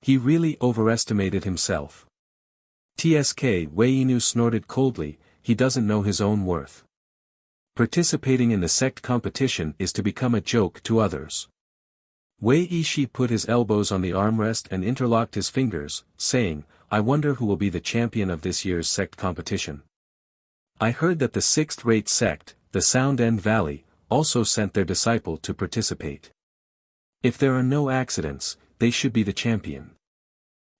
He really overestimated himself. TSK Wei Yinu snorted coldly, he doesn't know his own worth. Participating in the sect competition is to become a joke to others. Wei Yishi put his elbows on the armrest and interlocked his fingers, saying, I wonder who will be the champion of this year's sect competition. I heard that the sixth-rate sect, the Sound End Valley, also sent their disciple to participate. If there are no accidents, they should be the champion.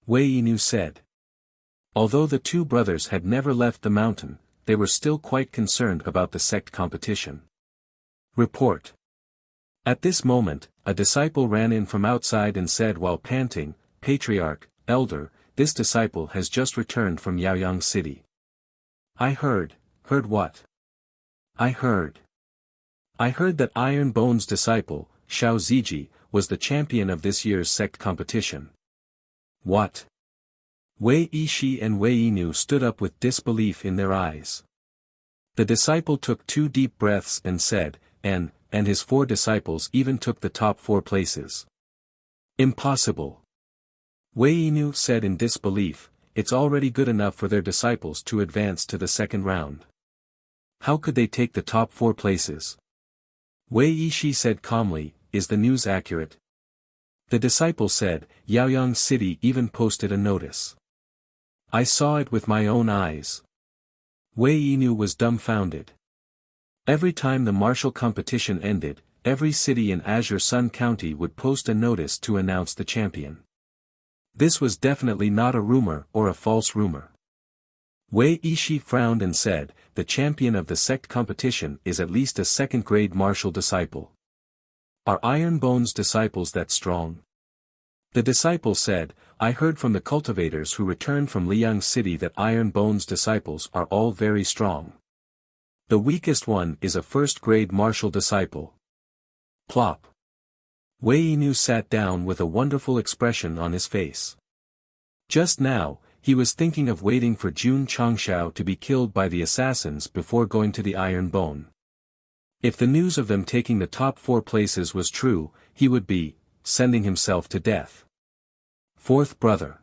Wei Yinu said. Although the two brothers had never left the mountain, they were still quite concerned about the sect competition. Report. At this moment, a disciple ran in from outside and said while panting, Patriarch, Elder, this disciple has just returned from Yaoyang City. I heard what? I heard that Iron Bone's disciple, Xiao Ziji, was the champion of this year's sect competition. What? Wei Yishi and Wei Yinu stood up with disbelief in their eyes. The disciple took 2 deep breaths and said, and his 4 disciples even took the top 4 places. Impossible. Wei Yinu said in disbelief, it's already good enough for their disciples to advance to the second round. How could they take the top 4 places? Wei Yishi said calmly, is the news accurate? The disciple said, Yaoyang City even posted a notice. I saw it with my own eyes. Wei Yinu was dumbfounded. Every time the martial competition ended, every city in Azure Sun County would post a notice to announce the champion. This was definitely not a rumor or a false rumor. Wei Yishi frowned and said, the champion of the sect competition is at least a second-grade martial disciple. Are Iron Bone's disciples that strong? The disciple said, I heard from the cultivators who returned from Liang City that Iron Bone's disciples are all very strong. The weakest one is a first-grade martial disciple. Plop. Wei Yinu sat down with a wonderful expression on his face. Just now, he was thinking of waiting for Jun Changshao to be killed by the assassins before going to the Iron Bone. If the news of them taking the top 4 places was true, he would be sending himself to death. Fourth brother.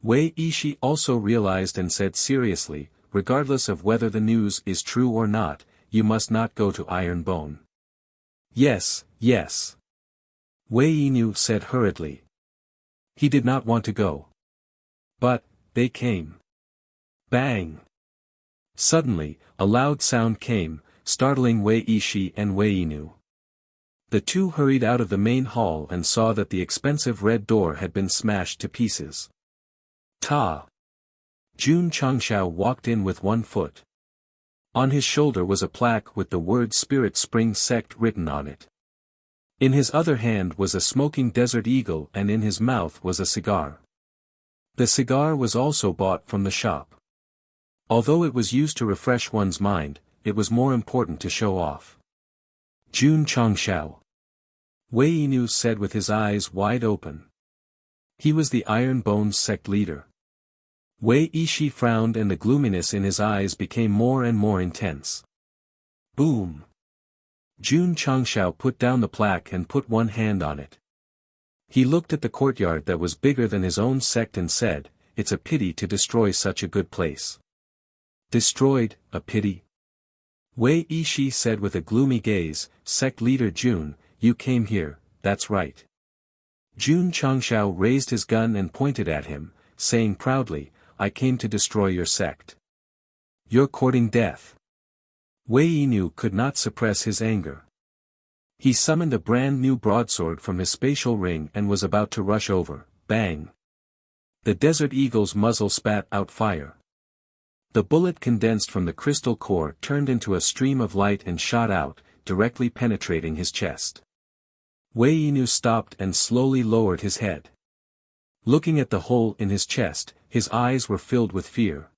Wei Yishi also realized and said seriously, regardless of whether the news is true or not, you must not go to Iron Bone. Yes, yes. Wei Yinu said hurriedly. He did not want to go. But, they came. Bang! Suddenly, a loud sound came, startling Wei Yishi and Wei Yinu. The two hurried out of the main hall and saw that the expensive red door had been smashed to pieces. Ta! Jun Changshao walked in with 1 foot. On his shoulder was a plaque with the word Spirit Spring Sect written on it. In his other hand was a smoking desert eagle and in his mouth was a cigar. The cigar was also bought from the shop. Although it was used to refresh one's mind, it was more important to show off. Jun Changshao. Wei Yinu said with his eyes wide open. He was the Iron Bone's sect leader. Wei Yishi frowned and the gloominess in his eyes became more and more intense. Boom! Jun Changshao put down the plaque and put one hand on it. He looked at the courtyard that was bigger than his own sect and said, it's a pity to destroy such a good place. Destroyed, a pity? Wei Yishi said with a gloomy gaze, Sect leader Jun, you came here, that's right. Jun Changshao raised his gun and pointed at him, saying proudly, I came to destroy your sect. You're courting death. Wei Yinu could not suppress his anger. He summoned a brand new broadsword from his spatial ring and was about to rush over, bang. The desert eagle's muzzle spat out fire. The bullet condensed from the crystal core turned into a stream of light and shot out, directly penetrating his chest. Wei Yinu stopped and slowly lowered his head. Looking at the hole in his chest, his eyes were filled with fear.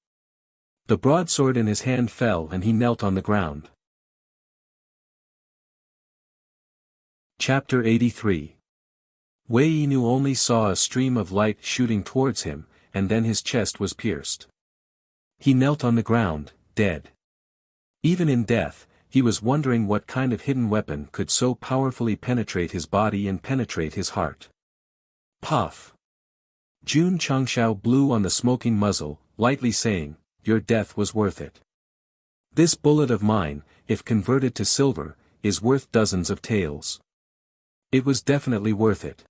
The broadsword in his hand fell and he knelt on the ground. Chapter 83. Wei Yinu only saw a stream of light shooting towards him, and then his chest was pierced. He knelt on the ground, dead. Even in death, he was wondering what kind of hidden weapon could so powerfully penetrate his body and penetrate his heart. Puff! Jun Changshao blew on the smoking muzzle, lightly saying, "Your death was worth it. This bullet of mine, if converted to silver, is worth dozens of taels." It was definitely worth it.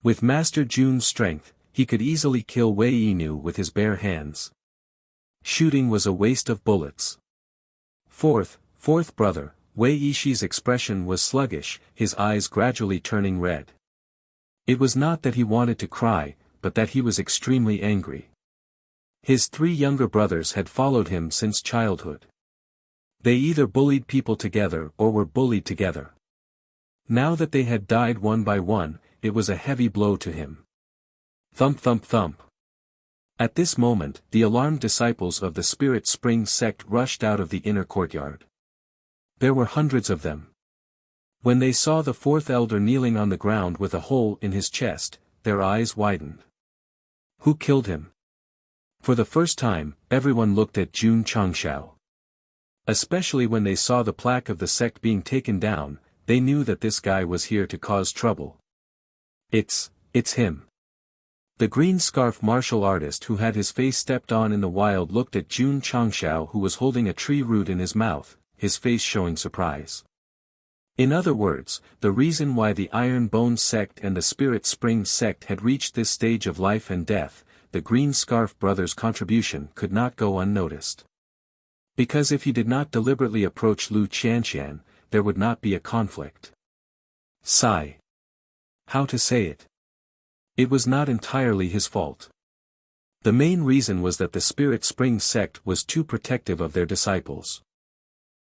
With Master Jun's strength, he could easily kill Wei Yinu with his bare hands. Shooting was a waste of bullets. Fourth brother, Wei Yishi's expression was sluggish, his eyes gradually turning red. It was not that he wanted to cry, but that he was extremely angry. His 3 younger brothers had followed him since childhood. They either bullied people together or were bullied together. Now that they had died one by one, it was a heavy blow to him. Thump thump thump. At this moment, the alarmed disciples of the Spirit Spring Sect rushed out of the inner courtyard. There were hundreds of them. When they saw the 4th elder kneeling on the ground with a hole in his chest, their eyes widened. Who killed him? For the first time, everyone looked at Jun Changshao. Especially when they saw the plaque of the sect being taken down, they knew that this guy was here to cause trouble. It's him. The green scarf martial artist who had his face stepped on in the wild looked at Jun Changshao, who was holding a tree root in his mouth, his face showing surprise. In other words, the reason why the Iron Bone Sect and the Spirit Spring Sect had reached this stage of life and death, the Green Scarf brothers' contribution could not go unnoticed. Because if he did not deliberately approach Lu Qianqian, there would not be a conflict. Sigh. How to say it? It was not entirely his fault. The main reason was that the Spirit Spring Sect was too protective of their disciples.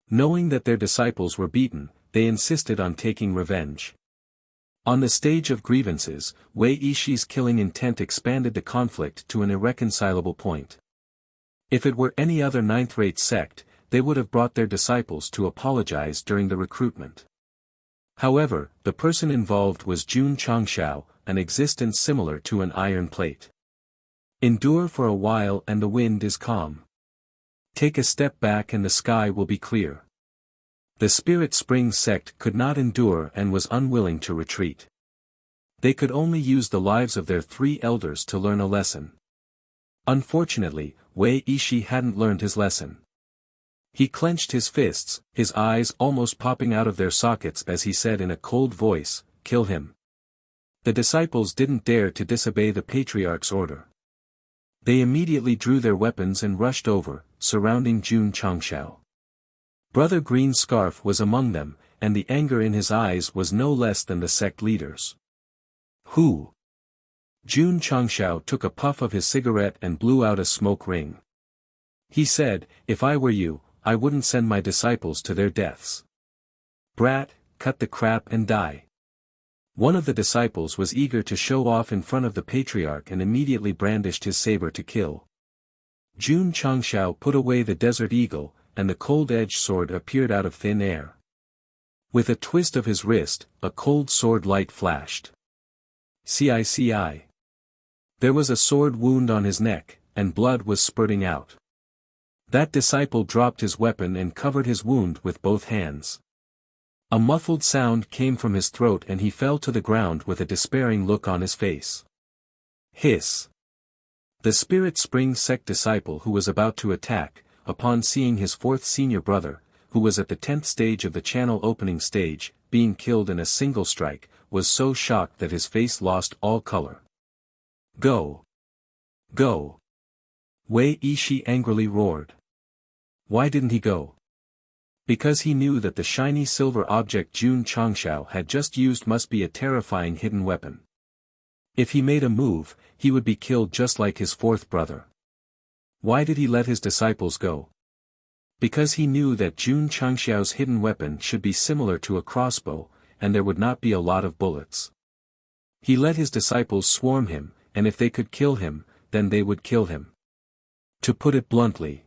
Knowing that their disciples were beaten, they insisted on taking revenge. On the stage of grievances, Wei Yishi's killing intent expanded the conflict to an irreconcilable point. If it were any other 9th-rate sect, they would have brought their disciples to apologize during the recruitment. However, the person involved was Jun Changshao, an existence similar to an iron plate. Endure for a while and the wind is calm. Take a step back and the sky will be clear. The Spirit Spring Sect could not endure and was unwilling to retreat. They could only use the lives of their 3 elders to learn a lesson. Unfortunately, Wei Yishi hadn't learned his lesson. He clenched his fists, his eyes almost popping out of their sockets as he said in a cold voice, "Kill him." The disciples didn't dare to disobey the patriarch's order. They immediately drew their weapons and rushed over, surrounding Jun Changshao. Brother Green Scarf was among them, and the anger in his eyes was no less than the sect leaders. Who? Jun Changshao took a puff of his cigarette and blew out a smoke ring. He said, "If I were you, I wouldn't send my disciples to their deaths. Brat, cut the crap and die." One of the disciples was eager to show off in front of the patriarch and immediately brandished his saber to kill. Jun Changshao put away the desert eagle, and the cold-edged sword appeared out of thin air. With a twist of his wrist, a cold sword light flashed. CICI. There was a sword wound on his neck, and blood was spurting out. That disciple dropped his weapon and covered his wound with both hands. A muffled sound came from his throat and he fell to the ground with a despairing look on his face. Hiss. The Spirit Spring Sect disciple who was about to attack, upon seeing his 4th senior brother, who was at the 10th stage of the channel opening stage, being killed in a single strike, was so shocked that his face lost all color. Go! Go! Wei Yishi angrily roared. Why didn't he go? Because he knew that the shiny silver object Jun Changshao had just used must be a terrifying hidden weapon. If he made a move, he would be killed just like his 4th brother. Why did he let his disciples go? Because he knew that Jun Changxiao's hidden weapon should be similar to a crossbow, and there would not be a lot of bullets. He let his disciples swarm him, and if they could kill him, then they would kill him. To put it bluntly,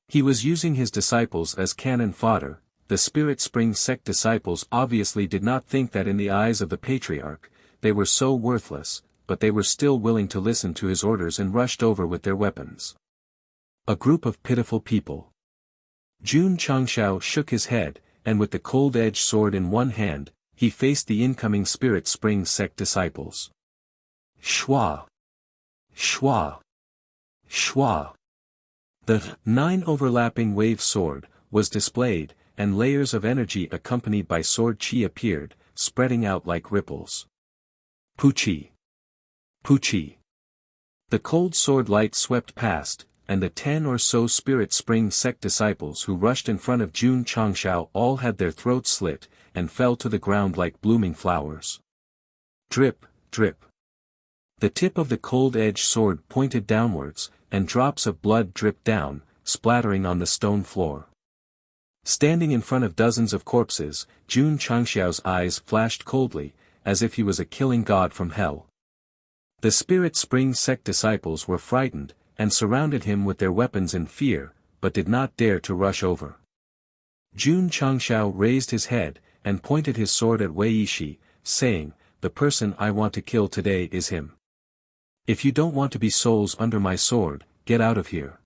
he was using his disciples as cannon fodder. The Spirit Spring Sect disciples obviously did not think that in the eyes of the Patriarch, they were so worthless, but they were still willing to listen to his orders and rushed over with their weapons. A group of pitiful people. Jun Changxiao shook his head, and with the cold-edged sword in one hand, he faced the incoming Spirit Spring Sect disciples. Shwa! Shwa! Shwa! The 9 overlapping wave sword was displayed, and layers of energy accompanied by sword chi appeared, spreading out like ripples. Puchi! Puchi! The cold sword light swept past, and the 10 or so Spirit Spring Sect disciples who rushed in front of Jun Changxiao all had their throats slit, and fell to the ground like blooming flowers. Drip, drip. The tip of the cold-edged sword pointed downwards, and drops of blood dripped down, splattering on the stone floor. Standing in front of dozens of corpses, Jun Changxiao's eyes flashed coldly, as if he was a killing god from hell. The Spirit Spring Sect disciples were frightened, and surrounded him with their weapons in fear, but did not dare to rush over. Jun Changxiao raised his head, and pointed his sword at Wei Yishi, saying, "The person I want to kill today is him. If you don't want to be souls under my sword, get out of here."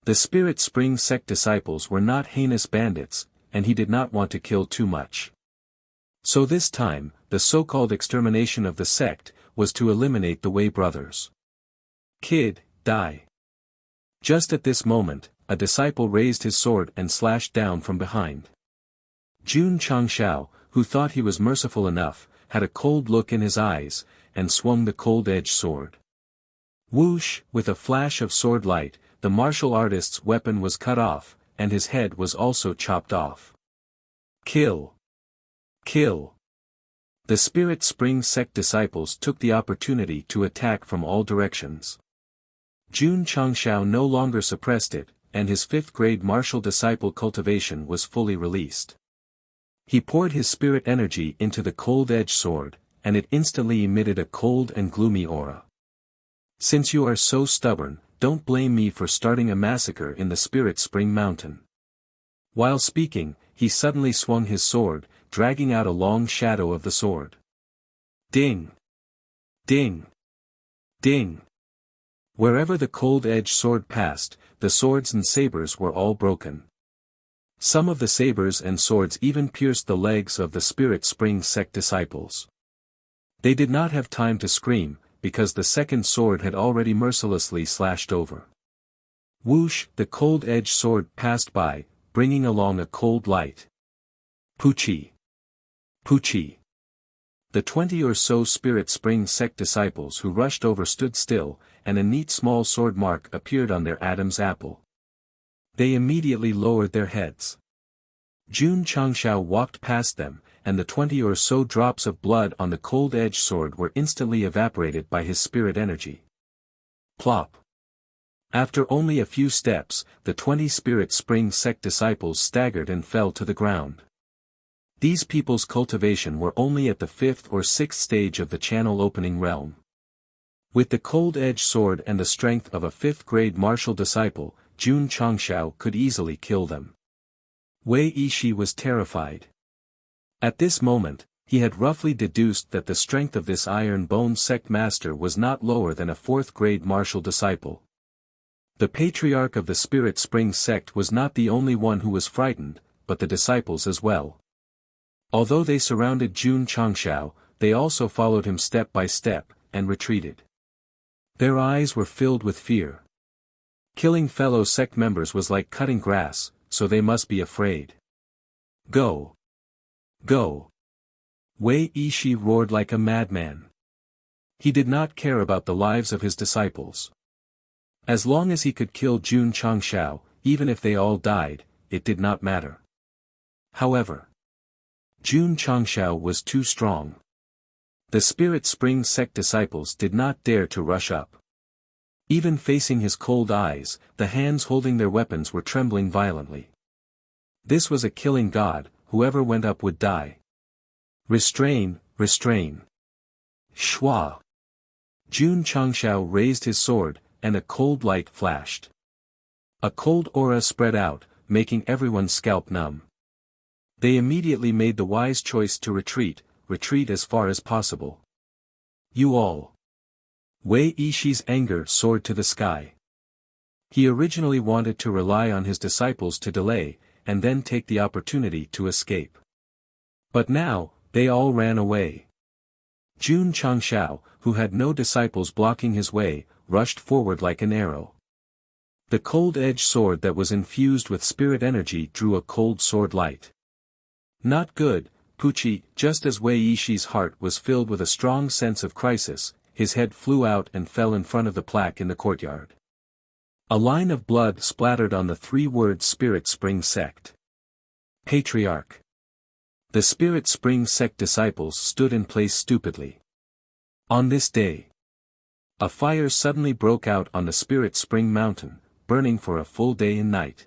The Spirit Spring Sect disciples were not heinous bandits, and he did not want to kill too much. So this time, the so-called extermination of the sect, was to eliminate the Wei brothers. Kid, die. Just at this moment, a disciple raised his sword and slashed down from behind. Jun Changxiao, who thought he was merciful enough, had a cold look in his eyes, and swung the cold-edged sword. Whoosh! With a flash of sword light, the martial artist's weapon was cut off, and his head was also chopped off. Kill! Kill! The Spirit Spring Sect disciples took the opportunity to attack from all directions. Jun Changxiao no longer suppressed it, and his 5th-grade martial disciple cultivation was fully released. He poured his spirit energy into the cold-edged sword, and it instantly emitted a cold and gloomy aura. Since you are so stubborn, don't blame me for starting a massacre in the Spirit Spring Mountain. While speaking, he suddenly swung his sword, dragging out a long shadow of the sword. Ding! Ding! Ding! Wherever the cold-edged sword passed, the swords and sabers were all broken. Some of the sabers and swords even pierced the legs of the Spirit Spring Sect disciples. They did not have time to scream, because the second sword had already mercilessly slashed over. Whoosh! The cold-edged sword passed by, bringing along a cold light. Puchi! Puchi! The 20 or so Spirit Spring Sect disciples who rushed over stood still, and a neat small sword mark appeared on their Adam's apple. They immediately lowered their heads. Jun Changxiao walked past them, and the 20 or so drops of blood on the cold-edged sword were instantly evaporated by his spirit energy. Plop! After only a few steps, the 20 Spirit Spring Sect disciples staggered and fell to the ground. These people's cultivation were only at the 5th or 6th stage of the channel opening realm. With the cold-edged sword and the strength of a 5th-grade martial disciple, Jun Changxiao could easily kill them. Wei Yishi was terrified. At this moment, he had roughly deduced that the strength of this Iron Bone Sect master was not lower than a 4th-grade martial disciple. The Patriarch of the Spirit Spring Sect was not the only one who was frightened, but the disciples as well. Although they surrounded Jun Changxiao, they also followed him step by step, and retreated. Their eyes were filled with fear. Killing fellow sect members was like cutting grass, so they must be afraid. Go! Go! Wei Yishi roared like a madman. He did not care about the lives of his disciples. As long as he could kill Jun Changxiao, even if they all died, it did not matter. However, Jun Changxiao was too strong. The Spirit Spring Sect disciples did not dare to rush up. Even facing his cold eyes, the hands holding their weapons were trembling violently. This was a killing god, whoever went up would die. Restrain, restrain. Shua. Jun Changshao raised his sword, and a cold light flashed. A cold aura spread out, making everyone's scalp numb. They immediately made the wise choice to retreat as far as possible. You all. Wei Yishi's anger soared to the sky. He originally wanted to rely on his disciples to delay, and then take the opportunity to escape. But now, they all ran away. Jun Changshao, who had no disciples blocking his way, rushed forward like an arrow. The cold-edged sword that was infused with spirit energy drew a cold sword light. Not good, Pucci. Just as Wei Yishi's heart was filled with a strong sense of crisis, his head flew out and fell in front of the plaque in the courtyard. A line of blood splattered on the 3 words Spirit Spring Sect. Patriarch. The Spirit Spring Sect disciples stood in place stupidly. On this day, a fire suddenly broke out on the Spirit Spring Mountain, burning for a full day and night.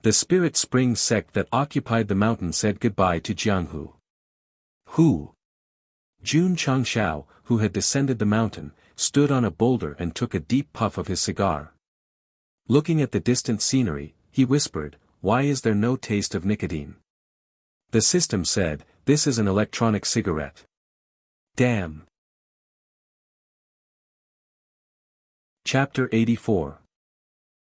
The Spirit Spring Sect that occupied the mountain said goodbye to Jianghu. Who? Jun Changshao, who had descended the mountain, stood on a boulder and took a deep puff of his cigar. Looking at the distant scenery, he whispered, "Why is there no taste of nicotine?" The system said, "This is an electronic cigarette." Damn. Chapter 84.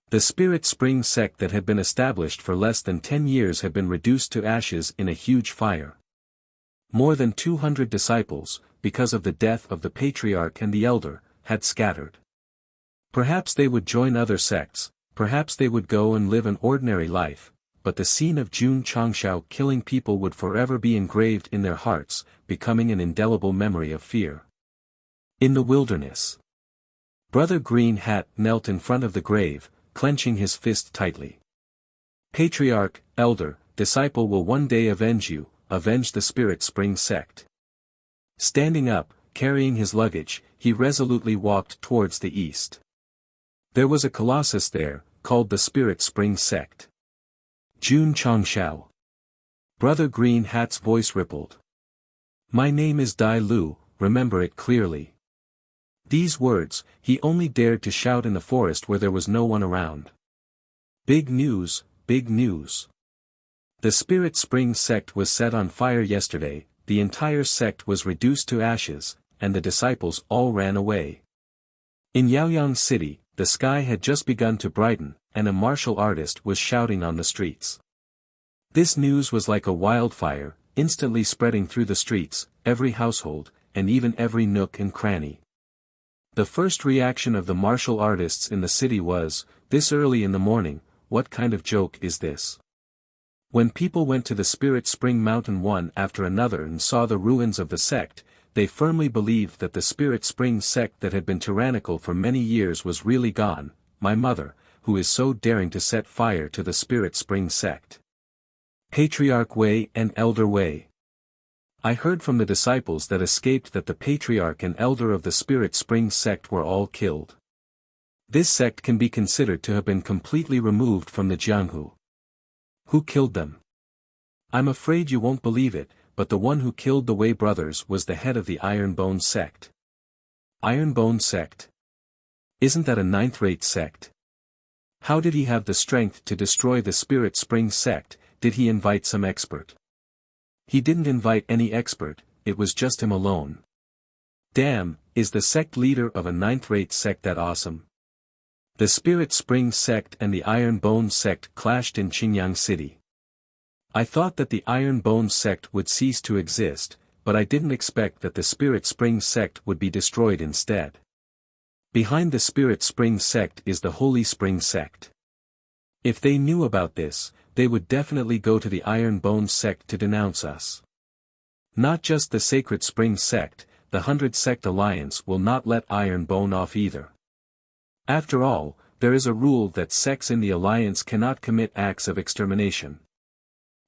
The Spirit Spring Sect that had been established for less than 10 years had been reduced to ashes in a huge fire. More than 200 disciples, because of the death of the patriarch and the elder, had scattered. Perhaps they would join other sects, perhaps they would go and live an ordinary life, but the scene of Jun Changshao killing people would forever be engraved in their hearts, becoming an indelible memory of fear. In the wilderness, Brother Green Hat knelt in front of the grave, clenching his fist tightly. Patriarch, elder, disciple will one day avenge you, avenge the Spirit Spring Sect. Standing up, carrying his luggage, he resolutely walked towards the east. There was a colossus there, called the Spirit Spring Sect. Jun Changshao. Brother Green Hat's voice rippled. My name is Dai Lu, remember it clearly. These words, he only dared to shout in the forest where there was no one around. Big news, big news. The Spirit Spring Sect was set on fire yesterday, the entire sect was reduced to ashes, and the disciples all ran away. In Yaoyang City, the sky had just begun to brighten, and a martial artist was shouting on the streets. This news was like a wildfire, instantly spreading through the streets, every household, and even every nook and cranny. The first reaction of the martial artists in the city was, "This early in the morning, what kind of joke is this?" When people went to the Spirit Spring Mountain one after another and saw the ruins of the sect, they firmly believed that the Spirit Spring Sect that had been tyrannical for many years was really gone. My mother, who is so daring to set fire to the Spirit Spring Sect. Patriarch Wei and Elder Wei. I heard from the disciples that escaped that the patriarch and elder of the Spirit Spring Sect were all killed. This sect can be considered to have been completely removed from the Jianghu. Who killed them? I'm afraid you won't believe it, but the one who killed the Wei brothers was the head of the Iron Bone Sect. Iron Bone Sect? Isn't that a ninth-rate sect? How did he have the strength to destroy the Spirit Spring Sect? Did he invite some expert? He didn't invite any expert, it was just him alone. Damn, is the sect leader of a ninth-rate sect that awesome? The Spirit Spring Sect and the Iron Bone Sect clashed in Qingyang City. I thought that the Iron Bone Sect would cease to exist, but I didn't expect that the Spirit Spring Sect would be destroyed instead. Behind the Spirit Spring Sect is the Holy Spring Sect. If they knew about this, they would definitely go to the Iron Bone Sect to denounce us. Not just the Sacred Spring Sect, the 100-Sect Alliance will not let Iron Bone off either. After all, there is a rule that sects in the Alliance cannot commit acts of extermination.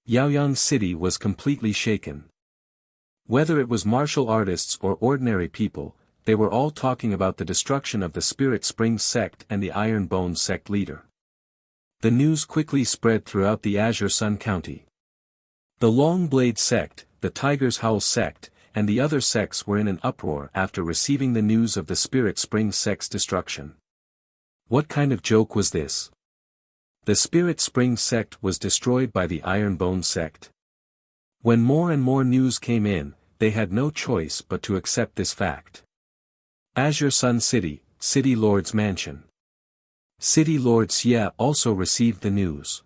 Yaoyang City was completely shaken. Whether it was martial artists or ordinary people, they were all talking about the destruction of the Spirit Spring Sect and the Iron Bone Sect leader. The news quickly spread throughout the Azure Sun County. The Long Blade Sect, the Tiger's Howl Sect, and the other sects were in an uproar after receiving the news of the Spirit Spring Sect's destruction. What kind of joke was this? The Spirit Spring Sect was destroyed by the Iron Bone Sect. When more and more news came in, they had no choice but to accept this fact. Azure Sun City, City Lord's Mansion. City Lord Xie also received the news.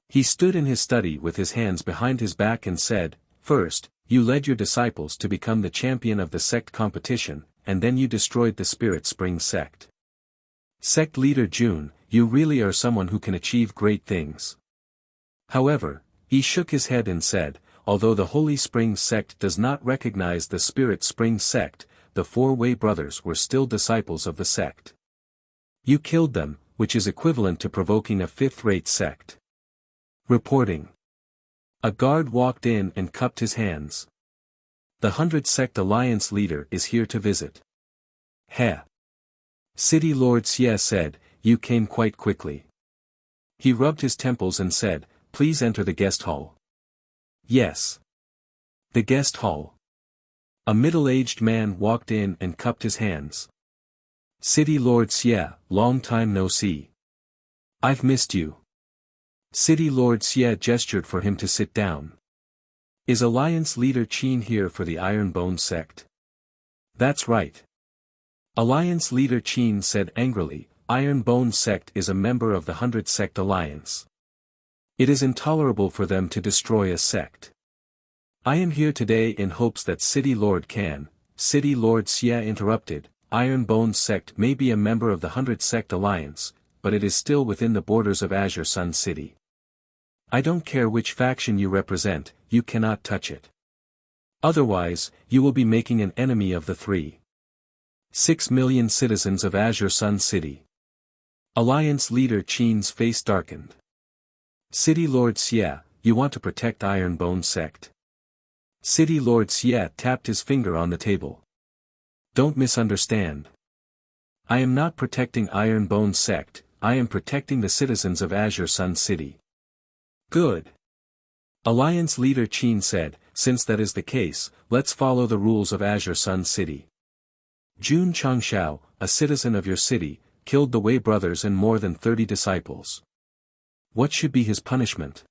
He stood in his study with his hands behind his back and said, "First, you led your disciples to become the champion of the sect competition, and then you destroyed the Spirit Spring Sect. Sect leader Jun, you really are someone who can achieve great things." However, he shook his head and said, although the Holy Spring Sect does not recognize the Spirit Spring Sect, the Four-Way Brothers were still disciples of the sect. You killed them, which is equivalent to provoking a fifth-rate sect. Reporting. A guard walked in and cupped his hands. The 100 Sect Alliance leader is here to visit. Heh. City Lord Xie said, "You came quite quickly." He rubbed his temples and said, "Please enter the guest hall." Yes. The guest hall. A middle-aged man walked in and cupped his hands. City Lord Xie, long time no see. I've missed you. City Lord Xie gestured for him to sit down. Is Alliance leader Qin here for the Iron Bone Sect? That's right. Alliance leader Qin said angrily, Iron Bone Sect is a member of the 100 Sect Alliance. It is intolerable for them to destroy a sect. I am here today in hopes that City Lord can. City Lord Xie interrupted, Iron Bone Sect may be a member of the 100 Sect Alliance, but it is still within the borders of Azure Sun City. I don't care which faction you represent, you cannot touch it. Otherwise, you will be making an enemy of the 3.6 million citizens of Azure Sun City. Alliance leader Qin's face darkened. City Lord Xie, you want to protect Iron Bone Sect? City Lord Xie tapped his finger on the table. Don't misunderstand. I am not protecting Iron Bone Sect, I am protecting the citizens of Azure Sun City. Good. Alliance leader Qin said, since that is the case, let's follow the rules of Azure Sun City. Jun Changshao, a citizen of your city, killed the Wei brothers and more than 30 disciples. What should be his punishment?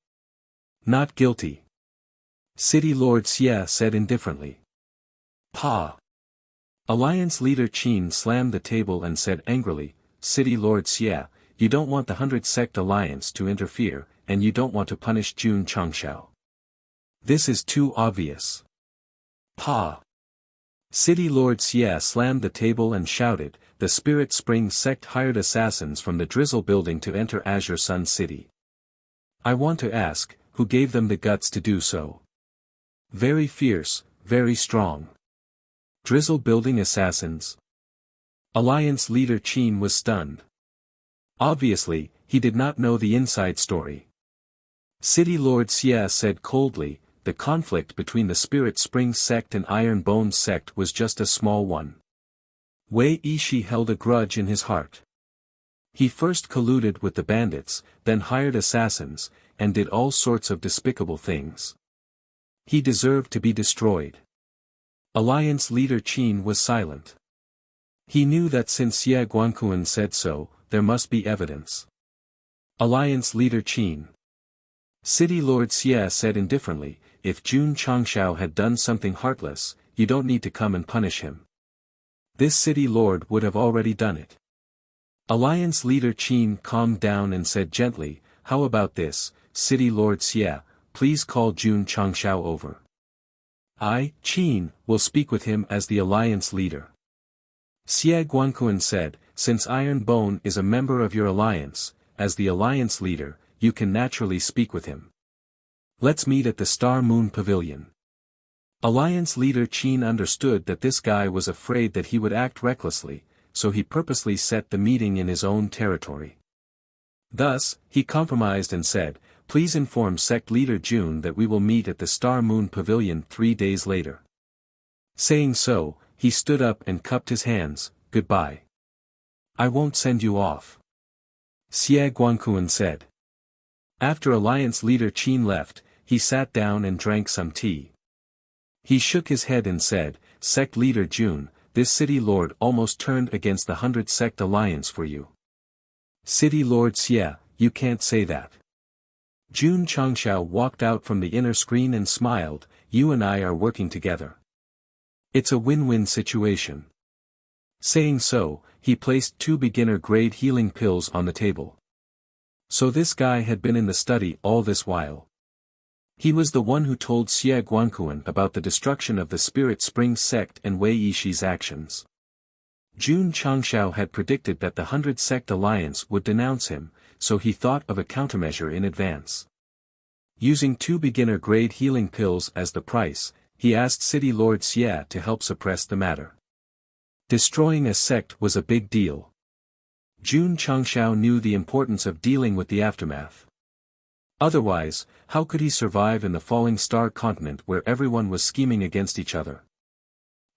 Not guilty. City Lord Xie said indifferently. Pa. Alliance leader Qin slammed the table and said angrily, City Lord Xie, you don't want the 100 Sect Alliance to interfere, and you don't want to punish Jun Changshao. This is too obvious. Pa. City Lord Xie slammed the table and shouted, the Spirit Spring Sect hired assassins from the Drizzle building to enter Azure Sun City. I want to ask, who gave them the guts to do so? Very fierce, very strong. Drizzle building assassins? Alliance leader Qin was stunned. Obviously, he did not know the inside story. City Lord Xie said coldly, the conflict between the Spirit Spring Sect and Iron Bone Sect was just a small one. Wei Yishi held a grudge in his heart. He first colluded with the bandits, then hired assassins, and did all sorts of despicable things. He deserved to be destroyed. Alliance leader Qin was silent. He knew that since Xie Guanquan said so, there must be evidence. Alliance leader Qin. City Lord Xie said indifferently, if Jun Changshao had done something heartless, you don't need to come and punish him. This city lord would have already done it. Alliance leader Qin calmed down and said gently, how about this, City Lord Xie, please call Jun Changshao over. I, Qin, will speak with him as the alliance leader. Xie Guanquan said, since Iron Bone is a member of your alliance, as the alliance leader, you can naturally speak with him. Let's meet at the Star Moon Pavilion. Alliance leader Qin understood that this guy was afraid that he would act recklessly, so he purposely set the meeting in his own territory. Thus, he compromised and said, please inform sect leader Jun that we will meet at the Star Moon Pavilion 3 days later. Saying so, he stood up and cupped his hands. Goodbye. I won't send you off. Xie Guangquan said. After Alliance leader Qin left, he sat down and drank some tea. He shook his head and said, Sect leader Jun, this city lord almost turned against the 100 Sect alliance for you. City lord Xie, you can't say that. Jun Changshao walked out from the inner screen and smiled, you and I are working together. It's a win-win situation. Saying so, he placed 2 beginner-grade healing pills on the table. So this guy had been in the study all this while. He was the one who told Xie Guangquan about the destruction of the Spirit Spring Sect and Wei Yishi's actions. Jun Changshao had predicted that the 100 Sect alliance would denounce him, so he thought of a countermeasure in advance. Using 2 beginner-grade healing pills as the price, he asked City Lord Xie to help suppress the matter. Destroying a sect was a big deal. Jun Changshao knew the importance of dealing with the aftermath. Otherwise, how could he survive in the falling star continent where everyone was scheming against each other?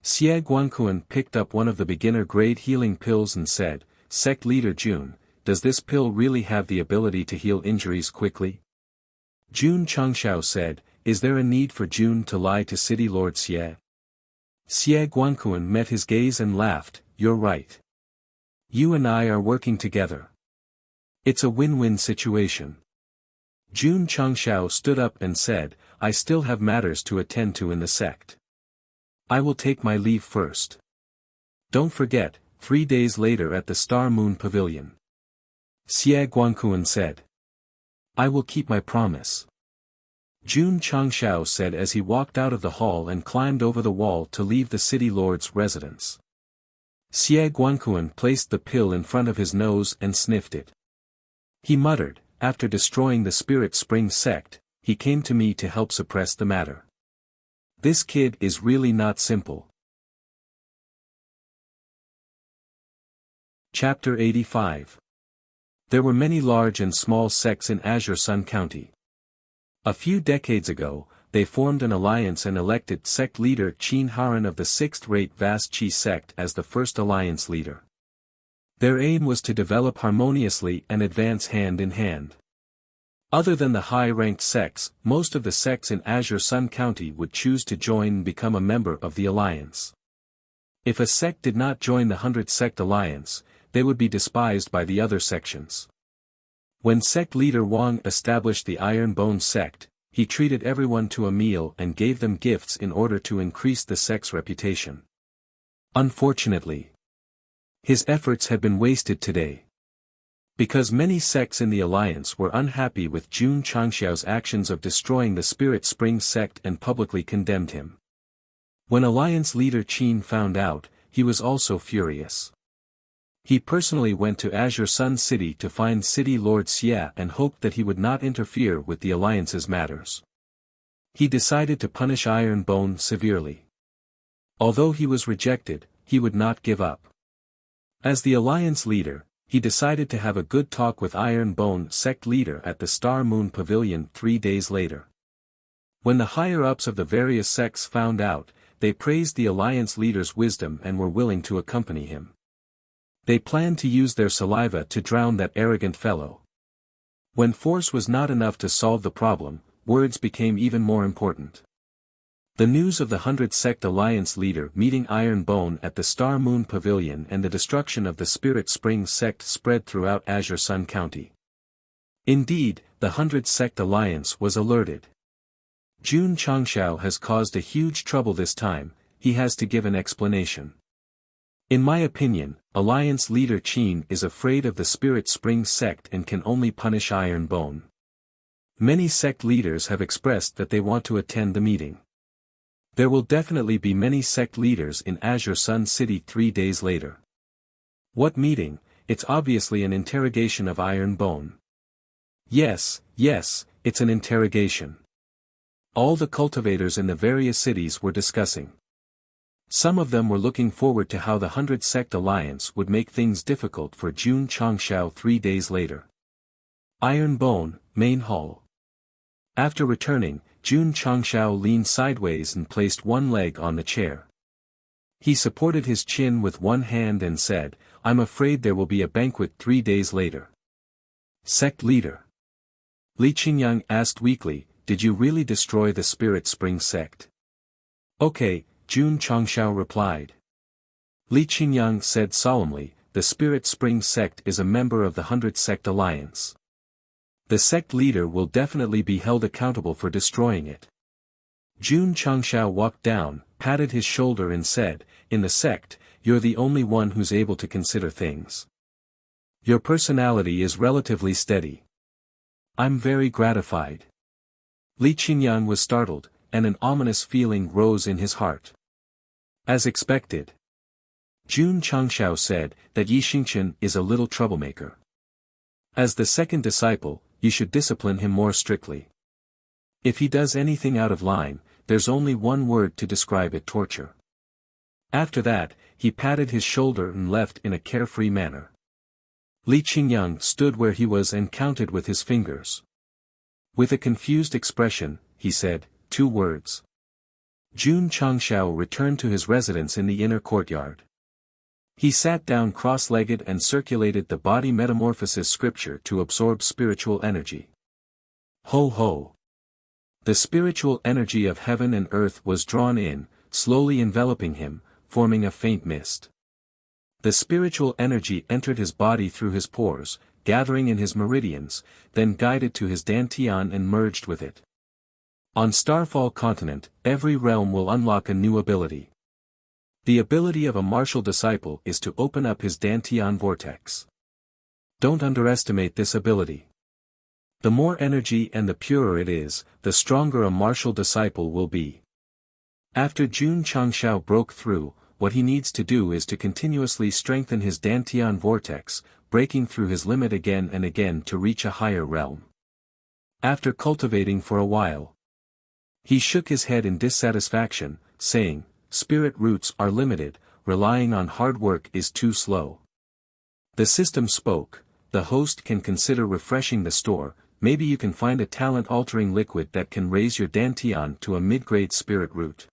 Xie Guangquan picked up one of the beginner-grade healing pills and said, Sect leader Jun, does this pill really have the ability to heal injuries quickly? Jun Changshao said, is there a need for Jun to lie to City Lord Xie? Xie Guangquan met his gaze and laughed, you're right. You and I are working together. It's a win-win situation. Jun Changshao stood up and said, I still have matters to attend to in the sect. I will take my leave first. Don't forget, 3 days later at the Star Moon Pavilion. Xie Guangquan said. I will keep my promise. Jun Changshao said as he walked out of the hall and climbed over the wall to leave the city lord's residence. Xie Guangquan placed the pill in front of his nose and sniffed it. He muttered, after destroying the Spirit Spring Sect, he came to me to help suppress the matter. This kid is really not simple. Chapter 85. There were many large and small sects in Azure Sun County. A few decades ago, they formed an alliance and elected sect leader Qin Haran of the 6th-rate Vast Qi sect as the first alliance leader. Their aim was to develop harmoniously and advance hand in hand. Other than the high-ranked sects, most of the sects in Azure Sun County would choose to join and become a member of the alliance. If a sect did not join the 100 Sect alliance, they would be despised by the other sections. When sect leader Wang established the Iron Bone sect, he treated everyone to a meal and gave them gifts in order to increase the sect's reputation. Unfortunately, his efforts had been wasted today. Because many sects in the alliance were unhappy with Jun Changshao's actions of destroying the Spirit Spring sect and publicly condemned him. When alliance leader Qin found out, he was also furious. He personally went to Azure Sun City to find City Lord Xie and hoped that he would not interfere with the alliance's matters. He decided to punish Iron Bone severely. Although he was rejected, he would not give up. As the alliance leader, he decided to have a good talk with Iron Bone sect leader at the Star Moon Pavilion 3 days later. When the higher-ups of the various sects found out, they praised the alliance leader's wisdom and were willing to accompany him. They planned to use their saliva to drown that arrogant fellow. When force was not enough to solve the problem, words became even more important. The news of the 100 Sect Alliance leader meeting Iron Bone at the Star Moon Pavilion and the destruction of the Spirit Spring Sect spread throughout Azure Sun County. Indeed, the 100 Sect Alliance was alerted. Jun Changshao has caused a huge trouble this time, he has to give an explanation. In my opinion, Alliance leader Qin is afraid of the Spirit Spring Sect and can only punish Iron Bone. Many sect leaders have expressed that they want to attend the meeting. There will definitely be many sect leaders in Azure Sun City 3 days later. What meeting? It's obviously an interrogation of Iron Bone. Yes, it's an interrogation. All the cultivators in the various cities were discussing. Some of them were looking forward to how the 100 Sect Alliance would make things difficult for Jun Changshao 3 days later. Iron Bone, Main Hall. After returning, Jun Changshao leaned sideways and placed one leg on the chair. He supported his chin with one hand and said, "I'm afraid there will be a banquet 3 days later." Sect leader. Li Qingyang asked weakly, "Did you really destroy the Spirit Spring sect?" "Okay," Jun Changshao replied. Li Qingyang said solemnly, "The Spirit Spring sect is a member of the 100 Sect Alliance. The sect leader will definitely be held accountable for destroying it." Jun Changshao walked down, patted his shoulder and said, "In the sect, you're the only one who's able to consider things. Your personality is relatively steady. I'm very gratified." Li Qingyang was startled, and an ominous feeling rose in his heart. As expected. Jun Changshao said that Yi Xingqian is a little troublemaker. As the second disciple, you should discipline him more strictly. If he does anything out of line, there's only one word to describe it: torture. After that, he patted his shoulder and left in a carefree manner. Li Qingyang stood where he was and counted with his fingers. With a confused expression, he said, 2 words. Jun Changshao returned to his residence in the inner courtyard. He sat down cross-legged and circulated the body metamorphosis scripture to absorb spiritual energy. Ho ho! The spiritual energy of heaven and earth was drawn in, slowly enveloping him, forming a faint mist. The spiritual energy entered his body through his pores, gathering in his meridians, then guided to his dantian and merged with it. On Starfall Continent, every realm will unlock a new ability. The ability of a martial disciple is to open up his dantian vortex. Don't underestimate this ability. The more energy and the purer it is, the stronger a martial disciple will be. After Jun Changshao broke through, what he needs to do is to continuously strengthen his dantian vortex, breaking through his limit again and again to reach a higher realm. After cultivating for a while, he shook his head in dissatisfaction, saying, "Spirit roots are limited, relying on hard work is too slow." The system spoke, "The host can consider refreshing the store. Maybe you can find a talent-altering liquid that can raise your dantian to a mid-grade spirit root."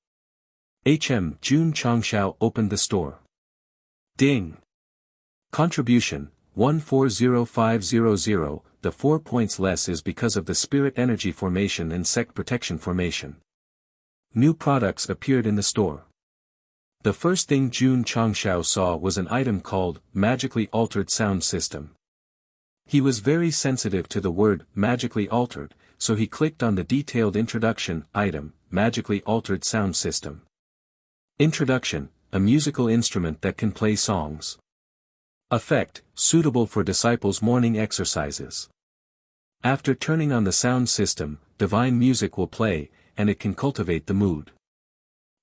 Jun Changshao opened the store. Ding! Contribution, 140500, the 4 points less is because of the spirit energy formation and sect protection formation. New products appeared in the store. The first thing Jun Changshao saw was an item called, Magically Altered Sound System. He was very sensitive to the word, magically altered, so he clicked on the detailed introduction, item, Magically Altered Sound System. Introduction, a musical instrument that can play songs. Effect, suitable for disciples' morning exercises. After turning on the sound system, divine music will play, and it can cultivate the mood.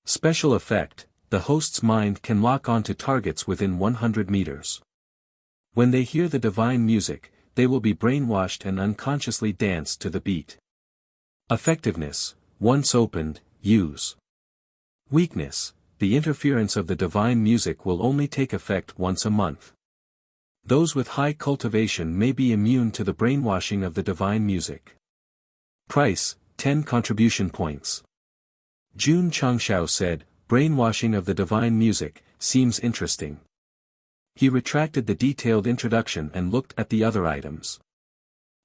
Special effect, the host's mind can lock onto targets within 100 meters. When they hear the divine music, they will be brainwashed and unconsciously dance to the beat. Effectiveness, once opened, use. Weakness, the interference of the divine music will only take effect once a month. Those with high cultivation may be immune to the brainwashing of the divine music. Price, 10 contribution points. Jun Changshao said, "Brainwashing of the divine music, seems interesting." He retracted the detailed introduction and looked at the other items.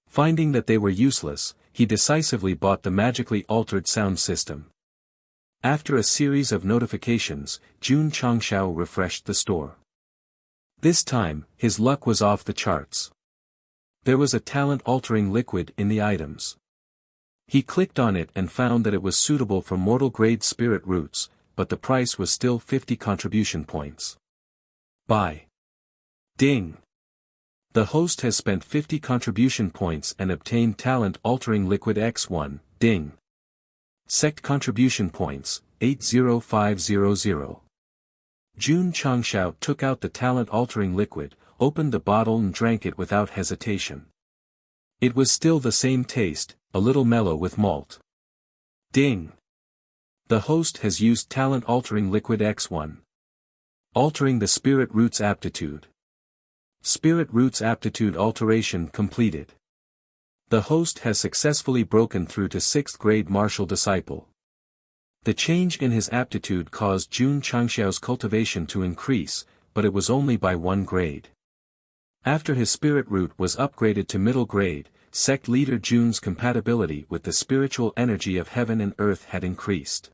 Finding that they were useless, he decisively bought the magically altered sound system. After a series of notifications, Jun Changshao refreshed the store. This time, his luck was off the charts. There was a talent-altering liquid in the items. He clicked on it and found that it was suitable for mortal-grade spirit roots, but the price was still 50 contribution points. Buy. Ding! The host has spent 50 contribution points and obtained talent-altering liquid X1, ding. Sect contribution points, 80500. Jun Changshao took out the talent-altering liquid, opened the bottle and drank it without hesitation. It was still the same taste, a little mellow with malt. Ding! The host has used talent-altering liquid X1. Altering the spirit root's aptitude. Spirit root's aptitude alteration completed. The host has successfully broken through to 6th grade martial disciple. The change in his aptitude caused Jun Changxiao's cultivation to increase, but it was only by 1 grade. After his spirit root was upgraded to middle grade, sect leader Jun's compatibility with the spiritual energy of heaven and earth had increased.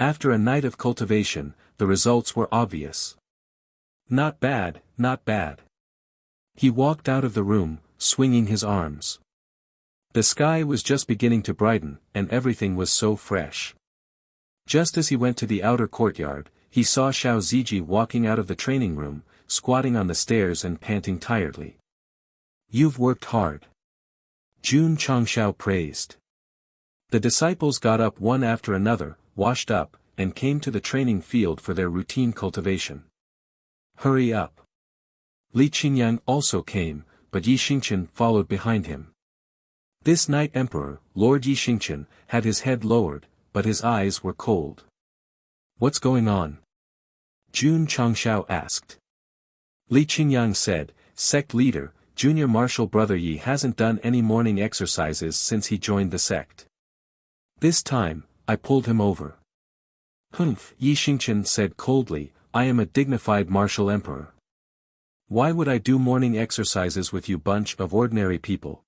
After a night of cultivation, the results were obvious. Not bad, not bad. He walked out of the room, swinging his arms. The sky was just beginning to brighten, and everything was so fresh. Just as he went to the outer courtyard, he saw Xiao Ziji walking out of the training room, squatting on the stairs and panting tiredly. "You've worked hard," Jun Changxiao praised. The disciples got up one after another, washed up, and came to the training field for their routine cultivation. "Hurry up." Li Qingyang also came, but Yi Xingqian followed behind him. This Night Emperor, Lord Yi Xingqian, had his head lowered, but his eyes were cold. "What's going on?" Jun Changxiao asked. Li Qingyang said, "Sect leader, Junior Martial Brother Yi hasn't done any morning exercises since he joined the sect. This time, I pulled him over." "Humph," Yi Xingqian said coldly, "I am a dignified martial emperor. Why would I do morning exercises with you bunch of ordinary people?"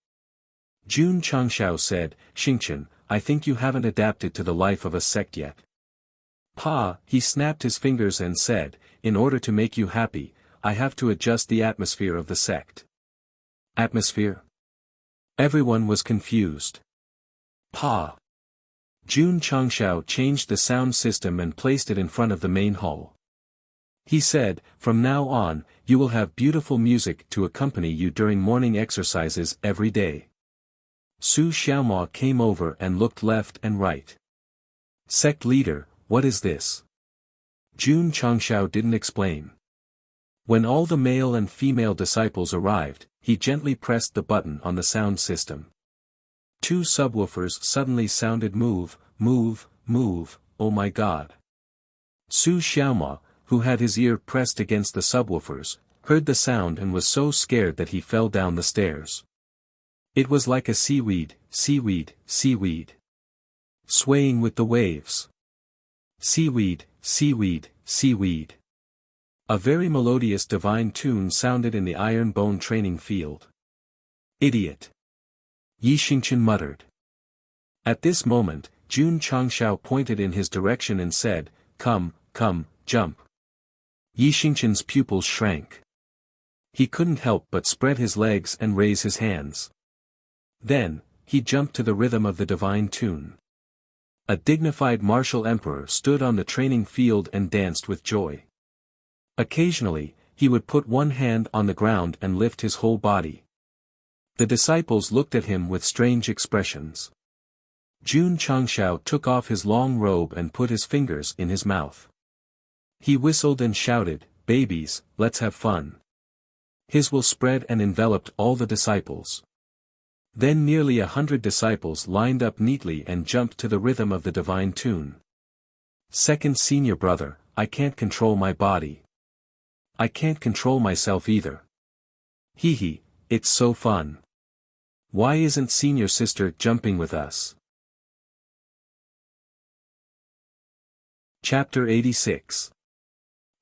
Jun Changxiao said, "Xingqian, I think you haven't adapted to the life of a sect yet." "Pa," he snapped his fingers and said, "In order to make you happy, I have to adjust the atmosphere of the sect." "Atmosphere?" Everyone was confused. "Pa." Jun Changxiao changed the sound system and placed it in front of the main hall. He said, "From now on, you will have beautiful music to accompany you during morning exercises every day." Su Xiaomao came over and looked left and right. "Sect leader, what is this?" Jun Changxiao didn't explain. When all the male and female disciples arrived, he gently pressed the button on the sound system. 2 subwoofers suddenly sounded move, move, move, oh my god. Su Xiaomao, who had his ear pressed against the subwoofers, heard the sound and was so scared that he fell down the stairs. It was like a seaweed, seaweed, seaweed. Swaying with the waves. Seaweed, seaweed, seaweed. A very melodious divine tune sounded in the iron bone training field. "Idiot!" Yi Xingqian muttered. At this moment, Jun Changxiao pointed in his direction and said, "Come, come, jump." Yi Xingqian's pupils shrank. He couldn't help but spread his legs and raise his hands. Then, he jumped to the rhythm of the divine tune. A dignified martial emperor stood on the training field and danced with joy. Occasionally, he would put one hand on the ground and lift his whole body. The disciples looked at him with strange expressions. Jun Changxiao took off his long robe and put his fingers in his mouth. He whistled and shouted, "Babies, let's have fun." His will spread and enveloped all the disciples. Then nearly 100 disciples lined up neatly and jumped to the rhythm of the divine tune. "Second senior brother, I can't control my body. I can't control myself either. Hee hee, it's so fun. Why isn't senior sister jumping with us?" Chapter 86.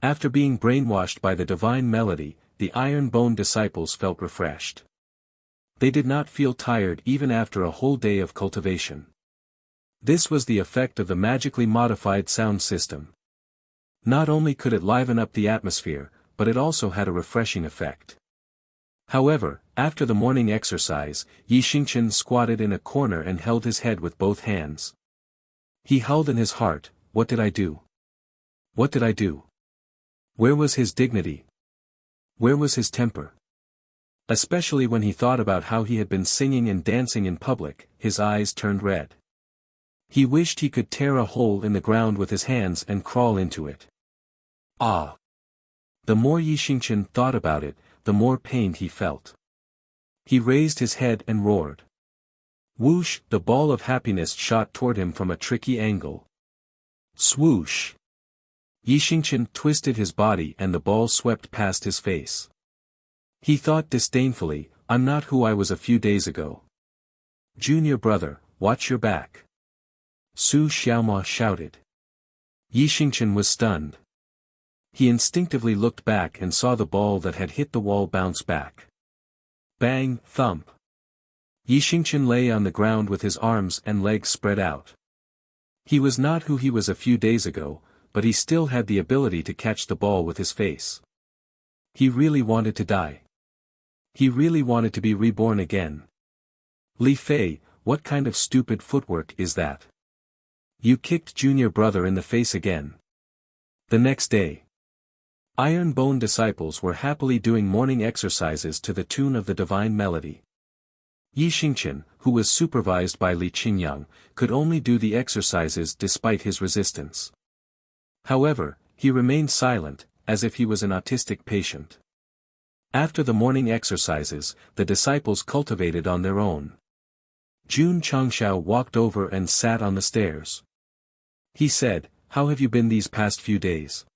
After being brainwashed by the divine melody, the iron bone disciples felt refreshed. They did not feel tired even after a whole day of cultivation. This was the effect of the magically modified sound system. Not only could it liven up the atmosphere, but it also had a refreshing effect. However, after the morning exercise, Yi Xingqian squatted in a corner and held his head with both hands. He howled in his heart, "What did I do? What did I do?" Where was his dignity? Where was his temper? Especially when he thought about how he had been singing and dancing in public, his eyes turned red. He wished he could tear a hole in the ground with his hands and crawl into it. Ah! The more Yi Xingqian thought about it, the more pain he felt. He raised his head and roared. Whoosh! The ball of happiness shot toward him from a tricky angle. Swoosh! Yi Xingqian twisted his body and the ball swept past his face. He thought disdainfully, "I'm not who I was a few days ago. Junior brother, watch your back." Su Xiaomao shouted. Yi Xingchen was stunned. He instinctively looked back and saw the ball that had hit the wall bounce back. Bang, thump. Yi Xingchen lay on the ground with his arms and legs spread out. He was not who he was a few days ago, but he still had the ability to catch the ball with his face. He really wanted to die. He really wanted to be reborn again. Li Fei, what kind of stupid footwork is that? You kicked junior brother in the face again. The next day, Iron Bone disciples were happily doing morning exercises to the tune of the divine melody. Yi Xingchen, who was supervised by Li Qingyang, could only do the exercises despite his resistance. However, he remained silent, as if he was an autistic patient. After the morning exercises, the disciples cultivated on their own. Jun Changshao walked over and sat on the stairs. He said, "How have you been these past few days?"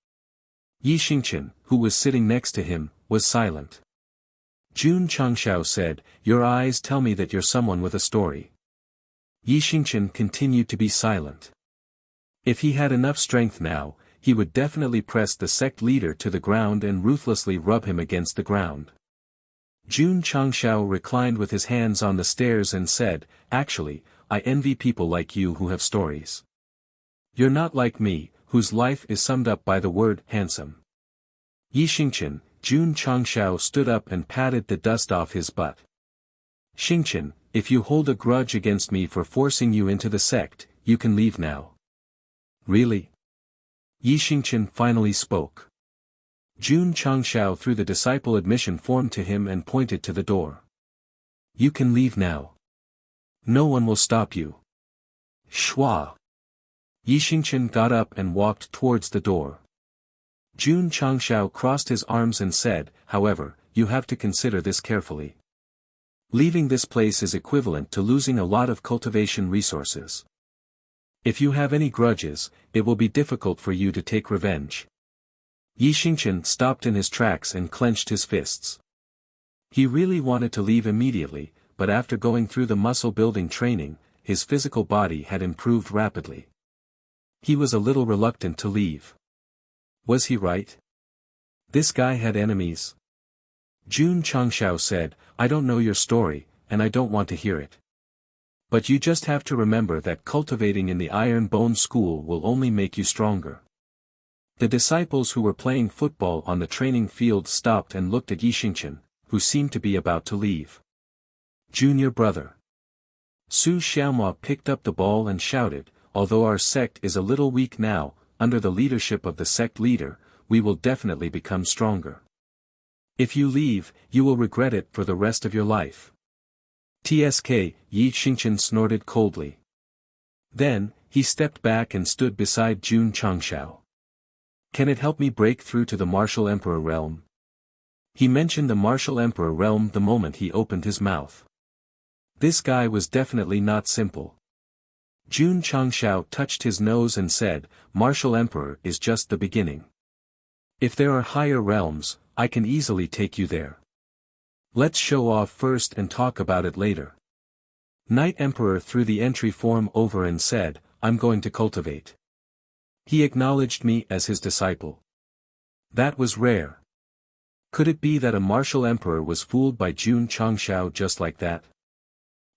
Yi Xingchen, who was sitting next to him, was silent. Jun Changshao said, "Your eyes tell me that you're someone with a story." Yi Xingchen continued to be silent. If he had enough strength now, he would definitely press the sect leader to the ground and ruthlessly rub him against the ground. Jun Changshao reclined with his hands on the stairs and said, "Actually, I envy people like you who have stories. You're not like me, whose life is summed up by the word handsome." Yi Xingchen, Jun Changshao stood up and patted the dust off his butt. "Xingchen, if you hold a grudge against me for forcing you into the sect, you can leave now." "Really?" Yi Xingchen finally spoke. Jun Changshao threw the disciple admission form to him and pointed to the door. "You can leave now. No one will stop you." Shua. Yi Xingchen got up and walked towards the door. Jun Changshao crossed his arms and said, "However, you have to consider this carefully. Leaving this place is equivalent to losing a lot of cultivation resources. If you have any grudges, it will be difficult for you to take revenge." Yi Xingchen stopped in his tracks and clenched his fists. He really wanted to leave immediately, but after going through the muscle-building training, his physical body had improved rapidly. He was a little reluctant to leave. Was he right? This guy had enemies. Jun Changshao said, "I don't know your story, and I don't want to hear it. But you just have to remember that cultivating in the Iron Bone School will only make you stronger." The disciples who were playing football on the training field stopped and looked at Yi Xingchen, who seemed to be about to leave. "Junior brother." Su Xiaomao picked up the ball and shouted, "Although our sect is a little weak now, under the leadership of the sect leader, we will definitely become stronger. If you leave, you will regret it for the rest of your life." "Tsk," Yi Xingchen snorted coldly. Then, he stepped back and stood beside Jun Changshao. "Can it help me break through to the Martial Emperor realm?" He mentioned the Martial Emperor realm the moment he opened his mouth. This guy was definitely not simple. Jun Changshao touched his nose and said, "Martial Emperor is just the beginning. If there are higher realms, I can easily take you there. Let's show off first and talk about it later." Knight Emperor threw the entry form over and said, "I'm going to cultivate." He acknowledged me as his disciple. That was rare. Could it be that a martial emperor was fooled by Jun Changshao just like that?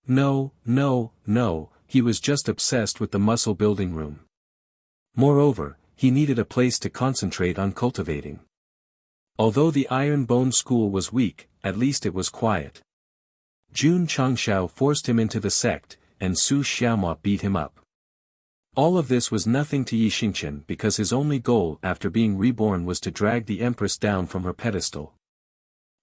No, he was just obsessed with the muscle-building room. Moreover, he needed a place to concentrate on cultivating. Although the Iron Bone School was weak, at least it was quiet. Jun Changshao forced him into the sect, and Su Xiaomao beat him up. All of this was nothing to Yi Xingchen because his only goal after being reborn was to drag the Empress down from her pedestal.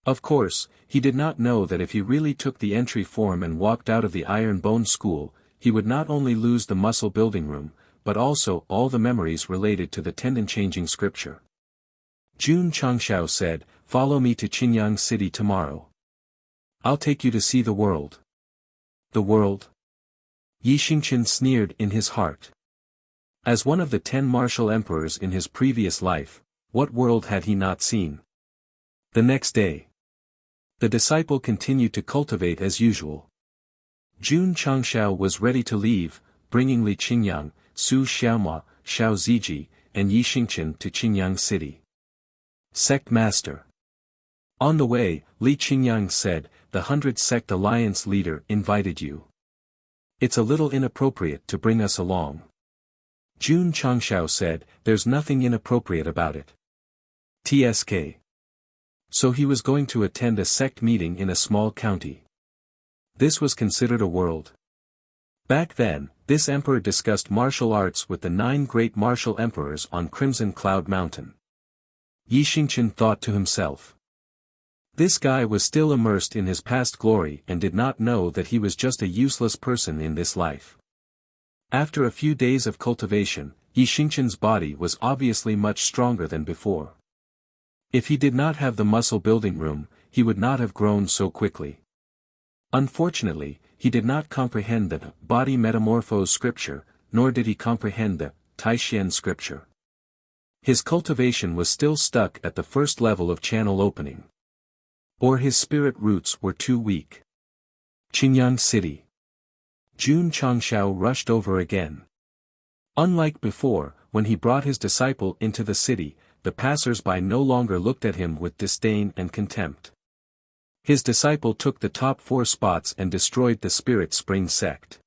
Of course, he did not know that if he really took the entry form and walked out of the Iron Bone School, he would not only lose the muscle-building room, but also all the memories related to the tendon-changing scripture. Jun Changshao said, "Follow me to Qinyang City tomorrow. I'll take you to see the world." The world? Yi Xingchen sneered in his heart. As one of the 10 martial emperors in his previous life, what world had he not seen? The next day, the disciple continued to cultivate as usual. Jun Changshao was ready to leave, bringing Li Qingyang, Su Xiaomua, Xiao Ziji, and Yi Xingqian to Qingyang City. Sect Master. On the way, Li Qingyang said, the 100 Sect Alliance leader invited you. It's a little inappropriate to bring us along. Jun Changshao said, there's nothing inappropriate about it. TSK. So he was going to attend a sect meeting in a small county. This was considered a world. Back then, this emperor discussed martial arts with the 9 great martial emperors on Crimson Cloud Mountain. Yi Xingqian thought to himself. This guy was still immersed in his past glory and did not know that he was just a useless person in this life. After a few days of cultivation, Yi Xingqian's body was obviously much stronger than before. If he did not have the muscle building room, he would not have grown so quickly. Unfortunately, he did not comprehend the body metamorphose scripture, nor did he comprehend the Taishian scripture. His cultivation was still stuck at the first level of channel opening. Or his spirit roots were too weak. Qingyang City. Jun Changshao rushed over again. Unlike before, when he brought his disciple into the city, the passers-by no longer looked at him with disdain and contempt. His disciple took the top 4 spots and destroyed the Spirit Spring sect.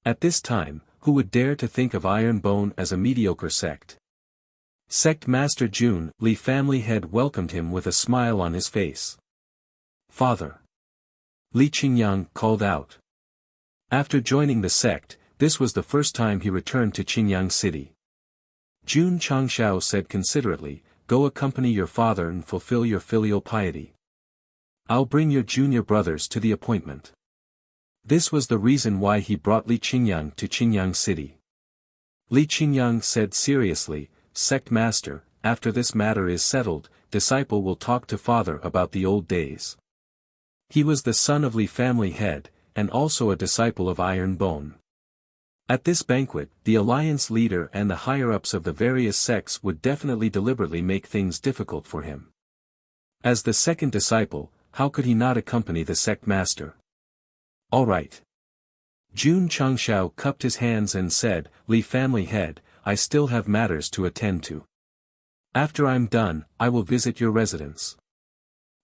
At this time, who would dare to think of Iron Bone as a mediocre sect? Sect Master Jun, Li family head welcomed him with a smile on his face. Father. Li Qingyang called out. After joining the sect, this was the first time he returned to Qingyang City. Jun Changshao said considerately, go accompany your father and fulfill your filial piety. I'll bring your junior brothers to the appointment. This was the reason why he brought Li Qingyang to Qingyang City. Li Qingyang said seriously, Sect Master, after this matter is settled, disciple will talk to father about the old days. He was the son of Li family head, and also a disciple of Iron Bone. At this banquet, the alliance leader and the higher-ups of the various sects would definitely deliberately make things difficult for him. As the second disciple, how could he not accompany the sect master? All right. Jun Changshao cupped his hands and said, Li family head, I still have matters to attend to. After I'm done, I will visit your residence.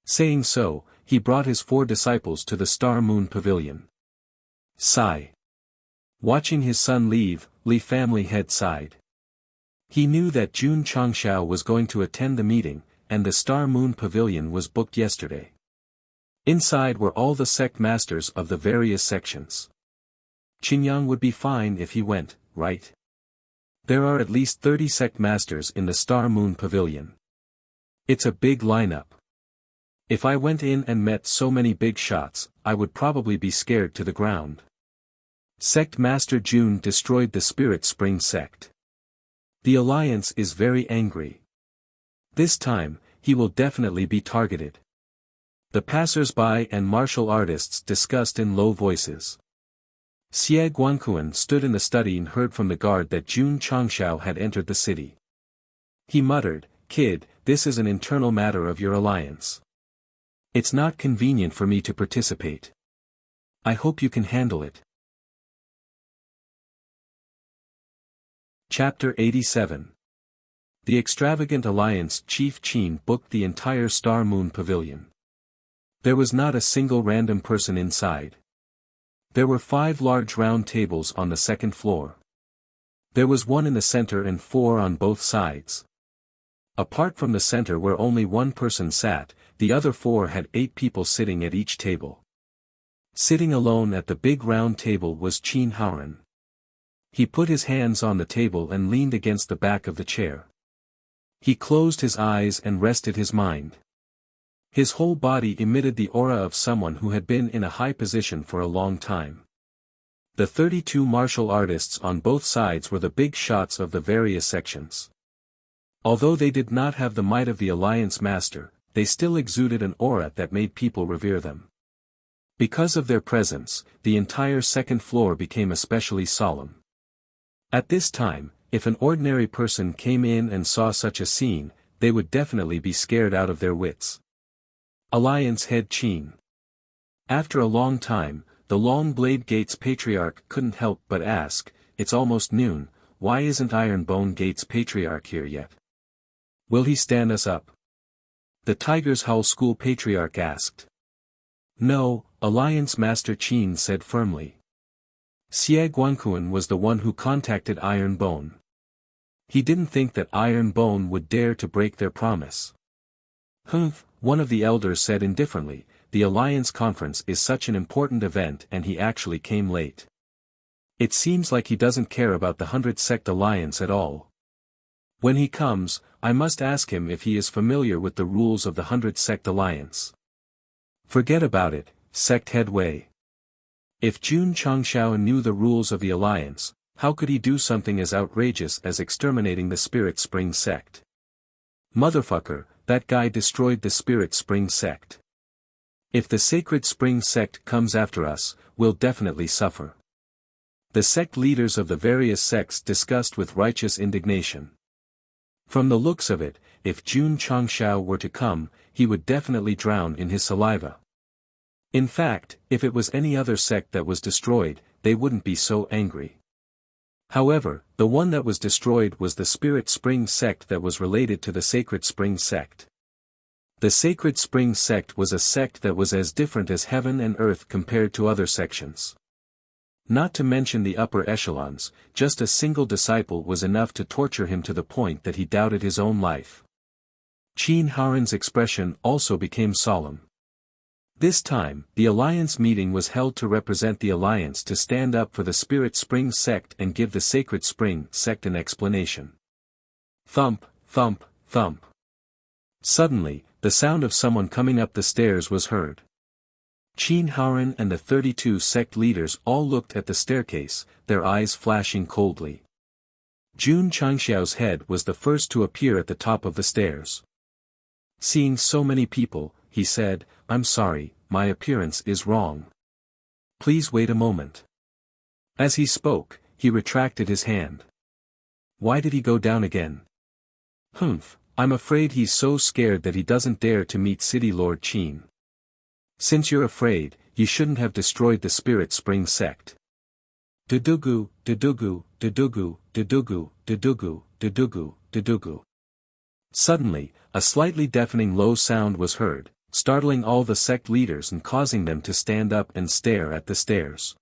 Saying so, he brought his 4 disciples to the Star Moon Pavilion. Sigh. Watching his son leave, Li family head sighed. He knew that Jun Changshao was going to attend the meeting, and the Star Moon Pavilion was booked yesterday. Inside were all the sect masters of the various sections. Qingyang would be fine if he went, right? There are at least 30 sect masters in the Star Moon Pavilion. It's a big lineup. If I went in and met so many big shots, I would probably be scared to the ground. Sect Master Jun destroyed the Spirit Spring sect. The alliance is very angry. This time, he will definitely be targeted. The passers-by and martial artists discussed in low voices. Xie Guanquan stood in the study and heard from the guard that Jun Changshao had entered the city. He muttered, Kid, this is an internal matter of your alliance. It's not convenient for me to participate. I hope you can handle it. Chapter 87. The extravagant alliance Chief Qin booked the entire Star Moon Pavilion. There was not a single random person inside. There were 5 large round tables on the second floor. There was 1 in the center and 4 on both sides. Apart from the center where only 1 person sat, the other 4 had 8 people sitting at each table. Sitting alone at the big round table was Qin Haoren. He put his hands on the table and leaned against the back of the chair. He closed his eyes and rested his mind. His whole body emitted the aura of someone who had been in a high position for a long time. The 32 martial artists on both sides were the big shots of the various sections. Although they did not have the might of the Alliance Master, they still exuded an aura that made people revere them. Because of their presence, the entire second floor became especially solemn. At this time, if an ordinary person came in and saw such a scene, they would definitely be scared out of their wits. Alliance Head Qin. After a long time, the Long Blade Gate's patriarch couldn't help but ask, "It's almost noon, why isn't Iron Bone Gate's patriarch here yet? Will he stand us up?" The Tiger's Howl School patriarch asked. "No," Alliance Master Qin said firmly. Xie Guanquan was the one who contacted Iron Bone. He didn't think that Iron Bone would dare to break their promise. "Humph," one of the elders said indifferently, "the Alliance Conference is such an important event and he actually came late. It seems like he doesn't care about the 100 Sect Alliance at all. When he comes, I must ask him if he is familiar with the rules of the 100 Sect Alliance." "Forget about it," Sect Head Wei. "If Jun Changshao knew the rules of the Alliance, how could he do something as outrageous as exterminating the Spirit Spring Sect? Motherfucker, that guy destroyed the Spirit Spring Sect. If the Sacred Spring Sect comes after us, we'll definitely suffer." The sect leaders of the various sects discussed with righteous indignation. From the looks of it, if Jun Changshao were to come, he would definitely drown in his saliva. In fact, if it was any other sect that was destroyed, they wouldn't be so angry. However, the one that was destroyed was the Spirit Spring Sect that was related to the Sacred Spring Sect. The Sacred Spring Sect was a sect that was as different as heaven and earth compared to other sections. Not to mention the upper echelons, just a single disciple was enough to torture him to the point that he doubted his own life. Qin Haren's expression also became solemn. This time, the Alliance meeting was held to represent the Alliance to stand up for the Spirit Spring Sect and give the Sacred Spring Sect an explanation. Thump, thump, thump. Suddenly, the sound of someone coming up the stairs was heard. Qin Haren and the 32 sect leaders all looked at the staircase, their eyes flashing coldly. Jun Changxiao's head was the first to appear at the top of the stairs. Seeing so many people, he said, "I'm sorry, my appearance is wrong. Please wait a moment." As he spoke, he retracted his hand. Why did he go down again? "Humph, I'm afraid he's so scared that he doesn't dare to meet City Lord Qin. Since you're afraid, you shouldn't have destroyed the Spirit Spring Sect." Dudugu, dudugu, dudugu, dudugu, dudugu, dudugu, dudugu. Suddenly, a slightly deafening low sound was heard, startling all the sect leaders and causing them to stand up and stare at the stairs.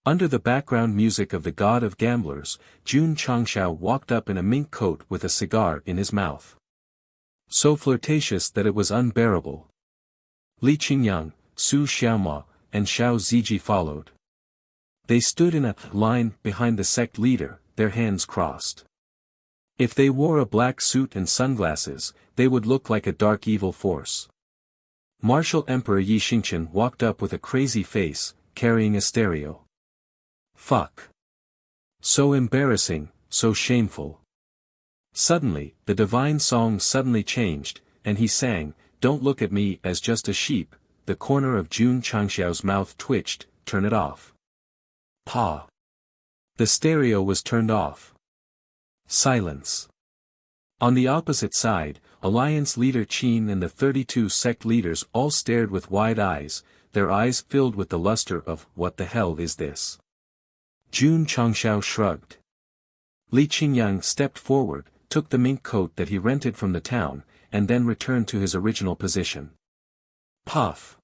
Under the background music of the God of Gamblers, Jun Changshao walked up in a mink coat with a cigar in his mouth. So flirtatious that it was unbearable. Li Qingyang, Su Xiaoma, and Xiao Ziji followed. They stood in a line behind the sect leader, their hands crossed. If they wore a black suit and sunglasses, they would look like a dark evil force. Martial Emperor Yi Xingqian walked up with a crazy face, carrying a stereo. Fuck. So embarrassing, so shameful. Suddenly, the divine song suddenly changed, and he sang, "Don't look at me as just a sheep." The corner of Jun Changxiao's mouth twitched, "Turn it off." Pa. The stereo was turned off. Silence. On the opposite side, Alliance leader Qin and the 32 sect leaders all stared with wide eyes, their eyes filled with the luster of, "What the hell is this?" Jun Changshao shrugged. Li Qingyang stepped forward, took the mink coat that he rented from the town, and then returned to his original position. Puff.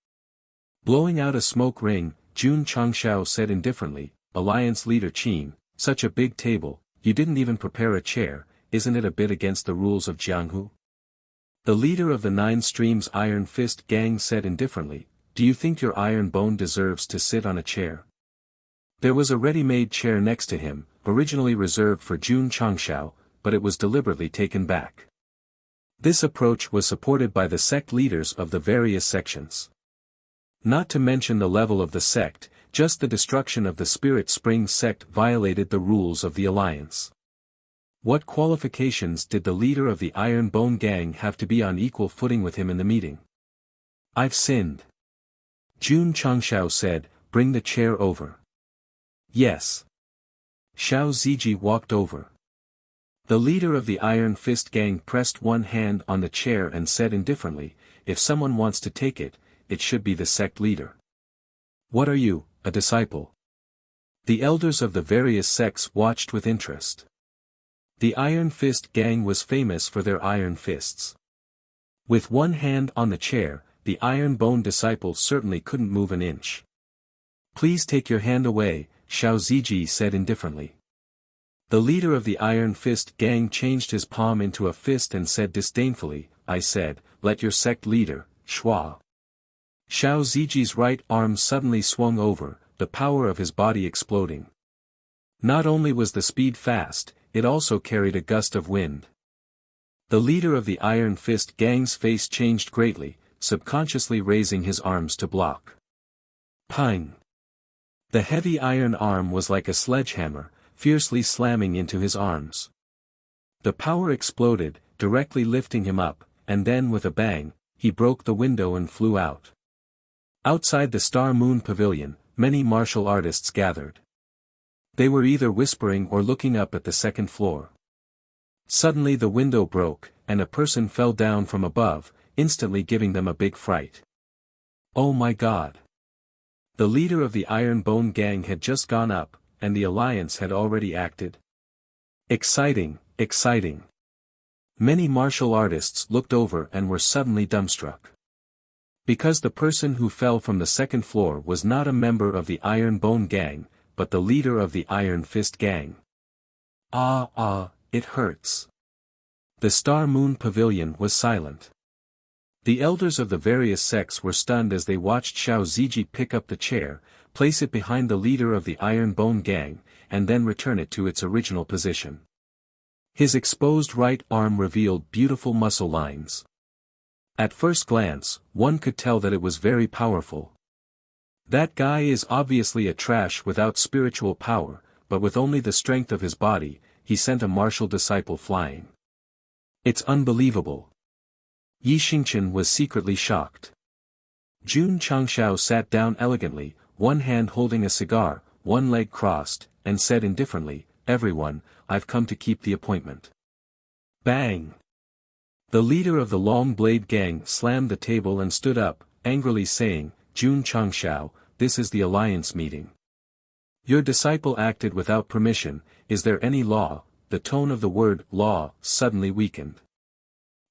Blowing out a smoke ring, Jun Changshao said indifferently, "Alliance leader Qin, such a big table, you didn't even prepare a chair, isn't it a bit against the rules of Jianghu?" The leader of the Nine Streams Iron Fist gang said indifferently, "Do you think your iron bone deserves to sit on a chair?" There was a ready-made chair next to him, originally reserved for Jun Changshao, but it was deliberately taken back. This approach was supported by the sect leaders of the various sections. Not to mention the level of the sect, just the destruction of the Spirit Spring Sect violated the rules of the Alliance. What qualifications did the leader of the Iron Bone Gang have to be on equal footing with him in the meeting? "I've sinned." Jun Changshao said, "Bring the chair over." "Yes." Xiao Ziji walked over. The leader of the Iron Fist Gang pressed one hand on the chair and said indifferently, "If someone wants to take it, it should be the sect leader." "What are you, a disciple. The elders of the various sects watched with interest. The Iron Fist gang was famous for their iron fists. With one hand on the chair, the Iron Bone disciple certainly couldn't move an inch. "Please take your hand away," Xiao Ziji said indifferently. The leader of the Iron Fist gang changed his palm into a fist and said disdainfully, "I said, let your sect leader, Shua." Xiao Ziji's right arm suddenly swung over, the power of his body exploding. Not only was the speed fast, it also carried a gust of wind. The leader of the Iron Fist gang's face changed greatly, subconsciously raising his arms to block. Ping! The heavy iron arm was like a sledgehammer, fiercely slamming into his arms. The power exploded, directly lifting him up, and then with a bang, he broke the window and flew out. Outside the Star Moon Pavilion, many martial artists gathered. They were either whispering or looking up at the second floor. Suddenly the window broke, and a person fell down from above, instantly giving them a big fright. Oh my God! The leader of the Iron Bone gang had just gone up, and the alliance had already acted. Exciting, exciting. Many martial artists looked over and were suddenly dumbstruck. Because the person who fell from the second floor was not a member of the Iron Bone gang, but the leader of the Iron Fist gang. It hurts. The Star Moon Pavilion was silent. The elders of the various sects were stunned as they watched Xiao Ziji pick up the chair, place it behind the leader of the Iron Bone gang, and then return it to its original position. His exposed right arm revealed beautiful muscle lines. At first glance, one could tell that it was very powerful. That guy is obviously a trash without spiritual power, but with only the strength of his body, he sent a martial disciple flying. It's unbelievable. Yi Xingqian was secretly shocked. Jun Changshao sat down elegantly, one hand holding a cigar, one leg crossed, and said indifferently, "Everyone, I've come to keep the appointment." Bang! The leader of the Long Blade gang slammed the table and stood up, angrily saying, "Jun Changshao, this is the alliance meeting. Your disciple acted without permission, is there any law?" The tone of the word law suddenly weakened.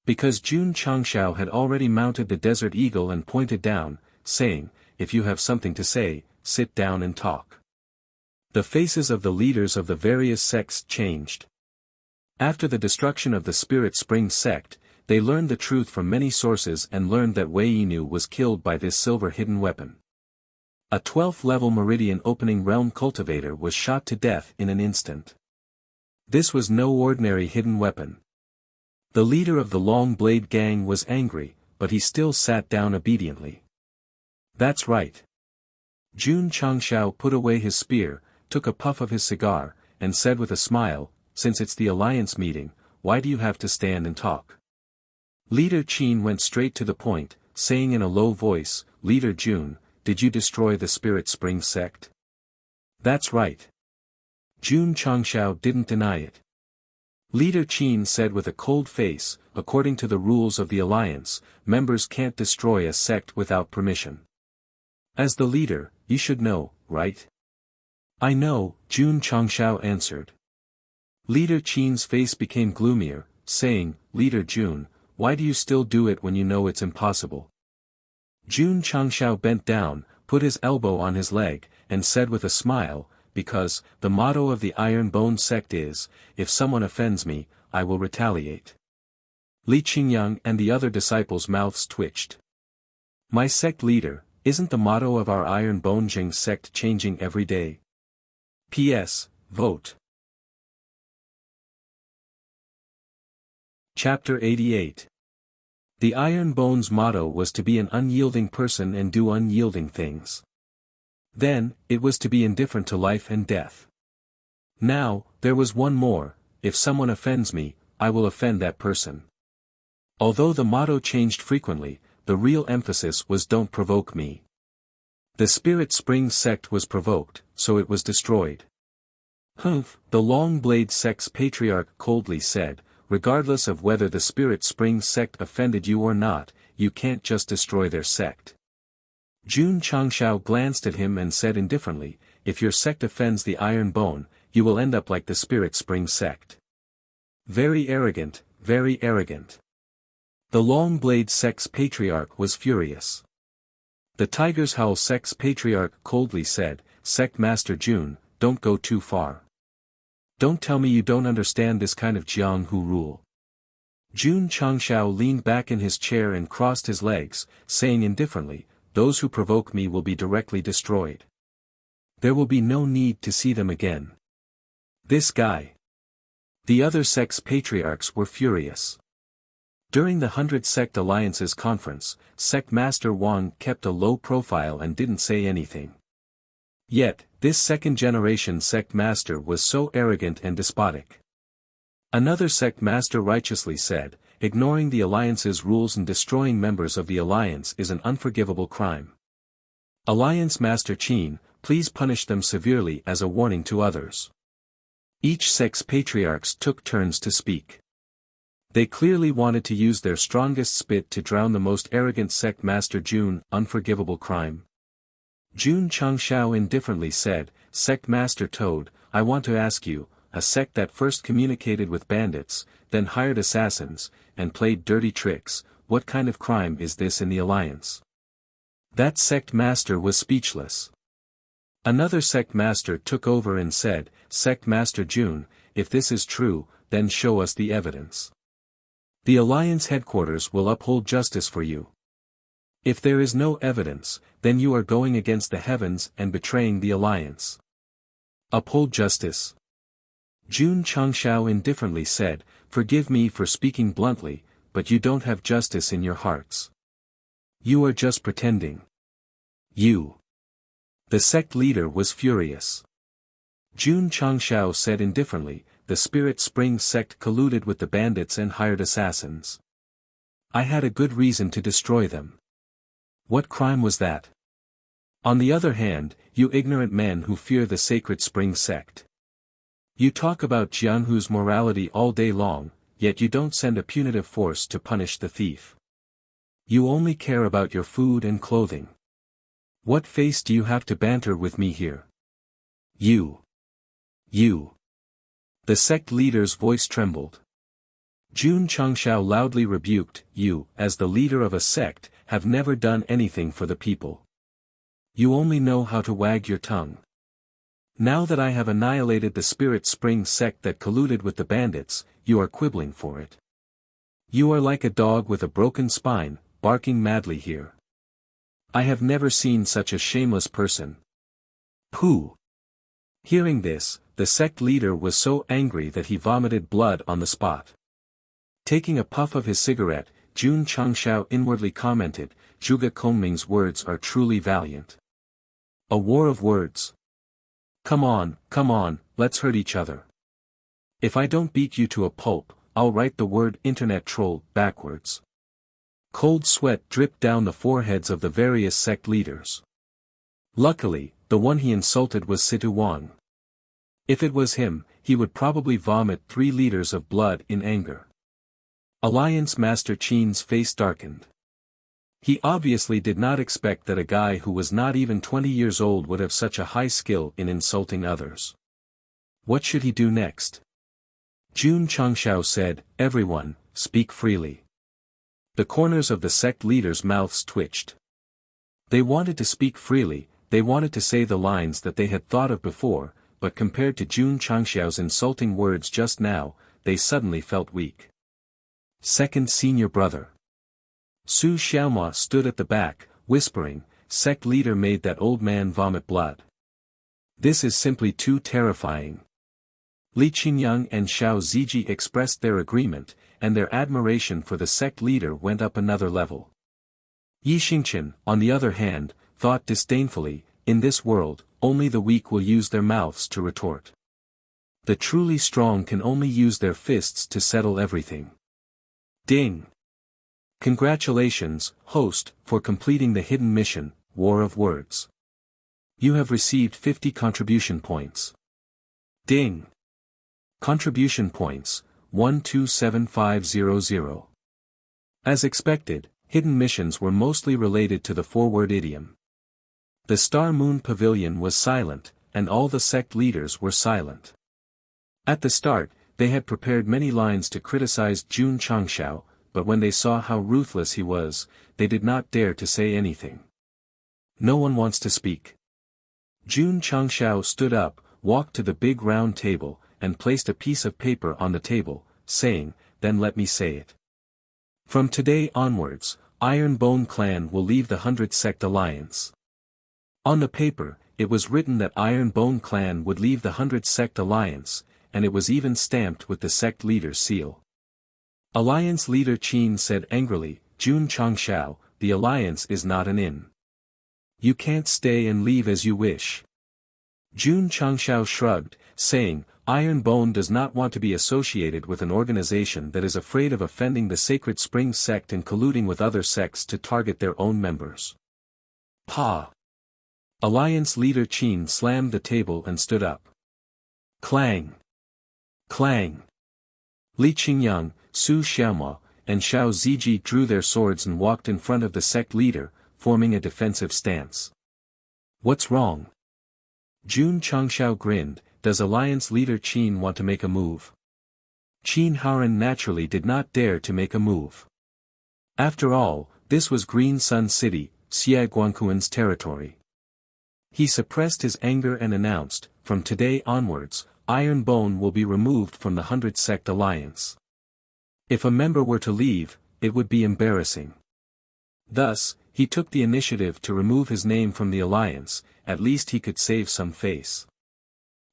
Because Jun Changshao had already mounted the Desert Eagle and pointed down, saying, "If you have something to say, sit down and talk." The faces of the leaders of the various sects changed. After the destruction of the Spirit Spring sect, they learned the truth from many sources and learned that Wei Yinu was killed by this silver hidden weapon. A 12th level Meridian Opening Realm cultivator was shot to death in an instant. This was no ordinary hidden weapon. The leader of the Long Blade gang was angry, but he still sat down obediently. That's right. Jun Changshao put away his spear, took a puff of his cigar, and said with a smile, "Since it's the alliance meeting, why do you have to stand and talk?" Leader Qin went straight to the point, saying in a low voice, "Leader Jun, did you destroy the Spirit Spring sect?" "That's right." Jun Changshao didn't deny it. Leader Qin said with a cold face, "According to the rules of the alliance, members can't destroy a sect without permission. As the leader, you should know, right?" "I know," Jun Changshao answered. Leader Qin's face became gloomier, saying, "Leader Jun, why do you still do it when you know it's impossible?" Jun Changshao bent down, put his elbow on his leg, and said with a smile, "Because, the motto of the Iron Bone sect is, if someone offends me, I will retaliate." Li Qingyang and the other disciples' mouths twitched. "My sect leader, isn't the motto of our Iron Bone Jing sect changing every day? P.S. Vote." Chapter 88. The Iron Bone's motto was to be an unyielding person and do unyielding things. Then, it was to be indifferent to life and death. Now, there was one more: if someone offends me, I will offend that person. Although the motto changed frequently, the real emphasis was "don't provoke me." The Spirit Spring sect was provoked, so it was destroyed. "Humph," the Long Blade sect's patriarch coldly said, "regardless of whether the Spirit Spring sect offended you or not, you can't just destroy their sect. Jun Changshao glanced at him and said indifferently, if your sect offends the Iron Bone, you will end up like the Spirit Spring sect. Very arrogant, very arrogant. The Long Blade sect's patriarch was furious. The Tiger's Howl sect's patriarch coldly said, Sect Master Jun, don't go too far. Don't tell me you don't understand this kind of Jiang Hu rule. Jun Changshao leaned back in his chair and crossed his legs, saying indifferently, those who provoke me will be directly destroyed. There will be no need to see them again. This guy. The other sect's patriarchs were furious. During the 100 Sect Alliances conference, Sect Master Wang kept a low profile and didn't say anything. Yet, this second-generation Sect Master was so arrogant and despotic. Another Sect Master righteously said, ignoring the Alliance's rules and destroying members of the Alliance is an unforgivable crime. Alliance Master Qin, please punish them severely as a warning to others. Each sect's patriarchs took turns to speak. They clearly wanted to use their strongest spit to drown the most arrogant Sect Master Jun, unforgivable crime. Jun Changshao indifferently said, Sect Master Toad, I want to ask you, a sect that first communicated with bandits, then hired assassins, and played dirty tricks, what kind of crime is this in the Alliance? That Sect Master was speechless. Another Sect Master took over and said, Sect Master Jun, if this is true, then show us the evidence. The Alliance headquarters will uphold justice for you. If there is no evidence, then you are going against the heavens and betraying the Alliance. Uphold justice. Jun Changshao indifferently said, forgive me for speaking bluntly, but you don't have justice in your hearts. You are just pretending. You. The sect leader was furious. Jun Changshao said indifferently, the Spirit Spring sect colluded with the bandits and hired assassins. I had a good reason to destroy them. What crime was that? On the other hand, you ignorant men who fear the Sacred Spring sect. You talk about Jianhu's morality all day long, yet you don't send a punitive force to punish the thief. You only care about your food and clothing. What face do you have to banter with me here? You. The sect leader's voice trembled. Jun Changshao loudly rebuked, you, as the leader of a sect, have never done anything for the people. You only know how to wag your tongue. Now that I have annihilated the Spirit Spring sect that colluded with the bandits, you are quibbling for it. You are like a dog with a broken spine, barking madly here. I have never seen such a shameless person. Pooh! Hearing this, the sect leader was so angry that he vomited blood on the spot. Taking a puff of his cigarette, Jun Changshao inwardly commented, Zhuge Kongming's words are truly valiant. A war of words. Come on, let's hurt each other. If I don't beat you to a pulp, I'll write the word internet troll backwards. Cold sweat dripped down the foreheads of the various sect leaders. Luckily, the one he insulted was Situ Wang. If it was him, he would probably vomit 3 liters of blood in anger. Alliance Master Qin's face darkened. He obviously did not expect that a guy who was not even 20 years old would have such a high skill in insulting others. What should he do next? Jun Changshao said, everyone, speak freely. The corners of the sect leaders' mouths twitched. They wanted to speak freely, they wanted to say the lines that they had thought of before, but compared to Jun Changshao's insulting words just now, they suddenly felt weak. Second senior brother. Su Xiaoma stood at the back, whispering, sect leader made that old man vomit blood. This is simply too terrifying. Li Qingyang and Xiao Ziji expressed their agreement, and their admiration for the sect leader went up another level. Yi Xingqian, on the other hand, thought disdainfully, in this world, only the weak will use their mouths to retort. The truly strong can only use their fists to settle everything. Ding! Congratulations, host, for completing the hidden mission, War of Words. You have received 50 contribution points. Ding! Contribution points, 127500. As expected, hidden missions were mostly related to the 4-word idiom. The Star Moon Pavilion was silent, and all the sect leaders were silent. At the start, they had prepared many lines to criticize Jun Changshao, but when they saw how ruthless he was, they did not dare to say anything. No one wants to speak. Jun Changshao stood up, walked to the big round table, and placed a piece of paper on the table, saying, "Then let me say it. From today onwards, Iron Bone Clan will leave the 100 Sect Alliance." On the paper, it was written that Iron Bone Clan would leave the 100 Sect Alliance, and it was even stamped with the sect leader's seal. Alliance leader Qin said angrily, "Jun Changshao, the alliance is not an inn. You can't stay and leave as you wish." Jun Changshao shrugged, saying, "Iron Bone does not want to be associated with an organization that is afraid of offending the Sacred Spring sect and colluding with other sects to target their own members." Pa! Alliance leader Qin slammed the table and stood up. Clang! Clang! Li Qingyang, Su Xiaoma, and Xiao Ziji drew their swords and walked in front of the sect leader, forming a defensive stance. "What's wrong?" Jun Changshao grinned. "Does Alliance leader Qin want to make a move?" Qin Haoran naturally did not dare to make a move. After all, this was Green Sun City, Xia Guangquan's territory. He suppressed his anger and announced, "From today onwards, Iron Bone will be removed from the 100 Sect Alliance. If a member were to leave, it would be embarrassing." Thus, he took the initiative to remove his name from the alliance, at least he could save some face.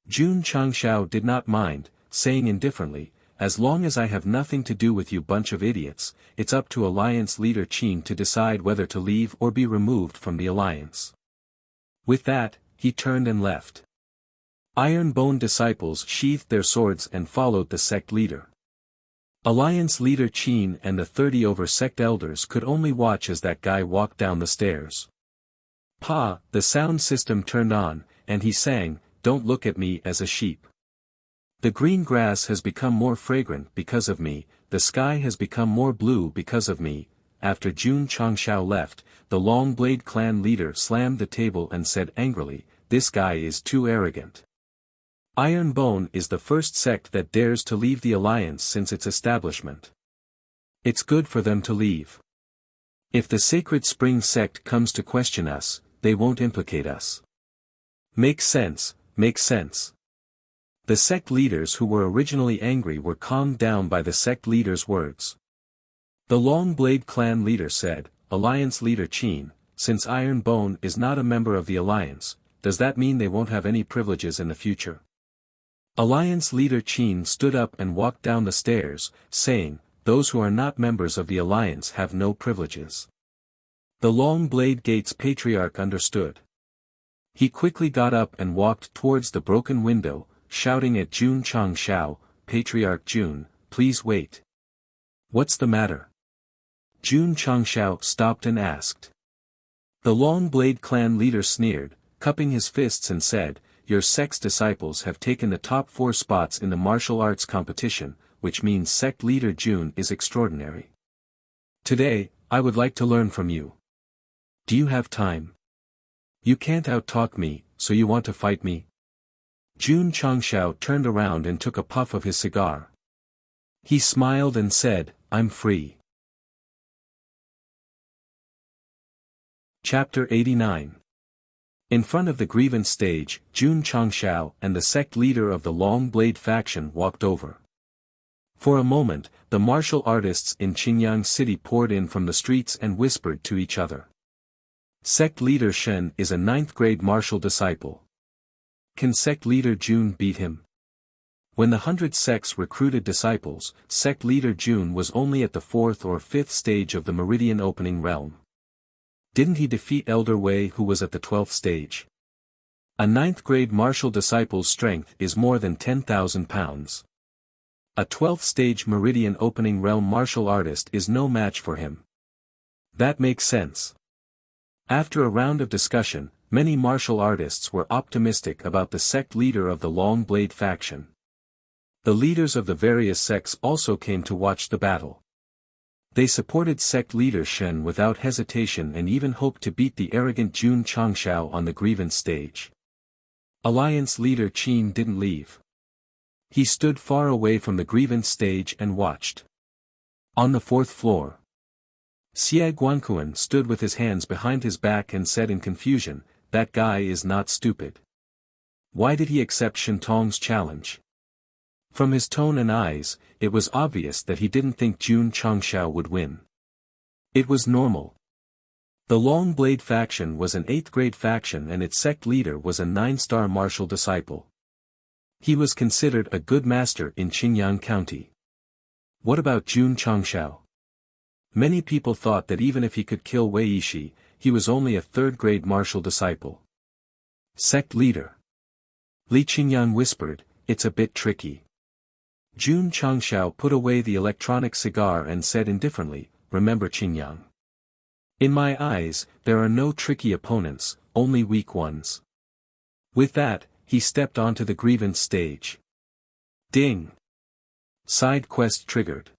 Jun Changshao did not mind, saying indifferently, "As long as I have nothing to do with you bunch of idiots, it's up to alliance leader Qin to decide whether to leave or be removed from the alliance." With that, he turned and left. Iron Bone disciples sheathed their swords and followed the sect leader. Alliance leader Qin and the 30 over sect elders could only watch as that guy walked down the stairs. Pa! The sound system turned on, and he sang, "Don't look at me as a sheep. The green grass has become more fragrant because of me, the sky has become more blue because of me." After Jun Changshao left, the Long Blade clan leader slammed the table and said angrily, "This guy is too arrogant. Iron Bone is the first sect that dares to leave the alliance since its establishment. It's good for them to leave. If the Sacred Spring sect comes to question us, they won't implicate us. Makes sense, makes sense." The sect leaders who were originally angry were calmed down by the sect leader's words. The Long Blade clan leader said, "Alliance leader Qin, since Iron Bone is not a member of the alliance, does that mean they won't have any privileges in the future?" Alliance leader Qin stood up and walked down the stairs, saying, "Those who are not members of the alliance have no privileges." The Long Blade Gate's patriarch understood. He quickly got up and walked towards the broken window, shouting at Jun Changshao, "Patriarch Jun, please wait." "What's the matter?" Jun Changshao stopped and asked. The Long Blade clan leader sneered, cupping his fists and said, "Your sect's disciples have taken the top 4 spots in the martial arts competition, which means sect leader Jun is extraordinary. Today, I would like to learn from you. Do you have time? You can't out-talk me, so you want to fight me?" Jun Changshao turned around and took a puff of his cigar. He smiled and said, "I'm free." Chapter 89. In front of the grievance stage, Jun Changshao and the sect leader of the Long Blade faction walked over. For a moment, the martial artists in Qingyang City poured in from the streets and whispered to each other. Sect leader Shen is a 9th grade martial disciple. Can sect leader Jun beat him? When the 100 sects recruited disciples, sect leader Jun was only at the 4th or 5th stage of the Meridian Opening Realm. Didn't he defeat Elder Wei who was at the 12th stage? A 9th grade martial disciple's strength is more than 10,000 pounds. A 12th stage Meridian Opening Realm martial artist is no match for him. That makes sense. After a round of discussion, many martial artists were optimistic about the sect leader of the Long Blade faction. The leaders of the various sects also came to watch the battle. They supported sect leader Shen without hesitation and even hoped to beat the arrogant Jun Changshao on the grievance stage. Alliance leader Qin didn't leave. He stood far away from the grievance stage and watched. On the fourth floor, Xie Guanquan stood with his hands behind his back and said in confusion, "That guy is not stupid. Why did he accept Shentong's challenge?" From his tone and eyes, it was obvious that he didn't think Jun Changshao would win. It was normal. The Long Blade faction was an 8th grade faction and its sect leader was a 9-star martial disciple. He was considered a good master in Qingyang County. What about Jun Changshao? Many people thought that even if he could kill Wei Yishi, he was only a 3rd grade martial disciple. Sect leader Li Qingyang whispered, "It's a bit tricky." Jun Changshao put away the electronic cigar and said indifferently, "Remember Qingyang. In my eyes, there are no tricky opponents, only weak ones." With that, he stepped onto the grievance stage. Ding! Side quest triggered.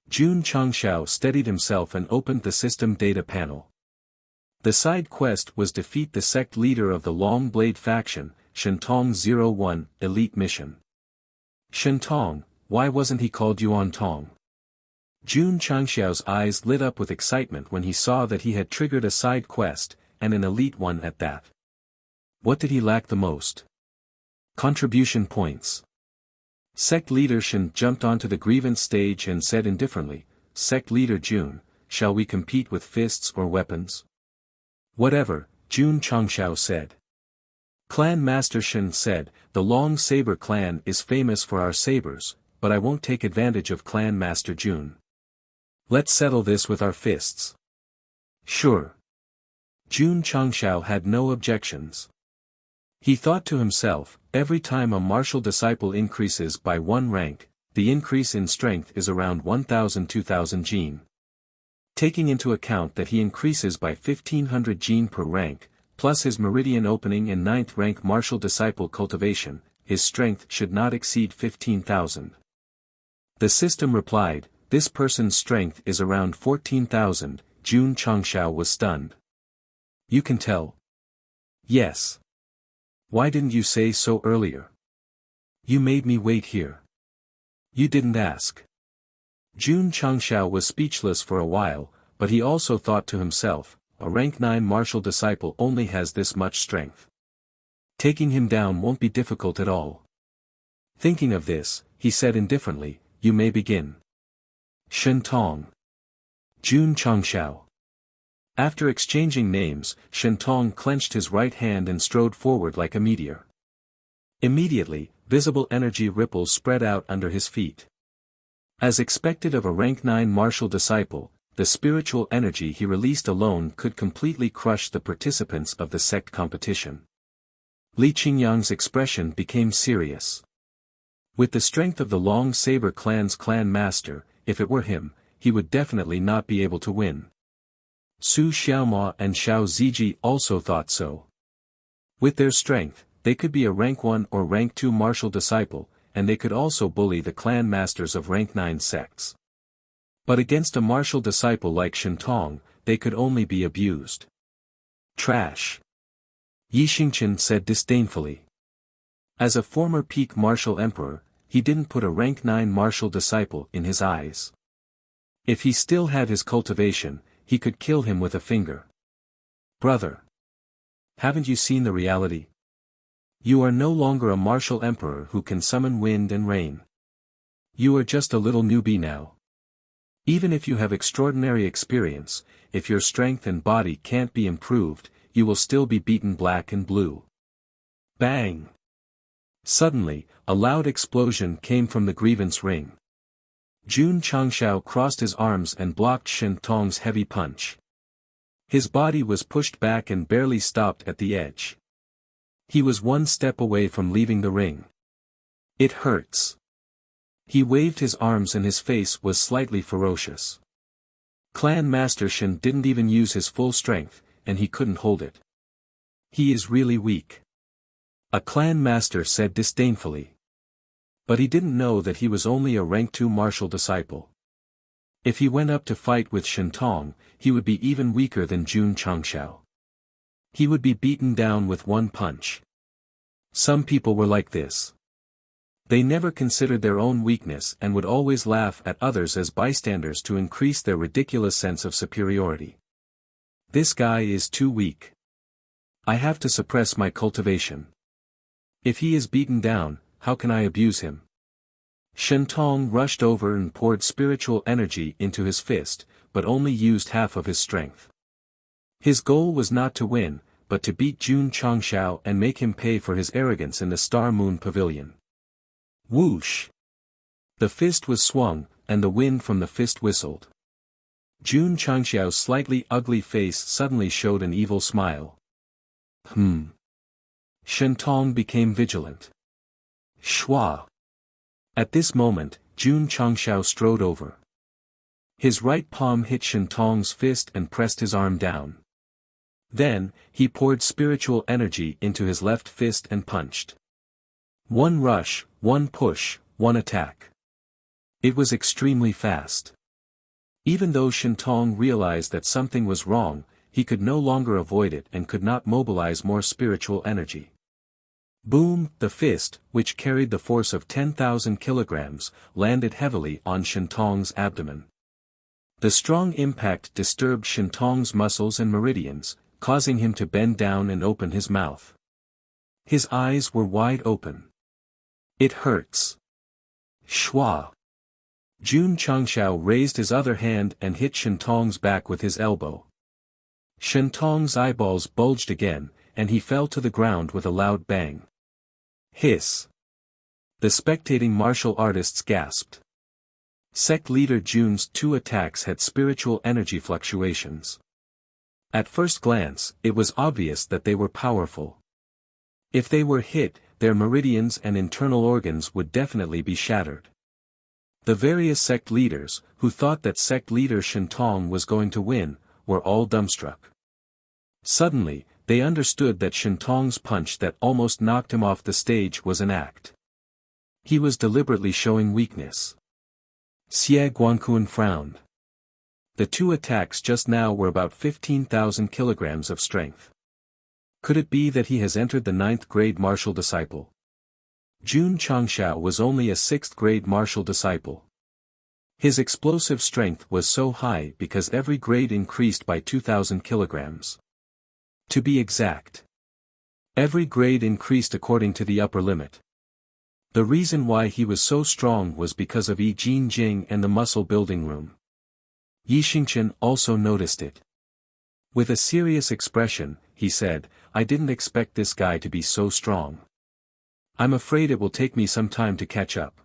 Jun Changshao steadied himself and opened the system data panel. The side quest was defeat the sect leader of the Long Blade faction, Shentong 01, elite mission. Shentong, why wasn't he called Yuan Tong? Jun Changxiao's eyes lit up with excitement when he saw that he had triggered a side quest, and an elite one at that. What did he lack the most? Contribution points. Sect leader Shen jumped onto the grievance stage and said indifferently, "Sect leader Jun, shall we compete with fists or weapons?" "Whatever," Jun Changxiao said. Clan Master Shen said, "The Long Saber clan is famous for our sabers, but I won't take advantage of Clan Master Jun. Let's settle this with our fists." "Sure." Jun Changxiao had no objections. He thought to himself, every time a martial disciple increases by 1 rank, the increase in strength is around 1000-2000 gene. Taking into account that he increases by 1500 gene per rank, plus his meridian opening and 9th rank martial disciple cultivation, his strength should not exceed 15,000. The system replied, "This person's strength is around 14,000, Jun Changxiao was stunned. "You can tell?" "Yes. Why didn't you say so earlier? You made me wait here. You didn't ask." Jun Changxiao was speechless for a while, but he also thought to himself, a rank 9 martial disciple only has this much strength. Taking him down won't be difficult at all. Thinking of this, he said indifferently, "You may begin." Shentong. Jun Changxiao. After exchanging names, Shentong clenched his right hand and strode forward like a meteor. Immediately, visible energy ripples spread out under his feet. As expected of a rank 9 martial disciple, the spiritual energy he released alone could completely crush the participants of the sect competition. Li Qingyang's expression became serious. With the strength of the Long Saber clan's clan master, if it were him, he would definitely not be able to win. Su Xiaomao and Xiao Ziji also thought so. With their strength, they could be a rank 1 or rank 2 martial disciple, and they could also bully the clan masters of rank 9 sects. But against a martial disciple like Shentong, they could only be abused. Trash. Yi Xingqian said disdainfully. As a former peak martial emperor, he didn't put a rank 9 martial disciple in his eyes. If he still had his cultivation, he could kill him with a finger. "Brother. Haven't you seen the reality? You are no longer a martial emperor who can summon wind and rain. You are just a little newbie now. Even if you have extraordinary experience, if your strength and body can't be improved, you will still be beaten black and blue." Bang! Suddenly, a loud explosion came from the grievance ring. Jun Changxiao crossed his arms and blocked Shentong's heavy punch. His body was pushed back and barely stopped at the edge. He was 1 step away from leaving the ring. "It hurts." He waved his arms and his face was slightly ferocious. Clan Master Shen didn't even use his full strength, and he couldn't hold it. "He is really weak," a clan master said disdainfully. But he didn't know that he was only a rank 2 martial disciple. If he went up to fight with Shen Tong, he would be even weaker than Jun Changshao. He would be beaten down with one punch. Some people were like this. They never considered their own weakness and would always laugh at others as bystanders to increase their ridiculous sense of superiority. This guy is too weak. I have to suppress my cultivation. If he is beaten down, how can I abuse him? Shen Tong rushed over and poured spiritual energy into his fist, but only used half of his strength. His goal was not to win, but to beat Jun Changshao and make him pay for his arrogance in the Star Moon Pavilion. Whoosh! The fist was swung, and the wind from the fist whistled. Jun Changshao's slightly ugly face suddenly showed an evil smile. Shen Tong became vigilant. Shua! At this moment, Jun Changshao strode over. His right palm hit Shen Tong's fist and pressed his arm down. Then, he poured spiritual energy into his left fist and punched. One rush, one push, one attack. It was extremely fast. Even though Shen Tong realized that something was wrong, he could no longer avoid it and could not mobilize more spiritual energy. Boom! The fist, which carried the force of 10,000 kilograms, landed heavily on Shen Tong's abdomen. The strong impact disturbed Shen Tong's muscles and meridians, causing him to bend down and open his mouth. His eyes were wide open. It hurts. Shua! Jun Changshao raised his other hand and hit Shen Tong's back with his elbow. Shen Tong's eyeballs bulged again, and he fell to the ground with a loud bang. Hiss! The spectating martial artists gasped. Sect leader Jun's two attacks had spiritual energy fluctuations. At first glance, it was obvious that they were powerful. If they were hit, their meridians and internal organs would definitely be shattered. The various sect leaders, who thought that sect leader Shen Tong was going to win, were all dumbstruck. Suddenly, they understood that Shen Tong's punch that almost knocked him off the stage was an act. He was deliberately showing weakness. Xie Guanquan frowned. The two attacks just now were about 15,000 kilograms of strength. Could it be that he has entered the 9th grade martial disciple? Jun Changshao was only a 6th grade martial disciple. His explosive strength was so high because every grade increased by 2,000 kilograms. To be exact, every grade increased according to the upper limit. The reason why he was so strong was because of Yi Jinjing and the muscle building room. Yi Xingchen also noticed it. With a serious expression, he said, "I didn't expect this guy to be so strong. I'm afraid it will take me some time to catch up."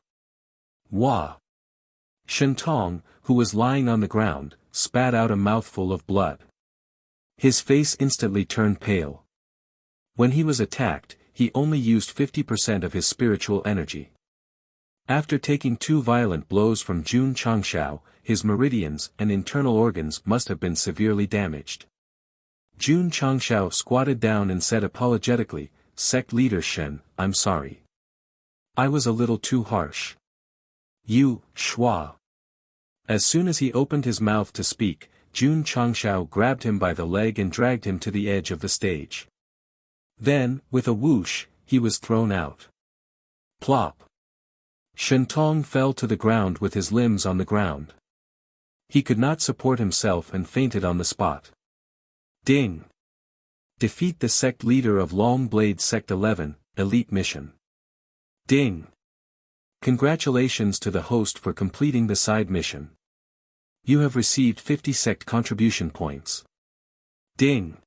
Wah! Shen Tong, who was lying on the ground, spat out a mouthful of blood. His face instantly turned pale. When he was attacked, he only used 50% of his spiritual energy. After taking two violent blows from Jun Changshao, his meridians and internal organs must have been severely damaged. Jun Changshao squatted down and said apologetically, "Sect leader Shen, I'm sorry. I was a little too harsh." "You, Shua." As soon as he opened his mouth to speak, Jun Changshao grabbed him by the leg and dragged him to the edge of the stage. Then, with a whoosh, he was thrown out. Plop! Shen Tong fell to the ground with his limbs on the ground. He could not support himself and fainted on the spot. Ding! Defeat the sect leader of Long Blade Sect 11, Elite Mission. Ding! Congratulations to the host for completing the side mission. You have received 50 sect contribution points. Ding!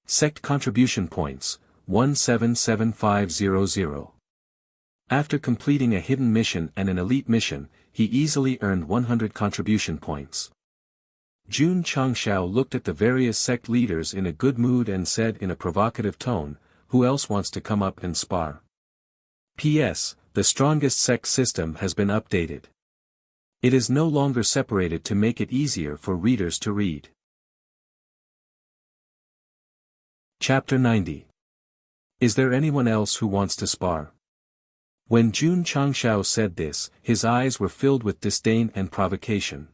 Sect contribution points, 177500. After completing a hidden mission and an elite mission, he easily earned 100 contribution points. Jun Changshao looked at the various sect leaders in a good mood and said in a provocative tone, "Who else wants to come up and spar?" P.S. The strongest sect system has been updated. It is no longer separated to make it easier for readers to read. Chapter 90. Is there anyone else who wants to spar? When Jun Changshao said this, his eyes were filled with disdain and provocation.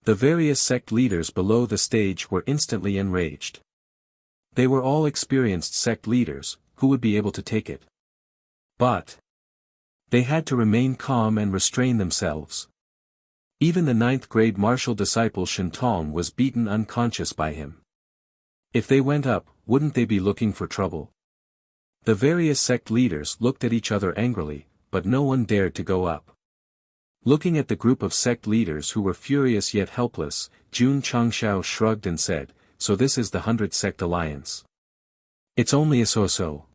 The various sect leaders below the stage were instantly enraged. They were all experienced sect leaders, who would be able to take it. But they had to remain calm and restrain themselves. Even the 9th grade martial disciple Shintong was beaten unconscious by him. If they went up, wouldn't they be looking for trouble? The various sect leaders looked at each other angrily, but no one dared to go up. Looking at the group of sect leaders who were furious yet helpless, Jun Changshao shrugged and said, "So this is the 100 Sect Alliance. It's only a so-so."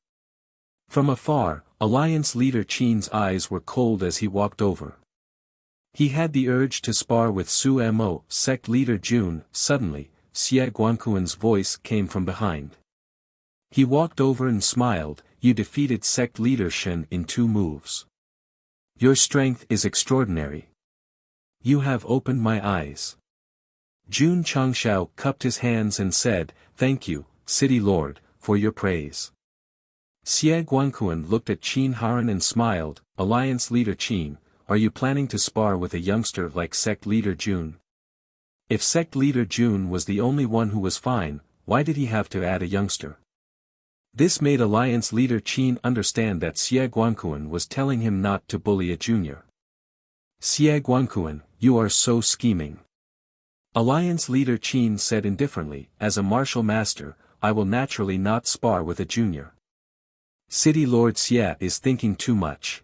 From afar, Alliance leader Qin's eyes were cold as he walked over. He had the urge to spar with Su Mo, sect leader Jun. Suddenly, Xie Guanquan's voice came from behind. He walked over and smiled, "You defeated sect leader Shen in 2 moves. Your strength is extraordinary. You have opened my eyes." Jun Changshao cupped his hands and said, "Thank you, City Lord, for your praise." Xie Guanquan looked at Qin Haran and smiled, "Alliance leader Qin, are you planning to spar with a youngster like sect leader Jun?" If sect leader Jun was the only one who was fine, why did he have to add a youngster? This made Alliance leader Qin understand that Xie Guanquan was telling him not to bully a junior. "Xie Guanquan, you are so scheming." Alliance leader Qin said indifferently, "As a martial master, I will naturally not spar with a junior. City Lord Xie is thinking too much."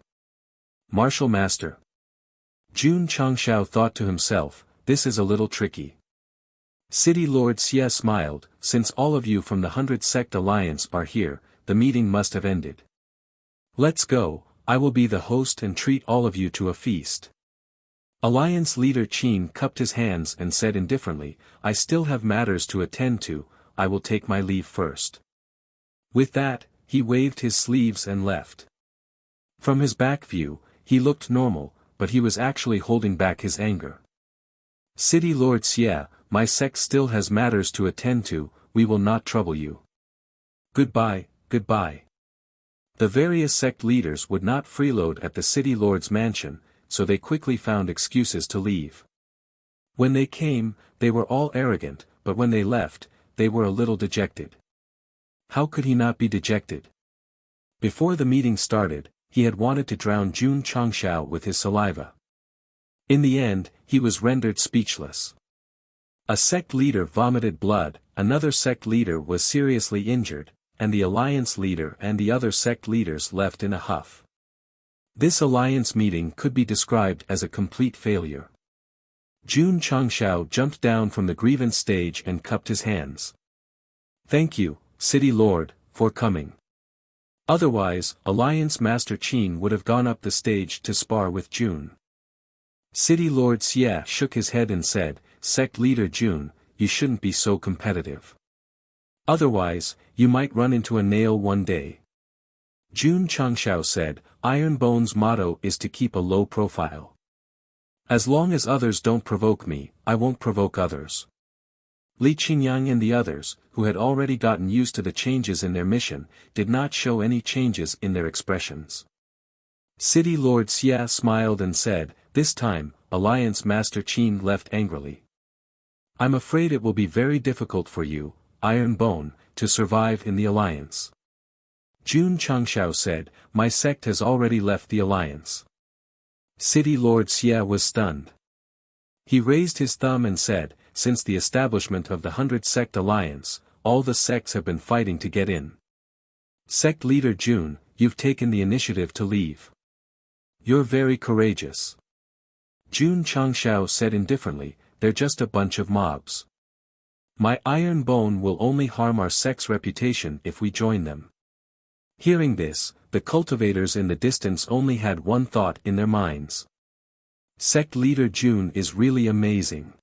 Martial master. Jun Changshao thought to himself, this is a little tricky. City Lord Xie smiled, "Since all of you from the 100 Sect Alliance are here, the meeting must have ended. Let's go, I will be the host and treat all of you to a feast." Alliance leader Qin cupped his hands and said indifferently, "I still have matters to attend to, I will take my leave first." With that, he waved his sleeves and left. From his back view, he looked normal, but he was actually holding back his anger. "City Lord Xie, my sect still has matters to attend to, we will not trouble you. Goodbye, goodbye." The various sect leaders would not freeload at the city lord's mansion, so they quickly found excuses to leave. When they came, they were all arrogant, but when they left, they were a little dejected. How could he not be dejected? Before the meeting started, he had wanted to drown Jun Changshao with his saliva. In the end, he was rendered speechless. A sect leader vomited blood, another sect leader was seriously injured, and the alliance leader and the other sect leaders left in a huff. This alliance meeting could be described as a complete failure. Jun Changshao jumped down from the grievance stage and cupped his hands. "Thank you, City Lord, for coming. Otherwise, Alliance Master Qin would have gone up the stage to spar with Jun." City Lord Xie shook his head and said, "Sect leader Jun, you shouldn't be so competitive. Otherwise, you might run into a nail one day." Jun Changshao said, "Iron Bone's motto is to keep a low profile. As long as others don't provoke me, I won't provoke others." Li Qingyang and the others, who had already gotten used to the changes in their mission, did not show any changes in their expressions. City Lord Xie smiled and said, "This time, Alliance Master Qin left angrily. I'm afraid it will be very difficult for you, Iron Bone, to survive in the Alliance." Jun Changshao said, "My sect has already left the Alliance." City Lord Xie was stunned. He raised his thumb and said, "Since the establishment of the 100 Sect Alliance, all the sects have been fighting to get in. Sect leader Jun, you've taken the initiative to leave. You're very courageous." Jun Changshao said indifferently, "They're just a bunch of mobs. My Iron Bone will only harm our sect's reputation if we join them." Hearing this, the cultivators in the distance only had one thought in their minds. Sect leader Jun is really amazing.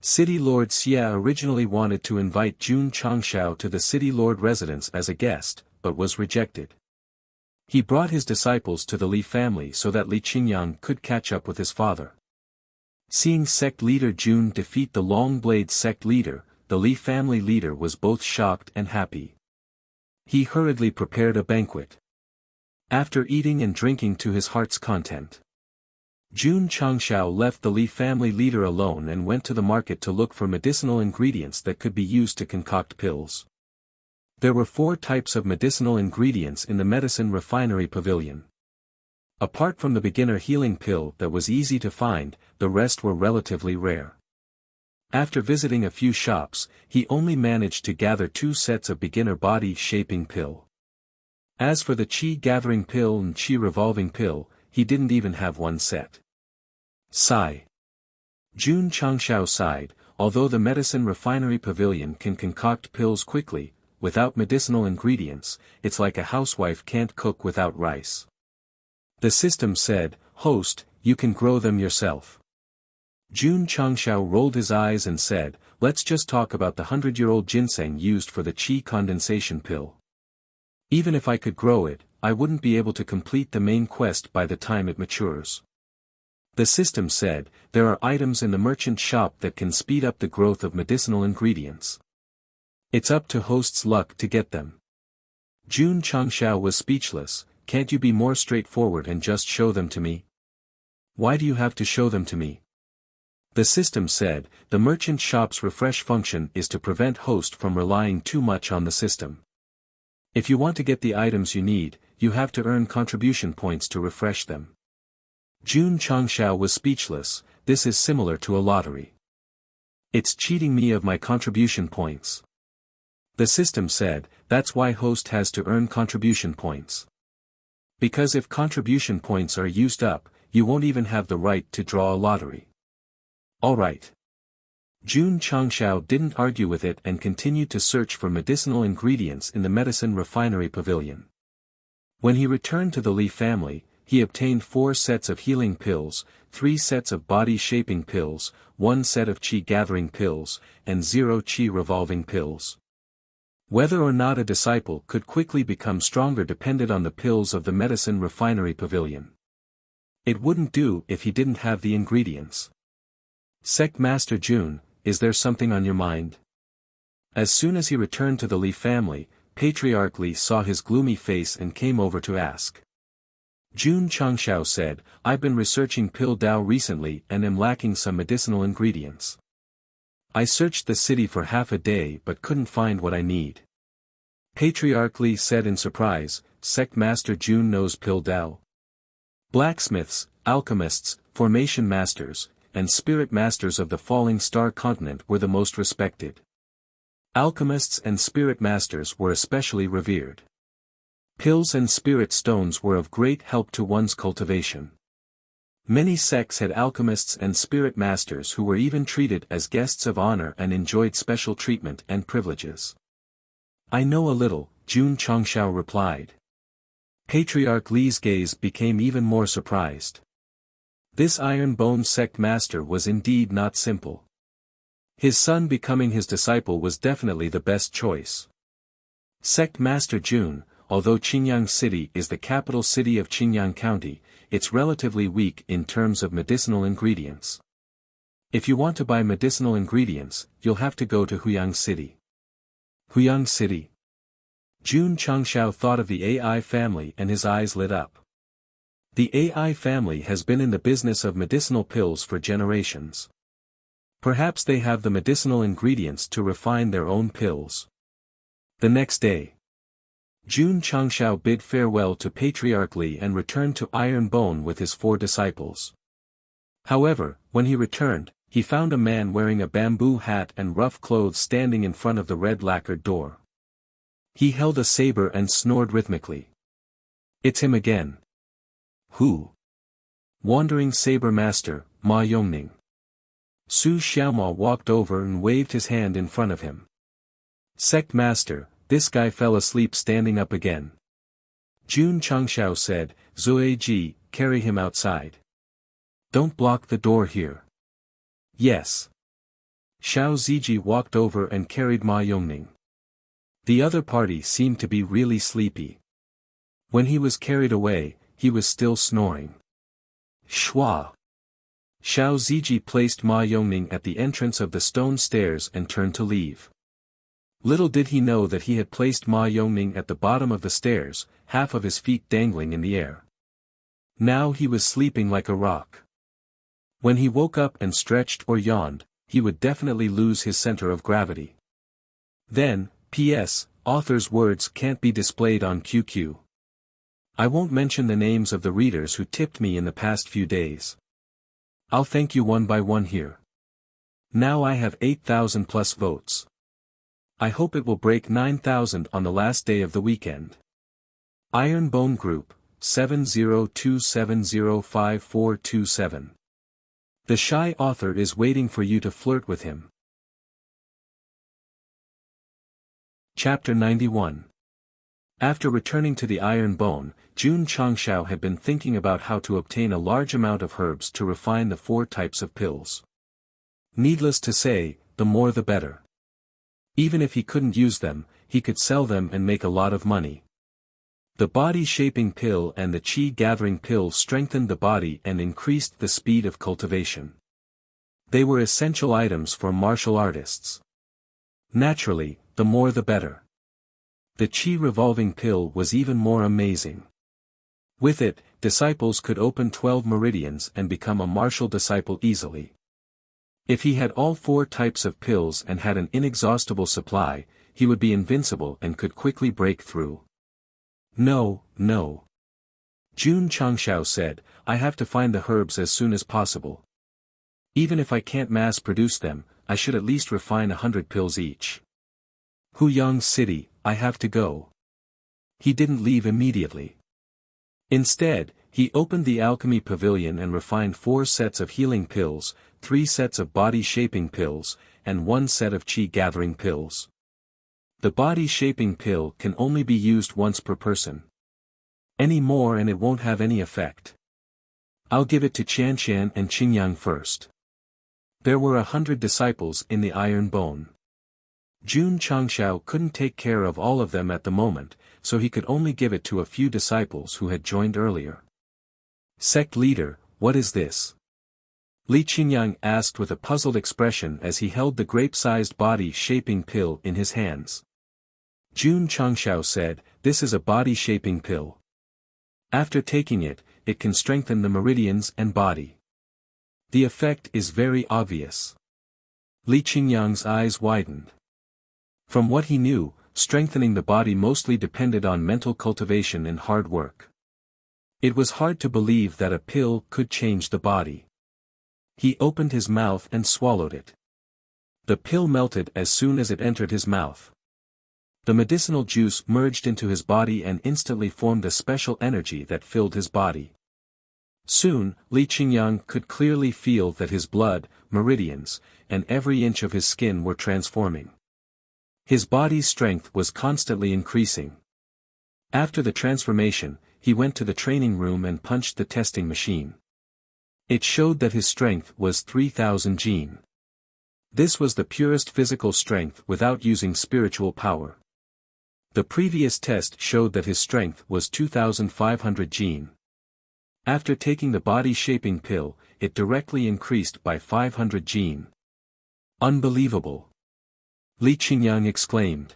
City Lord Xie originally wanted to invite Jun Changshao to the City Lord residence as a guest, but was rejected. He brought his disciples to the Li family so that Li Qingyang could catch up with his father. Seeing sect leader Jun defeat the long-blade sect leader, the Li family leader was both shocked and happy. He hurriedly prepared a banquet. After eating and drinking to his heart's content, Jun Changshao left the Li family leader alone and went to the market to look for medicinal ingredients that could be used to concoct pills. There were 4 types of medicinal ingredients in the medicine refinery pavilion. Apart from the beginner healing pill that was easy to find, the rest were relatively rare. After visiting a few shops, he only managed to gather 2 sets of beginner body shaping pill. As for the chi gathering pill and chi revolving pill, he didn't even have one set. Sigh. Jun Changshao sighed. Although the medicine refinery pavilion can concoct pills quickly, without medicinal ingredients, it's like a housewife can't cook without rice. The system said, "Host, you can grow them yourself." Jun Changshao rolled his eyes and said, "Let's just talk about the 100-year-old ginseng used for the chi condensation pill. Even if I could grow it, I wouldn't be able to complete the main quest by the time it matures." The system said, "There are items in the merchant shop that can speed up the growth of medicinal ingredients. It's up to host's luck to get them." Jun Changshao was speechless. "Can't you be more straightforward and just show them to me?" "Why do you have to show them to me?" The system said, "The merchant shop's refresh function is to prevent host from relying too much on the system. If you want to get the items you need, you have to earn contribution points to refresh them." Jun Changshao was speechless. "This is similar to a lottery. It's cheating me of my contribution points." The system said, "That's why host has to earn contribution points. Because if contribution points are used up, you won't even have the right to draw a lottery." "Alright." Jun Changshao didn't argue with it and continued to search for medicinal ingredients in the medicine refinery pavilion. When he returned to the Li family, he obtained 4 sets of healing pills, 3 sets of body-shaping pills, 1 set of chi-gathering pills, and 0 chi-revolving pills. Whether or not a disciple could quickly become stronger depended on the pills of the medicine refinery pavilion. It wouldn't do if he didn't have the ingredients. "Sect Master Jun, is there something on your mind?" As soon as he returned to the Li family, Patriarch Li saw his gloomy face and came over to ask. Jun Changshao said, "I've been researching pill Dao recently and am lacking some medicinal ingredients. I searched the city for half a day but couldn't find what I need." Patriarch Li said in surprise, "Sect Master Jun knows pill Dao?" Blacksmiths, alchemists, formation masters, and spirit masters of the falling star continent were the most respected. Alchemists and spirit masters were especially revered. Pills and spirit stones were of great help to one's cultivation. Many sects had alchemists and spirit masters who were even treated as guests of honor and enjoyed special treatment and privileges. "I know a little," Jun Changshao replied. Patriarch Li's gaze became even more surprised. This iron-bone sect master was indeed not simple. His son becoming his disciple was definitely the best choice. Sect Master Jun, although Qingyang City is the capital city of Qingyang County, it's relatively weak in terms of medicinal ingredients. If you want to buy medicinal ingredients, you'll have to go to Huyang City. Huyang City. Jun Changshao thought of the AI family and his eyes lit up. The AI family has been in the business of medicinal pills for generations. Perhaps they have the medicinal ingredients to refine their own pills. The next day, Jun Changshao bid farewell to Patriarch Li and returned to Iron Bone with his 4 disciples. However, when he returned, he found a man wearing a bamboo hat and rough clothes standing in front of the red lacquered door. He held a saber and snored rhythmically. "It's him again." "Who?" "Wandering Saber Master, Ma Yongning." Su Xiaoma walked over and waved his hand in front of him. "Sect Master, this guy fell asleep standing up again." Jun Changshao said, "Zue Ji, carry him outside. Don't block the door here." "Yes." Xiao Ziji walked over and carried Ma Yongning. The other party seemed to be really sleepy. When he was carried away, he was still snoring. Shua. Xiao Ziji placed Ma Yongning at the entrance of the stone stairs and turned to leave. Little did he know that he had placed Ma Yongning at the bottom of the stairs, half of his feet dangling in the air. Now he was sleeping like a rock. When he woke up and stretched or yawned, he would definitely lose his center of gravity. Then, P.S., author's words can't be displayed on QQ. I won't mention the names of the readers who tipped me in the past few days. I'll thank you one by one here. Now I have 8,000 plus votes. I hope it will break 9,000 on the last day of the weekend. Iron Bone Group, 702705427. The shy author is waiting for you to flirt with him. Chapter 91. After returning to the Iron Bone, Jun Changshao had been thinking about how to obtain a large amount of herbs to refine the 4 types of pills. Needless to say, the more the better. Even if he couldn't use them, he could sell them and make a lot of money. The body-shaping pill and the qi-gathering pill strengthened the body and increased the speed of cultivation. They were essential items for martial artists. Naturally, the more the better. The qi-revolving pill was even more amazing. With it, disciples could open 12 meridians and become a martial disciple easily. If he had all 4 types of pills and had an inexhaustible supply, he would be invincible and could quickly break through. No. Jun Changshao said, I have to find the herbs as soon as possible. Even if I can't mass-produce them, I should at least refine 100 pills each. Huyang City, I have to go. He didn't leave immediately. Instead, he opened the alchemy pavilion and refined 4 sets of healing pills, 3 sets of body-shaping pills, and 1 set of qi-gathering pills. The body-shaping pill can only be used once per person. Any more and it won't have any effect. I'll give it to Qianshan and Qingyang first. There were 100 disciples in the Iron Bone. Jun Changshao couldn't take care of all of them at the moment, so he could only give it to a few disciples who had joined earlier. Sect leader, what is this? Li Qingyang asked with a puzzled expression as he held the grape-sized body-shaping pill in his hands. Jun Changshao said, this is a body-shaping pill. After taking it, it can strengthen the meridians and body. The effect is very obvious. Li Qingyang's eyes widened. From what he knew, strengthening the body mostly depended on mental cultivation and hard work. It was hard to believe that a pill could change the body. He opened his mouth and swallowed it. The pill melted as soon as it entered his mouth. The medicinal juice merged into his body and instantly formed a special energy that filled his body. Soon, Li Qingyang could clearly feel that his blood, meridians, and every inch of his skin were transforming. His body's strength was constantly increasing. After the transformation, he went to the training room and punched the testing machine. It showed that his strength was 3,000 jin. This was the purest physical strength without using spiritual power. The previous test showed that his strength was 2,500 jin. After taking the body-shaping pill, it directly increased by 500 jin. Unbelievable! Li Qingyang exclaimed.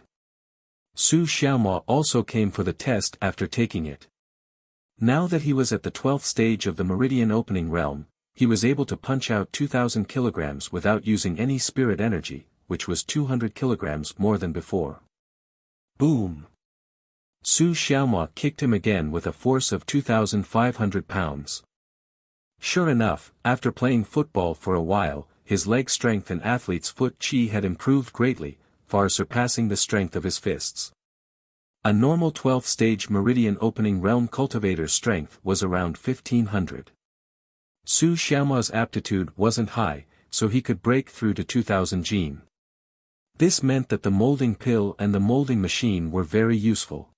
Su Xiaomao also came for the test after taking it. Now that he was at the 12th stage of the meridian opening realm, he was able to punch out 2,000 kilograms without using any spirit energy, which was 200 kilograms more than before. Boom! Su Xiaomao kicked him again with a force of 2,500 pounds. Sure enough, after playing football for a while, his leg strength and athlete's foot qi had improved greatly, far surpassing the strength of his fists. A normal 12th stage meridian opening realm cultivator's strength was around 1,500. Su Xiaomao's aptitude wasn't high, so he could break through to 2,000 jin. This meant that the molding pill and the molding machine were very useful.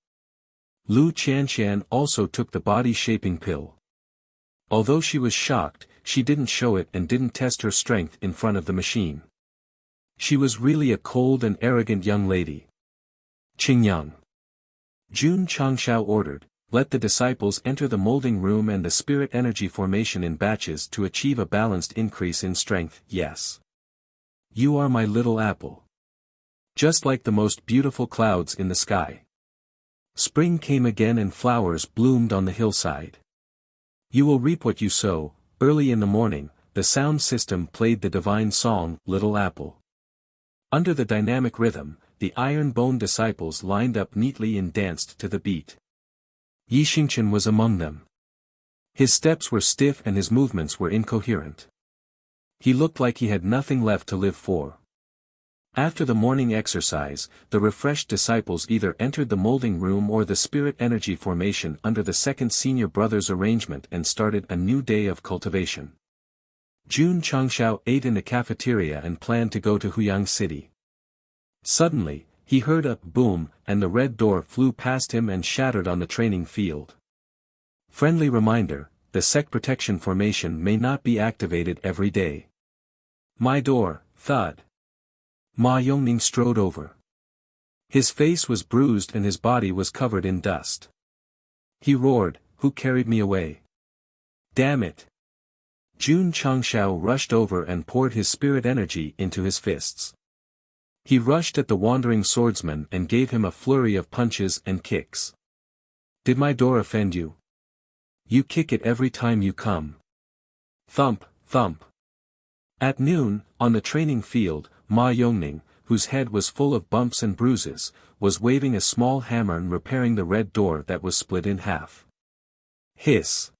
Lu Qianshan also took the body-shaping pill. Although she was shocked, she didn't show it and didn't test her strength in front of the machine. She was really a cold and arrogant young lady. Qingyang. Jun Changshao ordered, let the disciples enter the molding room and the spirit energy formation in batches to achieve a balanced increase in strength, yes. You are my little apple. Just like the most beautiful clouds in the sky. Spring came again and flowers bloomed on the hillside. You will reap what you sow. Early in the morning, the sound system played the divine song, Little Apple. Under the dynamic rhythm, the Iron Bone disciples lined up neatly and danced to the beat. Yi Xingqian was among them. His steps were stiff and his movements were incoherent. He looked like he had nothing left to live for. After the morning exercise, the refreshed disciples either entered the molding room or the spirit energy formation under the second senior brother's arrangement and started a new day of cultivation. Jun Changshao ate in the cafeteria and planned to go to Huyang City. Suddenly, he heard a boom, and the red door flew past him and shattered on the training field. Friendly reminder, the Sect protection formation may not be activated every day. My door, thud. Ma Yongning strode over. His face was bruised and his body was covered in dust. He roared, "Who carried me away? Damn it!" Jun Changshao rushed over and poured his spirit energy into his fists. He rushed at the wandering swordsman and gave him a flurry of punches and kicks. "Did my door offend you? You kick it every time you come." Thump, thump. At noon, on the training field, Ma Yongning, whose head was full of bumps and bruises, was waving a small hammer and repairing the red door that was split in half. Hiss.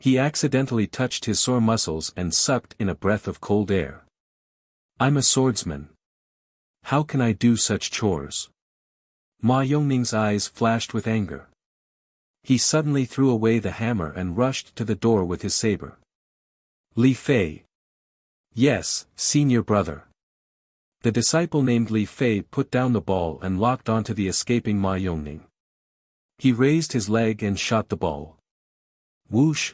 He accidentally touched his sore muscles and sucked in a breath of cold air. "I'm a swordsman. How can I do such chores?" Ma Yongning's eyes flashed with anger. He suddenly threw away the hammer and rushed to the door with his saber. "Li Fei." "Yes, senior brother." The disciple named Li Fei put down the ball and locked onto the escaping Ma Yongning. He raised his leg and shot the ball. Whoosh,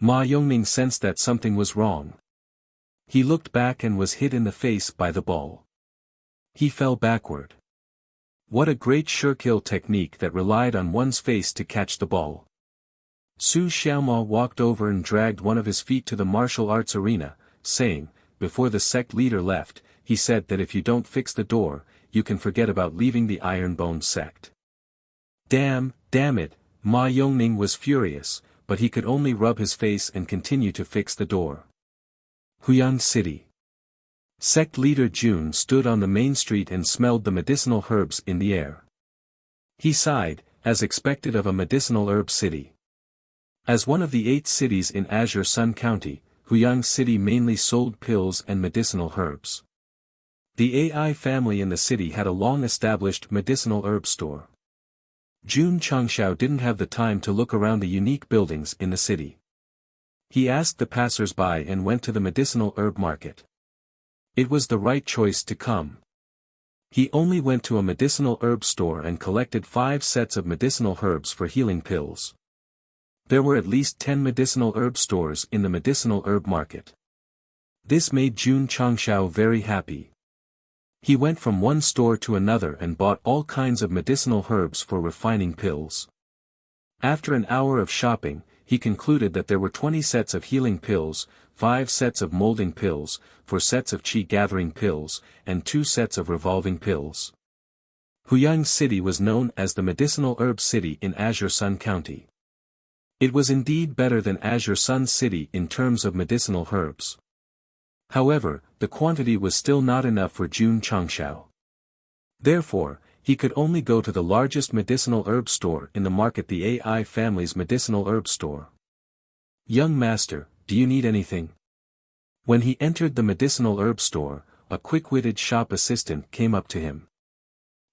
Ma Yongning sensed that something was wrong. He looked back and was hit in the face by the ball. He fell backward. What a great sure-kill technique that relied on one's face to catch the ball. Su Xiaoma walked over and dragged one of his feet to the martial arts arena, saying, before the sect leader left, he said that if you don't fix the door, you can forget about leaving the Iron Bone sect. Damn it, Ma Yongning was furious, but he could only rub his face and continue to fix the door. Huyang City. Sect leader Jun stood on the main street and smelled the medicinal herbs in the air. He sighed, as expected of a medicinal herb city. As one of the 8 cities in Azure Sun County, Huyang City mainly sold pills and medicinal herbs. The AI family in the city had a long-established medicinal herb store. Jun Changshao didn't have the time to look around the unique buildings in the city. He asked the passers-by and went to the medicinal herb market. It was the right choice to come. He only went to a medicinal herb store and collected 5 sets of medicinal herbs for healing pills. There were at least 10 medicinal herb stores in the medicinal herb market. This made Jun Changshao very happy. He went from one store to another and bought all kinds of medicinal herbs for refining pills. After an hour of shopping, he concluded that there were 20 sets of healing pills, 5 sets of molding pills, 4 sets of qi-gathering pills, and 2 sets of revolving pills. Huyang City was known as the medicinal herb city in Azure Sun County. It was indeed better than Azure Sun City in terms of medicinal herbs. However, the quantity was still not enough for Jun Changshao. Therefore, he could only go to the largest medicinal herb store in the market, the AI family's medicinal herb store. "Young master, do you need anything?" When he entered the medicinal herb store, a quick-witted shop assistant came up to him.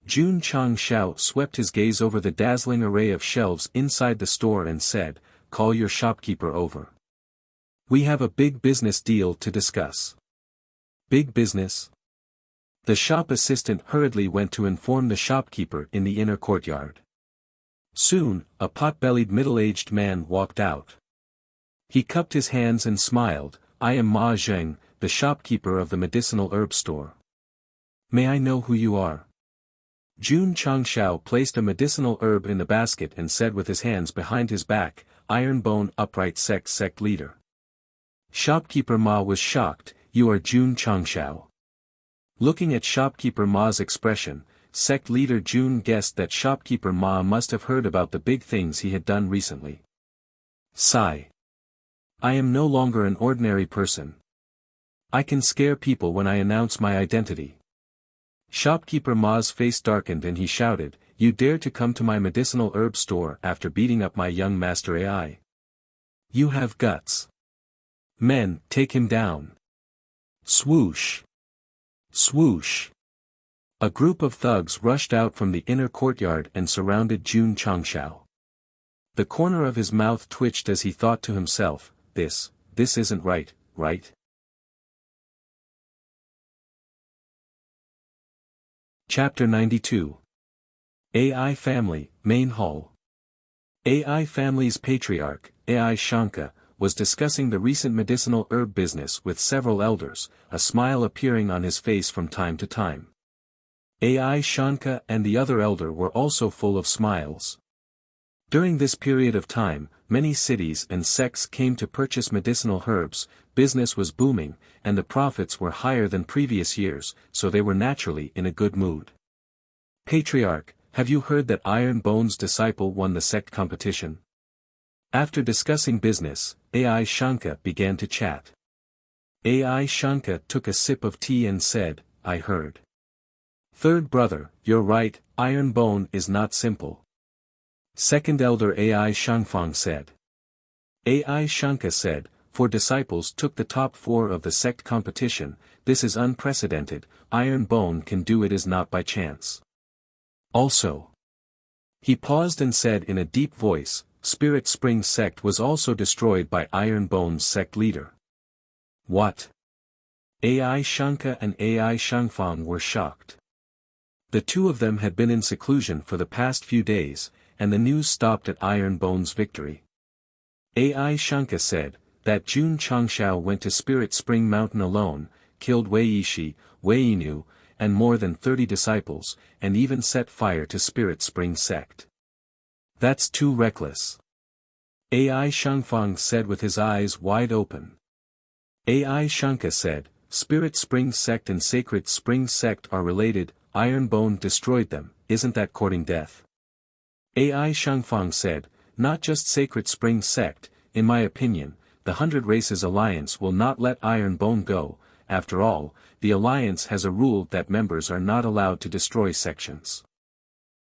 Jun Changshao swept his gaze over the dazzling array of shelves inside the store and said, "Call your shopkeeper over. We have a big business deal to discuss." "Big business?" The shop assistant hurriedly went to inform the shopkeeper in the inner courtyard. Soon, a pot-bellied middle-aged man walked out. He cupped his hands and smiled, "I am Ma Zheng, the shopkeeper of the medicinal herb store. May I know who you are?" Jun Changshao placed a medicinal herb in the basket and said with his hands behind his back, "Iron Bone Upright Sect leader." Shopkeeper Ma was shocked, "You are Jun Changshao." Looking at Shopkeeper Ma's expression, Sect leader Jun guessed that Shopkeeper Ma must have heard about the big things he had done recently. Sigh. I am no longer an ordinary person. I can scare people when I announce my identity. Shopkeeper Ma's face darkened and he shouted, "You dare to come to my medicinal herb store after beating up my young master AI? You have guts. Men, take him down." Swoosh! Swoosh! A group of thugs rushed out from the inner courtyard and surrounded Jun Changshao. The corner of his mouth twitched as he thought to himself, this isn't right, right? Chapter 92. AI Family, Main Hall. AI Family's patriarch, AI Shanka, was discussing the recent medicinal herb business with several elders, a smile appearing on his face from time to time. AI Shanka and the other elder were also full of smiles. During this period of time, many cities and sects came to purchase medicinal herbs, business was booming, and the profits were higher than previous years, so they were naturally in a good mood. Patriarch, have you heard that Iron Bone's disciple won the sect competition? After discussing business, AI Shanka began to chat. AI Shanka took a sip of tea and said, "I heard. Third brother, you're right, Iron Bone is not simple." Second elder AI Shangfang said. AI Shanka said, "For disciples took the top 4 of the sect competition, this is unprecedented, Iron Bone can do it is not by chance. Also." He paused and said in a deep voice, "Spirit Spring sect was also destroyed by Iron Bone's sect leader." What? AI Shanka and AI Shangfang were shocked. The two of them had been in seclusion for the past few days, and the news stopped at Iron Bone's victory. AI Shanka said, that Jun Changshao went to Spirit Spring Mountain alone, killed Wei Yishi, Wei Yinu, and more than 30 disciples, and even set fire to Spirit Spring sect. That's too reckless. AI Shangfang said with his eyes wide open. AI Shanka said, Spirit Spring sect and Sacred Spring sect are related, Iron Bone destroyed them, isn't that courting death? AI Shangfang said, not just Sacred Spring sect, in my opinion, the 100 Races Alliance will not let Iron Bone go, after all, the Alliance has a rule that members are not allowed to destroy sections.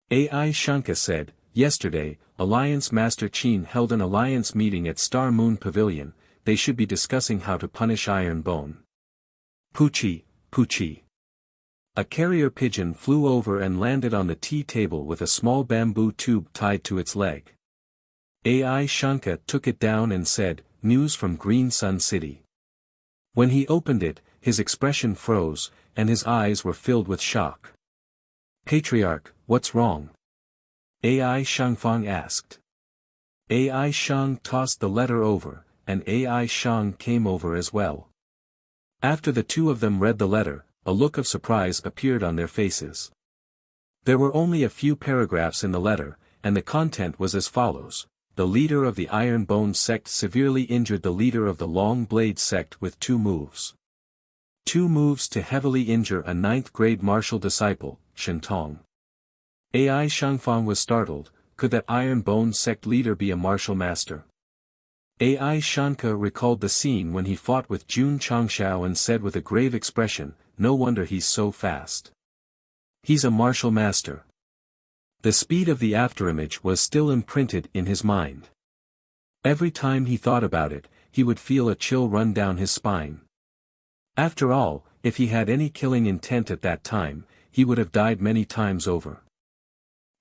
AI Shanka said, yesterday, Alliance Master Qin held an Alliance meeting at Star Moon Pavilion, they should be discussing how to punish Iron Bone. Poochie, Poochie. A carrier pigeon flew over and landed on the tea table with a small bamboo tube tied to its leg. AI Shanka took it down and said, news from Green Sun City. When he opened it, his expression froze, and his eyes were filled with shock. Patriarch, what's wrong? AI Shangfang asked. AI Shang tossed the letter over, and AI Shang came over as well. After the two of them read the letter, a look of surprise appeared on their faces. There were only a few paragraphs in the letter, and the content was as follows. The leader of the Iron Bone sect severely injured the leader of the Long Blade sect with 2 moves. 2 moves to heavily injure a 9th-grade martial disciple, Shentong. AI Shangfang was startled, could that Iron Bone sect leader be a martial master? AI Shanka recalled the scene when he fought with Jun Changshao and said with a grave expression, no wonder he's so fast. He's a martial master. The speed of the afterimage was still imprinted in his mind. Every time he thought about it, he would feel a chill run down his spine. After all, if he had any killing intent at that time, he would have died many times over.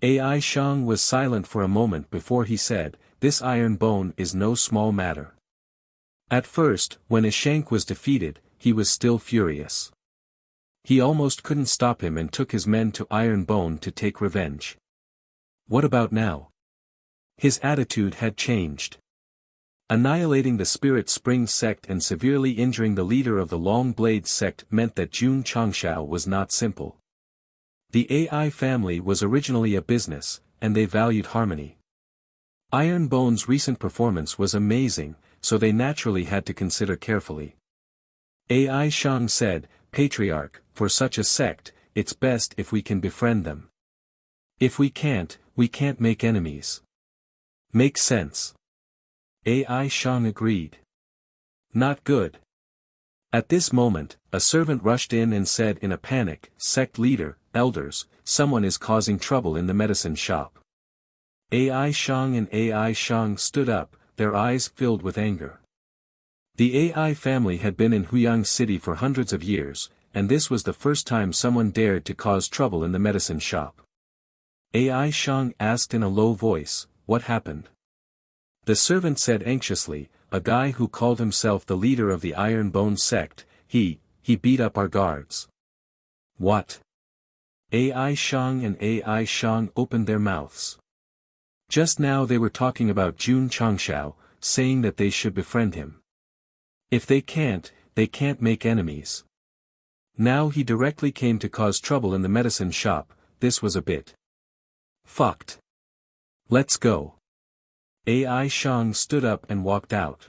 AI Shang was silent for a moment before he said, this Iron Bone is no small matter. At first, when Ishank was defeated, he was still furious. He almost couldn't stop him and took his men to Iron Bone to take revenge. What about now? His attitude had changed. Annihilating the Spirit Spring sect and severely injuring the leader of the Long Blade sect meant that Jun Changshao was not simple. The AI family was originally a business, and they valued harmony. Iron Bone's recent performance was amazing, so they naturally had to consider carefully. AI Shang said, Patriarch, for such a sect, it's best if we can befriend them. If we can't make enemies. Makes sense. AI Shang agreed. Not good. At this moment, a servant rushed in and said in a panic, "Sect leader, elders, someone is causing trouble in the medicine shop." Ai Shang and Ai Shang stood up, their eyes filled with anger. The Ai family had been in Huyang City for hundreds of years, and this was the first time someone dared to cause trouble in the medicine shop. Ai Shang asked in a low voice, "What happened?" The servant said anxiously, "A guy who called himself the leader of the Iron Bone sect, he beat up our guards." What? Ai Shang and Ai Shang opened their mouths. Just now they were talking about Jun Changshao, saying that they should befriend him. If they can't make enemies. Now he directly came to cause trouble in the medicine shop. This was a bit fucked. Let's go. Ai Shang stood up and walked out.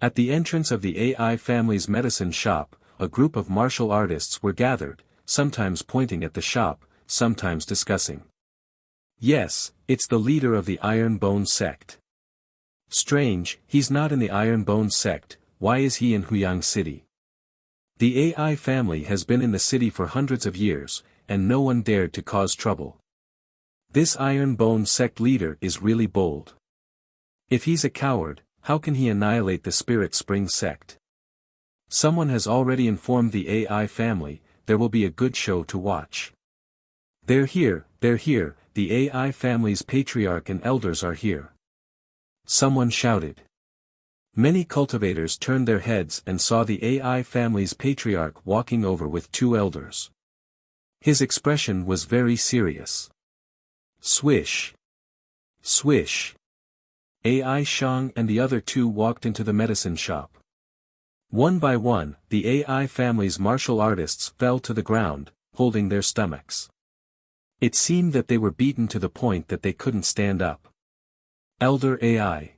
At the entrance of the Ai family's medicine shop, a group of martial artists were gathered, sometimes pointing at the shop, sometimes discussing. Yes, it's the leader of the Iron Bone sect. Strange, he's not in the Iron Bone sect. Why is he in Huyang City? The Ai family has been in the city for hundreds of years, and no one dared to cause trouble. This Iron Bone sect leader is really bold. If he's a coward, how can he annihilate the Spirit Spring sect? Someone has already informed the Ai family, there will be a good show to watch. They're here, the Ai family's patriarch and elders are here. Someone shouted. Many cultivators turned their heads and saw the Ai family's patriarch walking over with two elders. His expression was very serious. Swish. Swish. Ai Shang and the other two walked into the medicine shop. One by one, the Ai family's martial artists fell to the ground, holding their stomachs. It seemed that they were beaten to the point that they couldn't stand up. Elder Ai.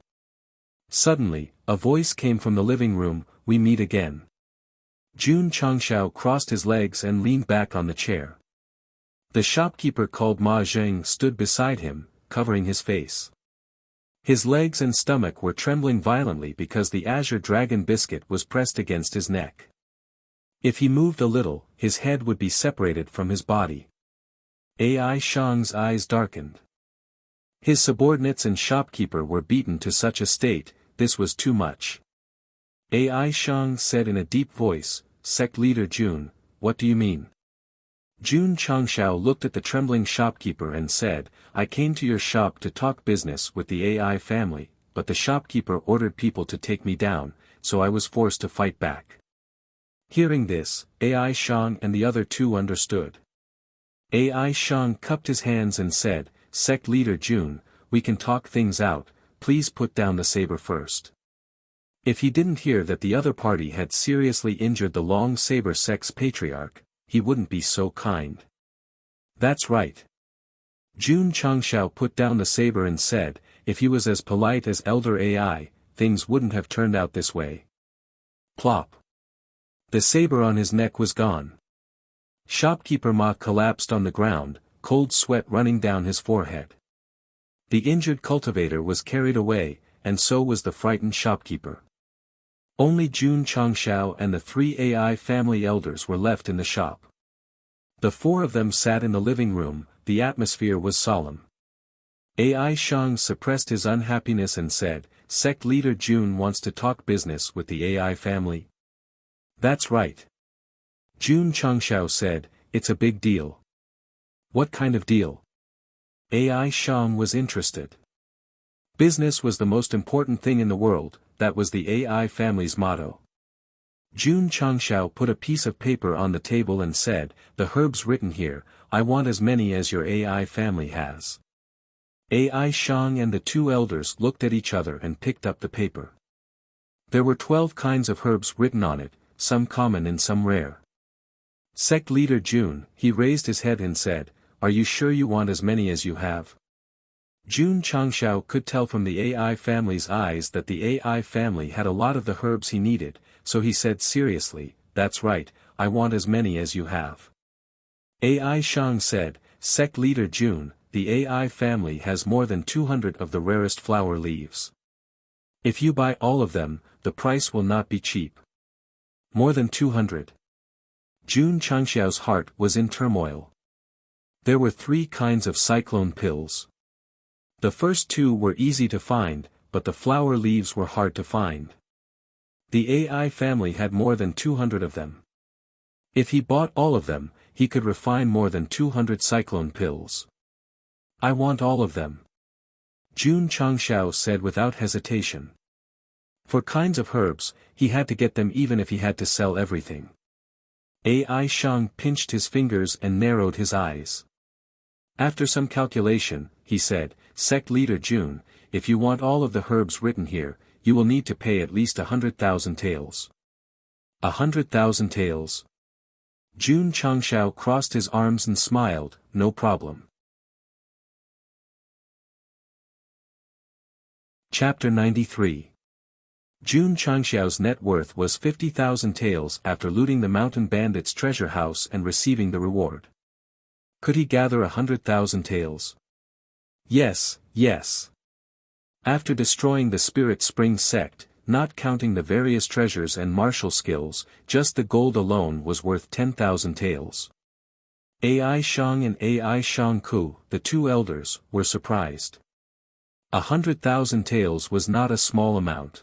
Suddenly, a voice came from the living room, "We meet again." Jun Changshao crossed his legs and leaned back on the chair. The shopkeeper called Ma Zheng stood beside him, covering his face. His legs and stomach were trembling violently because the azure dragon biscuit was pressed against his neck. If he moved a little, his head would be separated from his body. Ai Shang's eyes darkened. His subordinates and shopkeeper were beaten to such a state, this was too much. Ai Shang said in a deep voice, "Sect leader Jun, what do you mean?" Jun Changshao looked at the trembling shopkeeper and said, "I came to your shop to talk business with the Ai family, but the shopkeeper ordered people to take me down, so I was forced to fight back." Hearing this, Ai Shang and the other two understood. Ai Shang cupped his hands and said, "Sect leader Jun, we can talk things out, please put down the saber first." If he didn't hear that the other party had seriously injured the Long Saber sect's patriarch, he wouldn't be so kind. That's right. Jun Changshao put down the saber and said, if he was as polite as Elder Ai, things wouldn't have turned out this way. Plop. The saber on his neck was gone. Shopkeeper Ma collapsed on the ground, cold sweat running down his forehead. The injured cultivator was carried away, and so was the frightened shopkeeper. Only Jun Changshao and the three Ai family elders were left in the shop. The four of them sat in the living room, the atmosphere was solemn. Ai Shang suppressed his unhappiness and said, "Sect leader Jun wants to talk business with the Ai family." "That's right." Jun Changshao said, "It's a big deal." "What kind of deal?" Ai Shang was interested. Business was the most important thing in the world, that was the Ai family's motto. Jun Changshao put a piece of paper on the table and said, "The herbs written here, I want as many as your Ai family has." Ai Shang and the two elders looked at each other and picked up the paper. There were 12 kinds of herbs written on it, some common and some rare. Sect leader Jun, he raised his head and said, "Are you sure you want as many as you have?" Jun Changshao could tell from the Ai family's eyes that the Ai family had a lot of the herbs he needed, so he said seriously, "That's right, I want as many as you have." Ai Shang said, "Sect leader Jun, the Ai family has more than 200 of the rarest flower leaves. If you buy all of them, the price will not be cheap. More than 200. Jun Changxiao's heart was in turmoil. There were 3 kinds of cyclone pills. The first 2 were easy to find, but the flower leaves were hard to find. The AI family had more than 200 of them. If he bought all of them, he could refine more than 200 cyclone pills. I want all of them. Jun Changxiao said without hesitation. For kinds of herbs, he had to get them even if he had to sell everything. AI Shang pinched his fingers and narrowed his eyes. After some calculation, he said, Sect leader Jun, if you want all of the herbs written here, you will need to pay at least 100,000 taels. 100,000 taels. Jun Changxiao crossed his arms and smiled, no problem. Chapter 93. Jun Changxiao's net worth was 50,000 taels after looting the mountain bandits' treasure house and receiving the reward. Could he gather 100,000 taels? Yes, yes. After destroying the Spirit Spring Sect, not counting the various treasures and martial skills, just the gold alone was worth 10,000 taels. AI Shang and AI Shang Ku, the 2 elders, were surprised. 100,000 taels was not a small amount.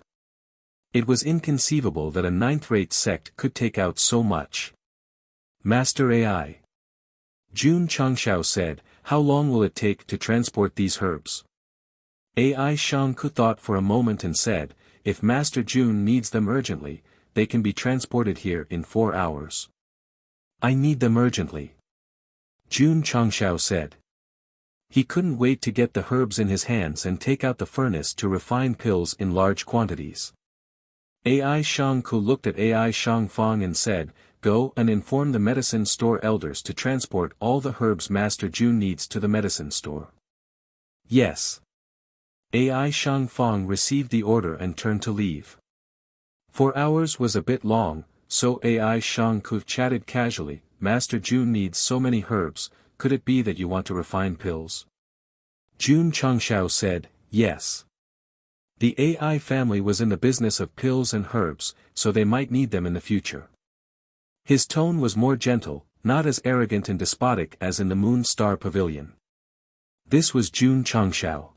It was inconceivable that a 9th-rate sect could take out so much. Master AI. Jun Changxiao said, how long will it take to transport these herbs? AI Shang Ku thought for a moment and said, if Master Jun needs them urgently, they can be transported here in 4 hours. I need them urgently. Jun Changxiao said. He couldn't wait to get the herbs in his hands and take out the furnace to refine pills in large quantities. AI Shang Ku looked at AI Shang Fang and said, go and inform the medicine store elders to transport all the herbs Master Jun needs to the medicine store. Yes. AI Shang Fang received the order and turned to leave. 4 hours was a bit long, so AI Shang Ku chatted casually, Master Jun needs so many herbs, could it be that you want to refine pills? Jun Changxiao said, yes. The AI family was in the business of pills and herbs, so they might need them in the future. His tone was more gentle, not as arrogant and despotic as in the Moon Star Pavilion. This was Jun Changxiao.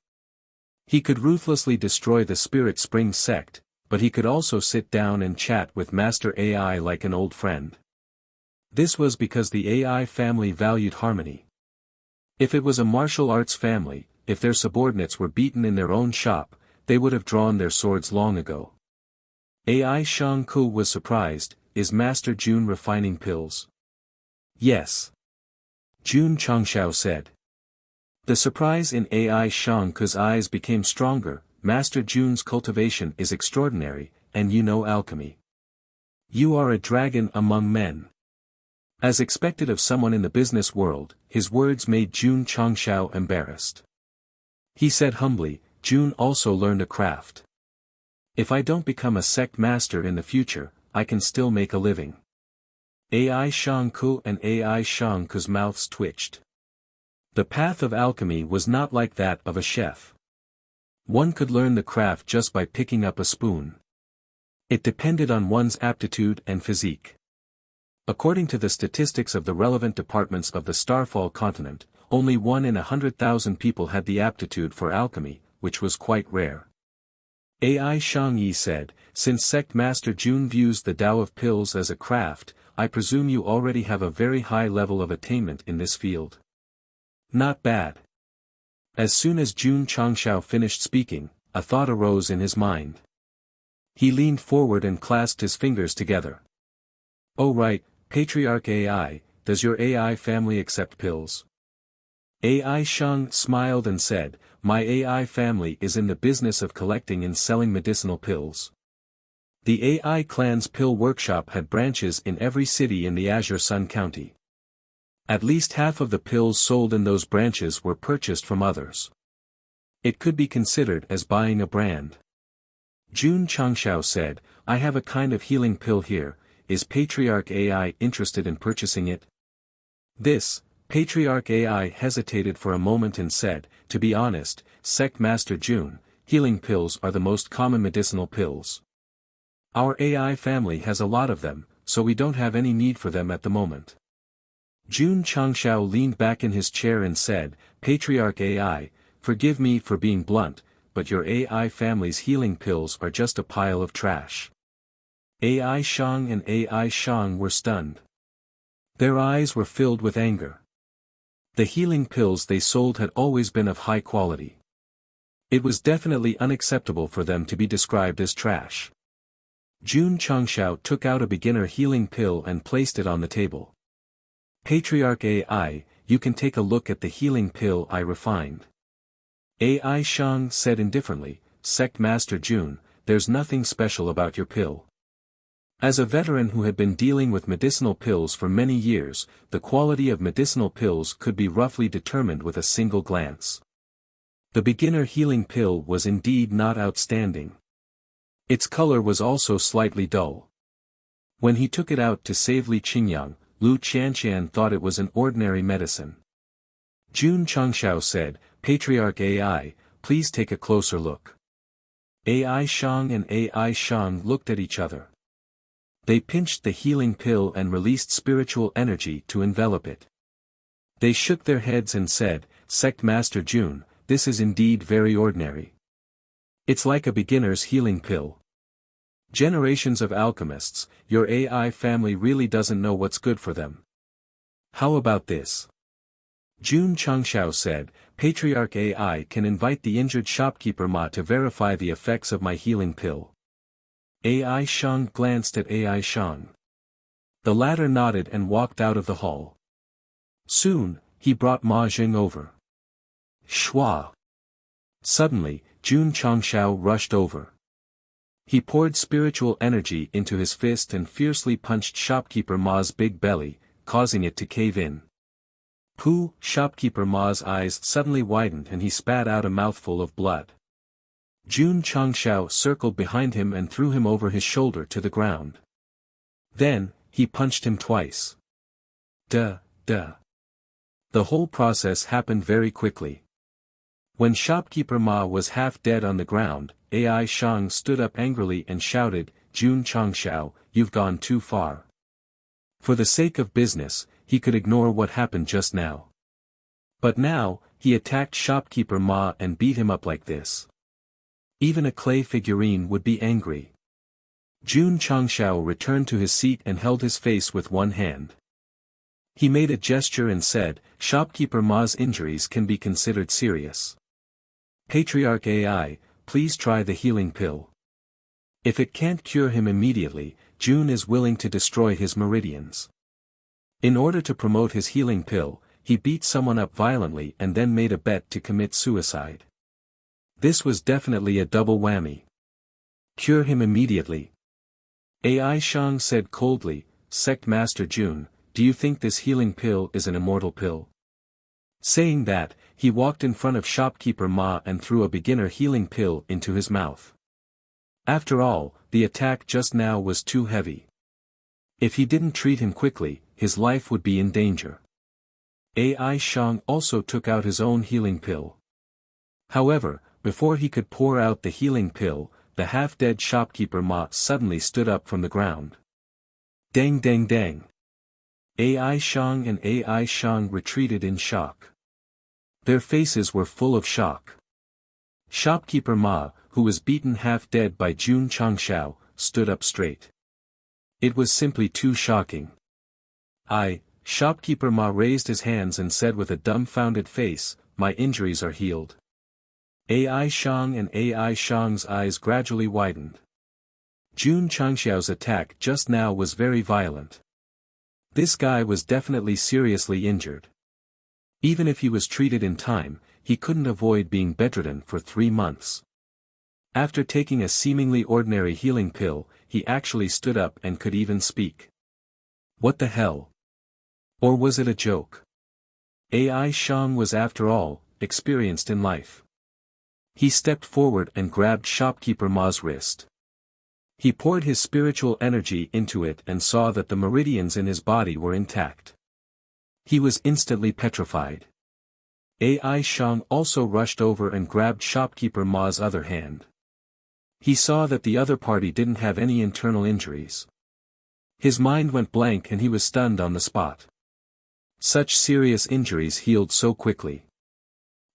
He could ruthlessly destroy the Spirit Spring Sect, but he could also sit down and chat with Master AI like an old friend. This was because the AI family valued harmony. If it was a martial arts family, if their subordinates were beaten in their own shop, they would have drawn their swords long ago. AI Shang Ku was surprised, is Master Jun refining pills? Yes. Jun Changxiao said. The surprise in AI Shang Ku's eyes became stronger, Master Jun's cultivation is extraordinary, and you know alchemy. You are a dragon among men. As expected of someone in the business world, his words made Jun Changxiao embarrassed. He said humbly, Jun also learned a craft. If I don't become a sect master in the future, I can still make a living. AI Shang Ku and AI Shang Ku's mouths twitched. The path of alchemy was not like that of a chef. One could learn the craft just by picking up a spoon. It depended on one's aptitude and physique. According to the statistics of the relevant departments of the Starfall continent, only 1 in 100,000 people had the aptitude for alchemy, which was quite rare. AI Shang Yi said, since Sect Master Jun views the Tao of pills as a craft, I presume you already have a very high level of attainment in this field. Not bad. As soon as Jun Changxiao finished speaking, a thought arose in his mind. He leaned forward and clasped his fingers together. Oh right, Patriarch AI, does your AI family accept pills? AI Shang smiled and said, my AI family is in the business of collecting and selling medicinal pills. The AI clan's pill workshop had branches in every city in the Azure Sun County. At least half of the pills sold in those branches were purchased from others. It could be considered as buying a brand. Jun Changxiao said, I have a kind of healing pill here, is Patriarch AI interested in purchasing it? This, Patriarch AI hesitated for a moment and said, to be honest, Sect Master Jun, healing pills are the most common medicinal pills. Our AI family has a lot of them, so we don't have any need for them at the moment. Jun Changshao leaned back in his chair and said, Patriarch AI, forgive me for being blunt, but your AI family's healing pills are just a pile of trash. AI Shang and AI Shang were stunned. Their eyes were filled with anger. The healing pills they sold had always been of high quality. It was definitely unacceptable for them to be described as trash. Jun Changshao took out a beginner healing pill and placed it on the table. Patriarch AI, you can take a look at the healing pill I refined. AI Shang said indifferently, Sect Master Jun, there's nothing special about your pill. As a veteran who had been dealing with medicinal pills for many years, the quality of medicinal pills could be roughly determined with a single glance. The beginner healing pill was indeed not outstanding. Its color was also slightly dull. When he took it out to save Li Qingyang, Lu Qianqian thought it was an ordinary medicine. Jun Changshao said, Patriarch AI, please take a closer look. AI Shang and AI Shang looked at each other. They pinched the healing pill and released spiritual energy to envelop it. They shook their heads and said, Sect Master Jun, this is indeed very ordinary. It's like a beginner's healing pill. Generations of alchemists, your AI family really doesn't know what's good for them. How about this? Jun Changshao said, Patriarch AI can invite the injured shopkeeper Ma to verify the effects of my healing pill. AI Shang glanced at AI Shang. The latter nodded and walked out of the hall. Soon, he brought Ma Jing over. Shua! Suddenly, Jun Changshao rushed over. He poured spiritual energy into his fist and fiercely punched shopkeeper Ma's big belly, causing it to cave in. Pooh! Shopkeeper Ma's eyes suddenly widened and he spat out a mouthful of blood. Jun Changshao circled behind him and threw him over his shoulder to the ground. Then, he punched him twice. Duh. The whole process happened very quickly. When shopkeeper Ma was half dead on the ground, AI Shang stood up angrily and shouted, Jun Changshao, you've gone too far. For the sake of business, he could ignore what happened just now. But now, he attacked shopkeeper Ma and beat him up like this. Even a clay figurine would be angry. Jun Changshao returned to his seat and held his face with one hand. He made a gesture and said, Shopkeeper Ma's injuries can be considered serious. Patriarch AI, please try the healing pill. If it can't cure him immediately, Jun is willing to destroy his meridians. In order to promote his healing pill, he beat someone up violently and then made a bet to commit suicide. This was definitely a double whammy. Cure him immediately. AI Shang said coldly, Sect Master Jun, do you think this healing pill is an immortal pill? Saying that, he walked in front of shopkeeper Ma and threw a beginner healing pill into his mouth. After all, the attack just now was too heavy. If he didn't treat him quickly, his life would be in danger. AI Shang also took out his own healing pill. However, before he could pour out the healing pill, the half-dead shopkeeper Ma suddenly stood up from the ground. Dang dang dang. AI Shang and AI Shang retreated in shock. Their faces were full of shock. Shopkeeper Ma, who was beaten half-dead by Jun Changshao, stood up straight. It was simply too shocking. Shopkeeper Ma raised his hands and said with a dumbfounded face, my injuries are healed. AI Shang and AI Shang's eyes gradually widened. Jun Changshao's attack just now was very violent. This guy was definitely seriously injured. Even if he was treated in time, he couldn't avoid being bedridden for 3 months. After taking a seemingly ordinary healing pill, he actually stood up and could even speak. What the hell? Or was it a joke? AI Shang was after all, experienced in life. He stepped forward and grabbed shopkeeper Ma's wrist. He poured his spiritual energy into it and saw that the meridians in his body were intact. He was instantly petrified. AI Shang also rushed over and grabbed shopkeeper Ma's other hand. He saw that the other party didn't have any internal injuries. His mind went blank and he was stunned on the spot. Such serious injuries healed so quickly.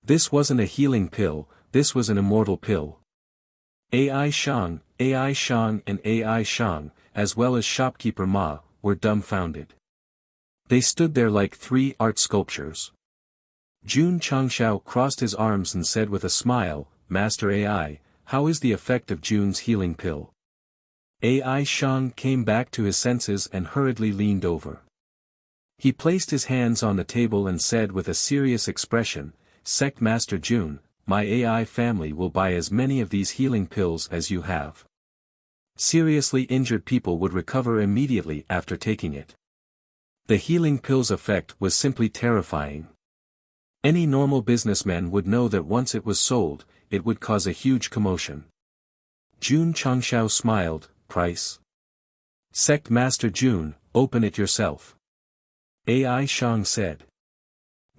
This wasn't a healing pill, this was an immortal pill. AI Shang, and AI Shang, as well as shopkeeper Ma, were dumbfounded. They stood there like three art sculptures. Jun Changshao crossed his arms and said with a smile, Master AI, how is the effect of Jun's healing pill? AI Shang came back to his senses and hurriedly leaned over. He placed his hands on the table and said with a serious expression, Sect Master Jun, my AI family will buy as many of these healing pills as you have. Seriously injured people would recover immediately after taking it. The healing pill's effect was simply terrifying. Any normal businessman would know that once it was sold, it would cause a huge commotion. Jun Changshao smiled, price? Sect Master Jun, open it yourself. AI Shang said.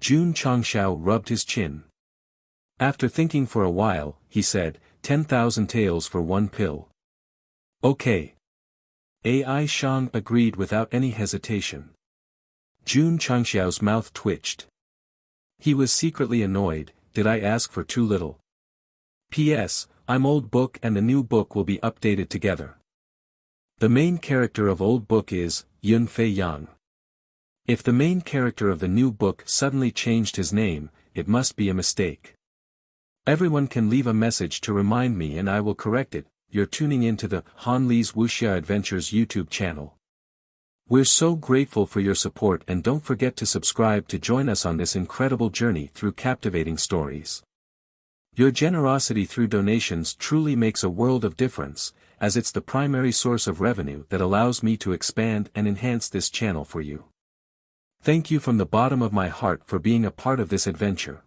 Jun Changshao rubbed his chin. After thinking for a while, he said, 10,000 taels for one pill. Okay. AI Shang agreed without any hesitation. Jun Changshao's mouth twitched. He was secretly annoyed, did I ask for too little? P.S. I'm Old Book and the new book will be updated together. The main character of Old Book is, Yun Fei Yang. If the main character of the new book suddenly changed his name, it must be a mistake. Everyone can leave a message to remind me and I will correct it. You're tuning into the Han Li's Wuxia Adventures YouTube channel. We're so grateful for your support and don't forget to subscribe to join us on this incredible journey through captivating stories. Your generosity through donations truly makes a world of difference, as it's the primary source of revenue that allows me to expand and enhance this channel for you. Thank you from the bottom of my heart for being a part of this adventure.